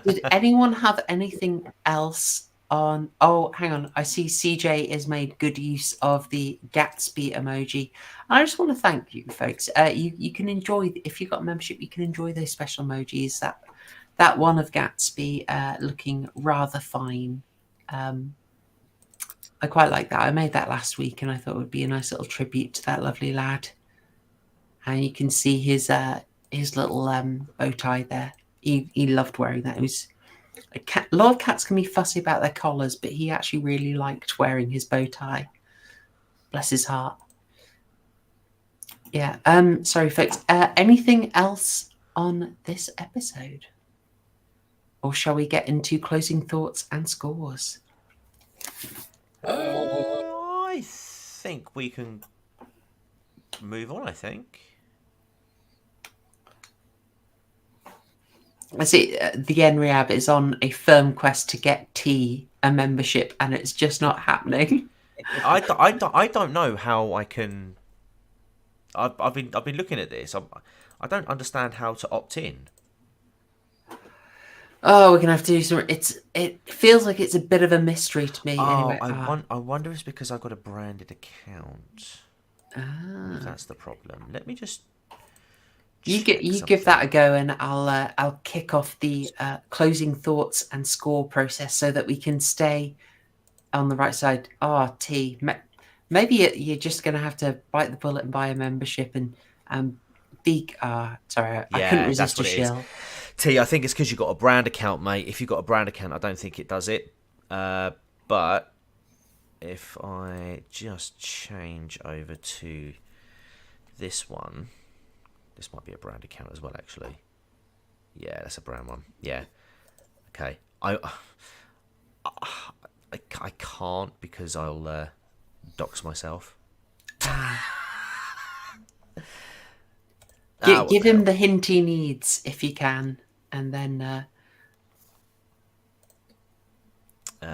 Speaker 7: Did anyone have anything else on? Oh, hang on. I see CJ has made good use of the Gatsby emoji. I just want to thank you, folks. You can enjoy, if you've got a membership, you can enjoy those special emojis. That one of Gatsby looking rather fine. I quite like that. I made that last week, and I thought it would be a nice little tribute to that lovely lad. And you can see his little bow tie there. He loved wearing that. It was a lot of cats can be fussy about their collars, but he actually really liked wearing his bow tie. Bless his heart. Yeah. Sorry, folks. Anything else on this episode, or shall we get into closing thoughts and scores?
Speaker 9: I think we can move on. I think.
Speaker 7: I see the NREAB is on a firm quest to get T a membership, and it's just not happening.
Speaker 9: I don't know how I can. I've been looking at this. I don't understand how to opt in.
Speaker 7: Oh, we're gonna have to do some. It feels like it's a bit of a mystery to me.
Speaker 9: Oh,
Speaker 7: Anyway,
Speaker 9: I wonder if it's because I've got a branded account.
Speaker 7: Ah.
Speaker 9: If that's the problem. Let me just.
Speaker 7: You give that a go, and I'll kick off the closing thoughts and score process so that we can stay on the right side. Oh, T. Maybe you're just going to have to bite the bullet and buy a membership and be. Sorry, I couldn't resist a shill.
Speaker 9: T, I think it's because you've got a brand account, mate. If you've got a brand account, I don't think it does it. But if I just change over to this one. This might be a brand account as well, actually. Yeah, that's a brand one. Yeah. Okay. I can't because I'll dox myself.
Speaker 7: Give him the hint he needs if you can, and then.
Speaker 9: Go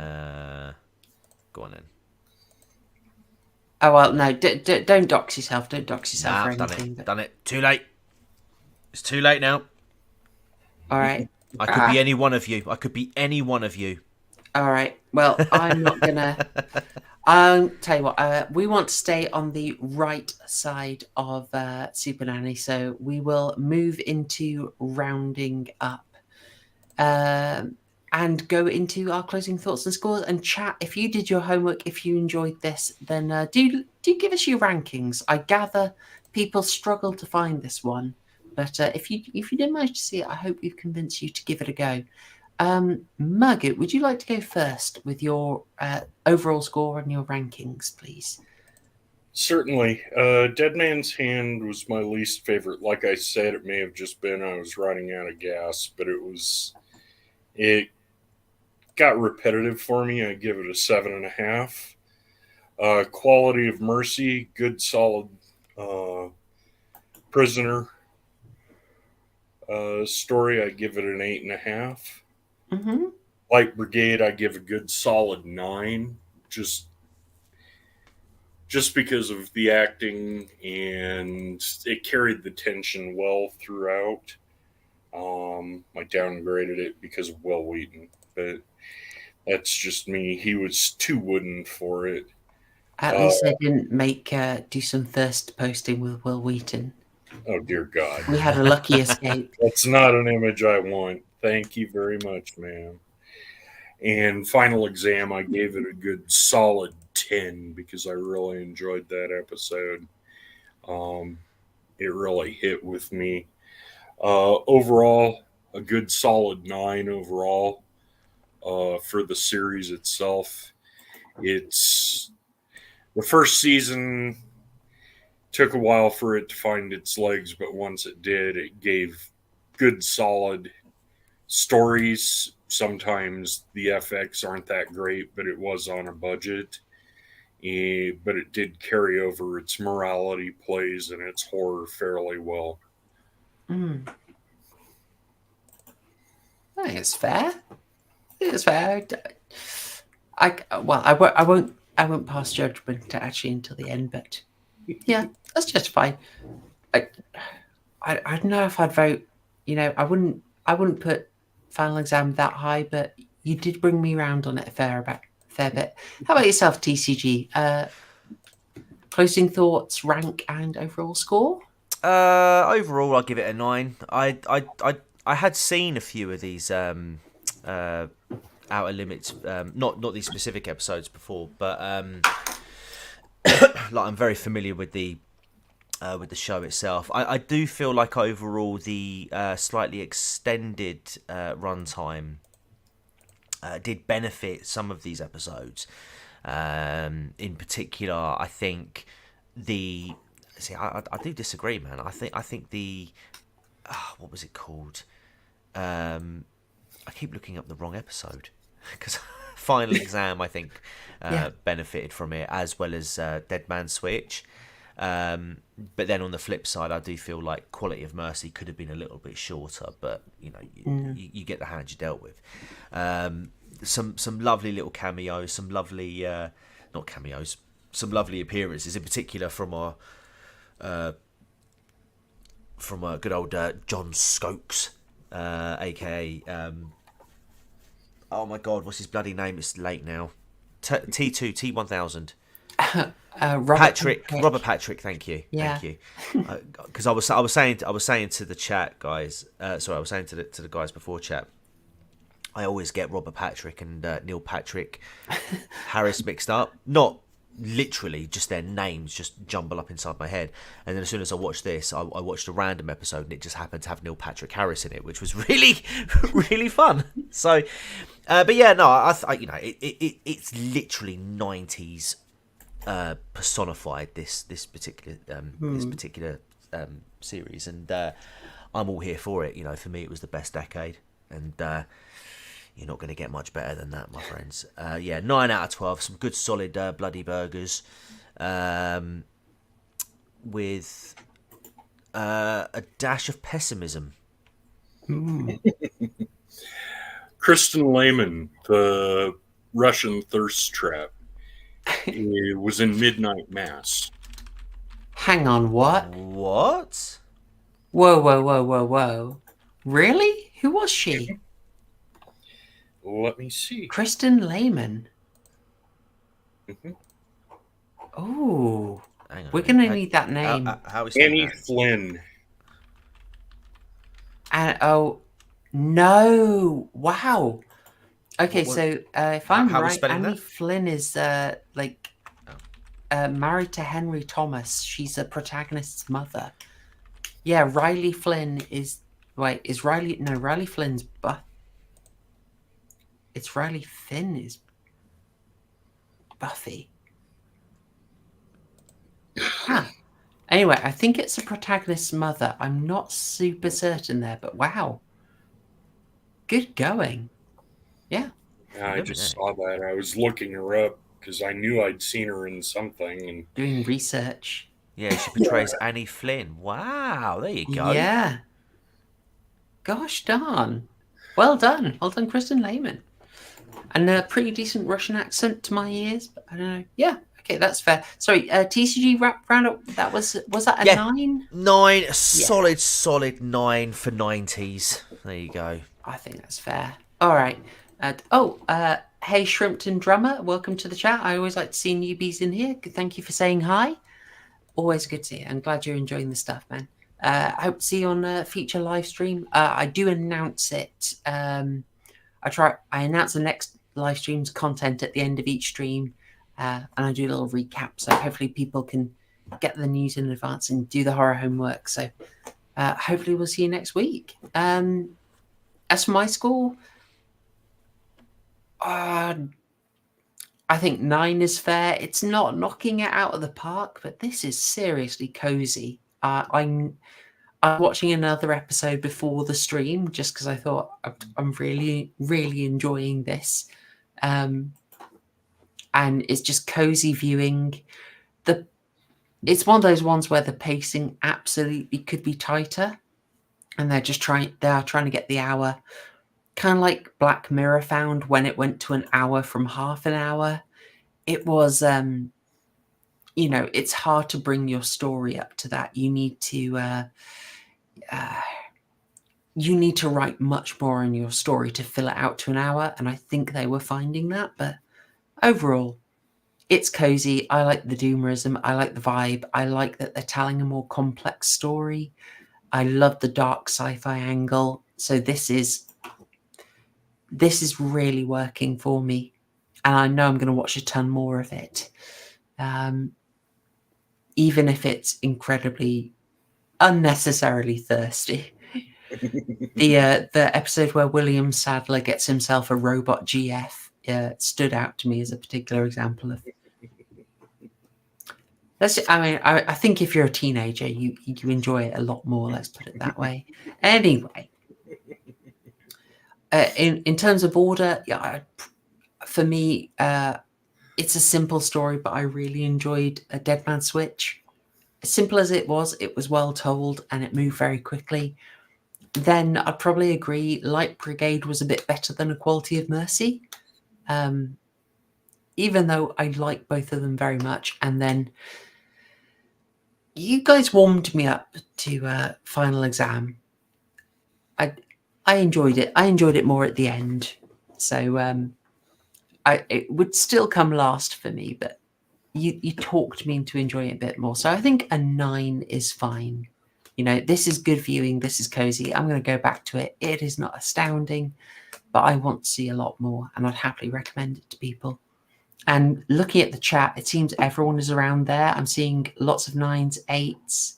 Speaker 9: on then.
Speaker 7: Oh well, no! Don't dox yourself. Don't dox yourself or
Speaker 9: done
Speaker 7: anything.
Speaker 9: it. Done it. Too late. It's too late now.
Speaker 7: All right.
Speaker 9: I could be any one of you. I could be any one of you.
Speaker 7: All right. Well, I'm not gonna. I'll tell you what. We want to stay on the right side of Super Nanny, so we will move into rounding up, and go into our closing thoughts and scores and chat. If you did your homework, if you enjoyed this, then do give us your rankings. I gather people struggle to find this one, but if you didn't manage to see it, I hope we've convinced you to give it a go. Murgoot, would you like to go first with your overall score and your rankings, please?
Speaker 8: Certainly. Dead Man's Hand was my least favorite. Like I said, it may have just been I was running out of gas, but it got repetitive for me. I give it a 7.5. Quality of Mercy, good solid prisoner story. I give it an 8.5.
Speaker 7: Mm-hmm.
Speaker 8: Light Brigade, I give a good solid 9. Just because of the acting, and it carried the tension well throughout. I downgraded it because of Will Wheaton, but that's just me. He was too wooden for it.
Speaker 7: At least I didn't do some thirst posting with Will Wheaton.
Speaker 8: Oh, dear God.
Speaker 7: We had a lucky escape.
Speaker 8: That's not an image I want. Thank you very much, ma'am. And Final Exam, I gave it a good solid 10 because I really enjoyed that episode. It really hit with me. Overall, a good solid 9 overall for the series itself. It's the first season took a while for it to find its legs, but once it did, it gave good solid stories. Sometimes the FX aren't that great, but it was on a budget. But it did carry over its morality plays and its horror fairly well.
Speaker 7: I think it's fair. It's fair. I won't pass judgment actually until the end, but yeah, that's just fine. I don't know if I'd vote. I wouldn't put Final Exam that high, but you did bring me round on it a fair bit. How about yourself, TCG? Closing thoughts, rank, and overall score?
Speaker 9: Overall, I'll give it a 9. I had seen a few of these Outer Limits, not these specific episodes before, but like I'm very familiar with the show itself. I do feel like overall the slightly extended runtime did benefit some of these episodes. In particular, I think I do disagree, man. I think the what was it called? I keep looking up the wrong episode because Final Exam I think benefited from it, as well as Dead Man's Switch. But then on the flip side, I do feel like Quality of Mercy could have been a little bit shorter, but you get the hand you dealt with. Some lovely little cameos, some lovely not cameos, some lovely appearances, in particular from our good old John Skokes, aka oh my God, what's his bloody name? It's late now. T2 T1000. Robert Patrick, thank you. Because I was saying to the chat guys, I was saying to the guys before chat, I always get Robert Patrick and Neil Patrick Harris mixed up. Not literally, just their names just jumble up inside my head. And then as soon as I watched this, I watched a random episode and it just happened to have Neil Patrick Harris in it, which was really, really fun. So, but yeah, no, it's literally 90s personified this particular series, and I'm all here for it. For me, it was the best decade, and you're not going to get much better than that, my friends. 9 out of 12, some good solid bloody burgers, with a dash of pessimism.
Speaker 8: Kristen Lehman, the Russian thirst trap. It was in Midnight Mass.
Speaker 7: Hang on, what?
Speaker 9: What?
Speaker 7: Whoa. Really? Who was she?
Speaker 8: Let me see.
Speaker 7: Kristen Lehman.
Speaker 8: Mhm.
Speaker 7: Oh,
Speaker 9: Hang on.
Speaker 7: we're going to need that name.
Speaker 9: How is
Speaker 8: Annie
Speaker 9: that?
Speaker 8: Flynn.
Speaker 7: And oh no! Wow. Okay,
Speaker 9: What-
Speaker 7: so if I'm
Speaker 9: how are we
Speaker 7: right,
Speaker 9: spelling
Speaker 7: Annie
Speaker 9: that?
Speaker 7: Flynn is married to Henry Thomas. She's a protagonist's mother. Yeah, Riley Flynn is. Wait, is Riley? No, Riley Flynn's. It's Riley Finn is Buffy. Huh. Anyway, I think it's a protagonist's mother. I'm not super certain there, but wow. Good going. Yeah.
Speaker 8: Yeah, I just saw that. I was looking her up because I knew I'd seen her in something. And
Speaker 7: Doing research.
Speaker 9: Yeah, she portrays Annie Flynn. Wow, there you go.
Speaker 7: Yeah. Gosh darn. Well done. Well done, Kristen Lehman. And a pretty decent Russian accent to my ears, but I don't know. Yeah. Okay, that's fair. Sorry, TCG roundup. That was that a 9?
Speaker 9: 9, solid 9 for 90s. There you go.
Speaker 7: I think that's fair. All right. Hey, Shrimpton Drummer, welcome to the chat. I always like to see newbies in here. Thank you for saying hi. Always good to see you. I'm glad you're enjoying the stuff, man. I hope to see you on a future live stream. I do announce it. I announce the next live stream's content at the end of each stream, and I do a little recap. So hopefully people can get the news in advance and do the horror homework. So hopefully we'll see you next week. As for my score, I think 9 is fair. It's not knocking it out of the park, but this is seriously cozy. I'm watching another episode before the stream just because I thought I'm really, really enjoying this. And it's just cozy viewing. It's one of those ones where the pacing absolutely could be tighter, and they are trying to get the hour, kind of like Black Mirror found when it went to an hour from half an hour. It was it's hard to bring your story up to that. You need to write much more in your story to fill it out to an hour, and I think they were finding that. But overall, it's cozy. I like the doomerism. I like the vibe. I like that they're telling a more complex story. I love the dark sci-fi angle. So this is really working for me, and I know I'm going to watch a ton more of it, even if it's incredibly unnecessarily thirsty. The episode where William Sadler gets himself a robot GF stood out to me as a particular example of. I think if you're a teenager, you enjoy it a lot more. Let's put it that way. Anyway, in terms of order, for me, it's a simple story, but I really enjoyed a Dead Man Switch. As simple as it was well told, and it moved very quickly. Then I'd probably agree Light Brigade was a bit better than A Quality of Mercy, even though I like both of them very much. And then you guys warmed me up to Final Exam. I enjoyed it. I enjoyed it more at the end. So it would still come last for me, but you talked me into enjoying it a bit more. So I think a 9 is fine. This is good viewing. This is cozy. I'm going to go back to it. It is not astounding, but I want to see a lot more, and I'd happily recommend it to people. And looking at the chat, it seems everyone is around there. I'm seeing lots of 9s, 8s.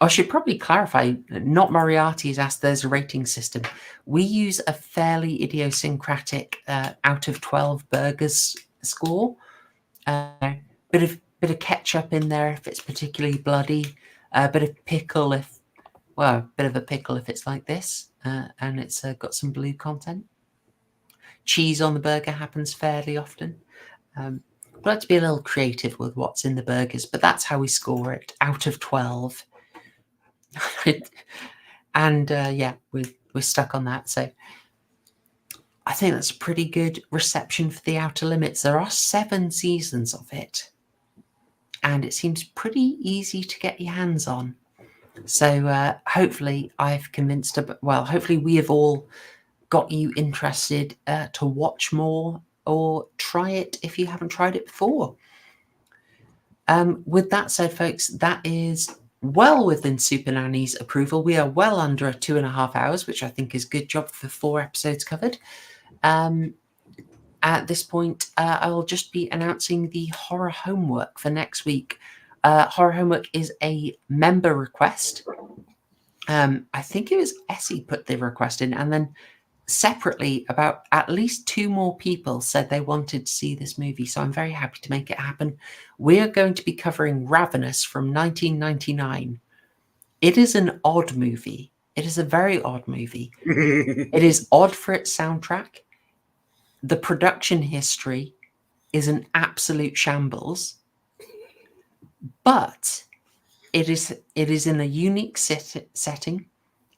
Speaker 7: I should probably clarify, Not Moriarty has asked there's a rating system. We use a fairly idiosyncratic out of 12 burgers score. Bit of ketchup in there if it's particularly bloody. Bit of pickle bit of a pickle if it's like this, and it's got some blue content. Cheese on the burger happens fairly often. We like to be a little creative with what's in the burgers, but that's how we score it, out of 12. And we're stuck on that. So I think that's a pretty good reception for The Outer Limits. There are 7 seasons of it, and it seems pretty easy to get your hands on. So hopefully I've convinced, hopefully we have all got you interested to watch more or try it if you haven't tried it before. With that said, folks, that is well within Super Nanny's approval. We are well under 2.5 hours, which I think is a good job for 4 episodes covered. At this point, I will just be announcing the horror homework for next week. Horror homework is a member request. I think it was Essie put the request in, and then separately, about at least 2 more people said they wanted to see this movie, so I'm very happy to make it happen. We're going to be covering Ravenous from 1999. It is an odd movie. It is a very odd movie. It is odd for its soundtrack. The production history is an absolute shambles, but it is in a unique setting.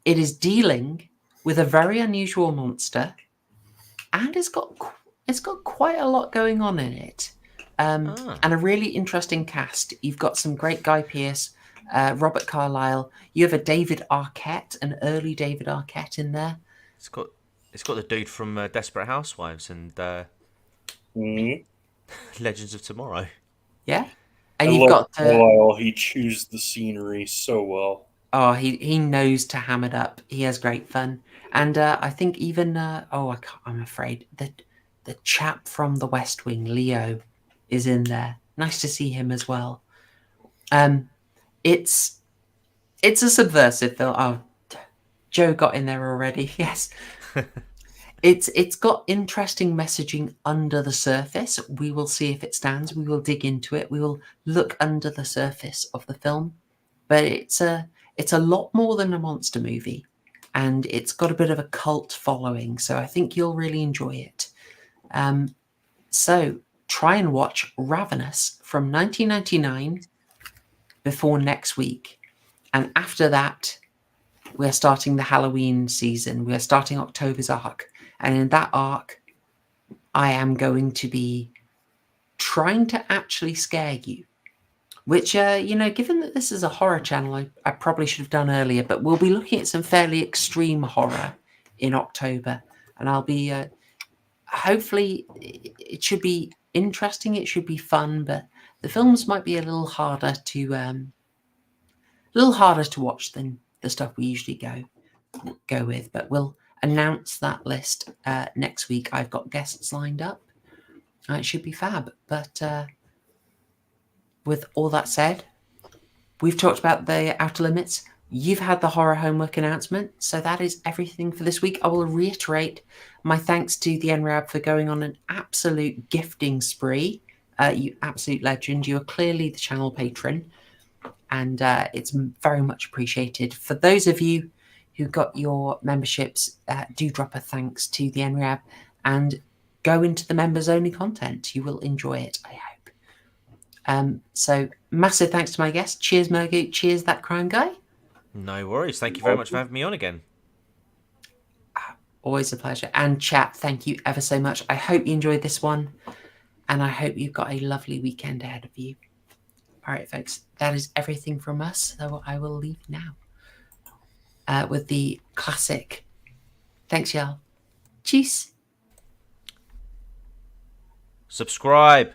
Speaker 7: It is dealing with a very unusual monster, and it's got quite a lot going on in it, and a really interesting cast. You've got some great Guy Pearce, Robert Carlyle. You have a David Arquette, an early David Arquette in there.
Speaker 9: It's got the dude from Desperate Housewives and Legends of Tomorrow.
Speaker 7: Yeah, and
Speaker 8: I
Speaker 7: you've
Speaker 8: love
Speaker 7: got
Speaker 8: Carlyle. He chews the scenery so well.
Speaker 7: Oh, he knows to ham it up. He has great fun, and I think even I'm afraid that the chap from The West Wing, Leo, is in there. Nice to see him as well. It's a subversive film. Oh, Joe got in there already. Yes, it's got interesting messaging under the surface. We will see if it stands. We will dig into it. We will look under the surface of the film, but it's a lot more than a monster movie, and it's got a bit of a cult following, so I think you'll really enjoy it. So try and watch Ravenous from 1999 before next week. And after that, we're starting the Halloween season. We're starting October's arc. And in that arc, I am going to be trying to actually scare you. Which, given that this is a horror channel, I probably should have done earlier, but we'll be looking at some fairly extreme horror in October. And I'll be, hopefully, it should be interesting, it should be fun, but the films might be a little harder to watch than the stuff we usually go with. But we'll announce that list next week. I've got guests lined up. It should be fab, but... with all that said, we've talked about the Outer Limits. You've had the horror homework announcement. So that is everything for this week. I will reiterate my thanks to the NRAB for going on an absolute gifting spree. You absolute legend. You are clearly the channel patron. And it's very much appreciated. For those of you who got your memberships, do drop a thanks to the NRAB and go into the members only content. You will enjoy it, I hope. So massive thanks to my guest. Cheers, Murgoot. Cheers, That Crime Guy.
Speaker 9: No worries. Thank you very much for having me on again.
Speaker 7: Always a pleasure. And chat, thank you ever so much. I hope you enjoyed this one, and I hope you've got a lovely weekend ahead of you. All right, folks, that is everything from us. So I will leave now with the classic. Thanks, y'all. Cheers.
Speaker 9: Subscribe.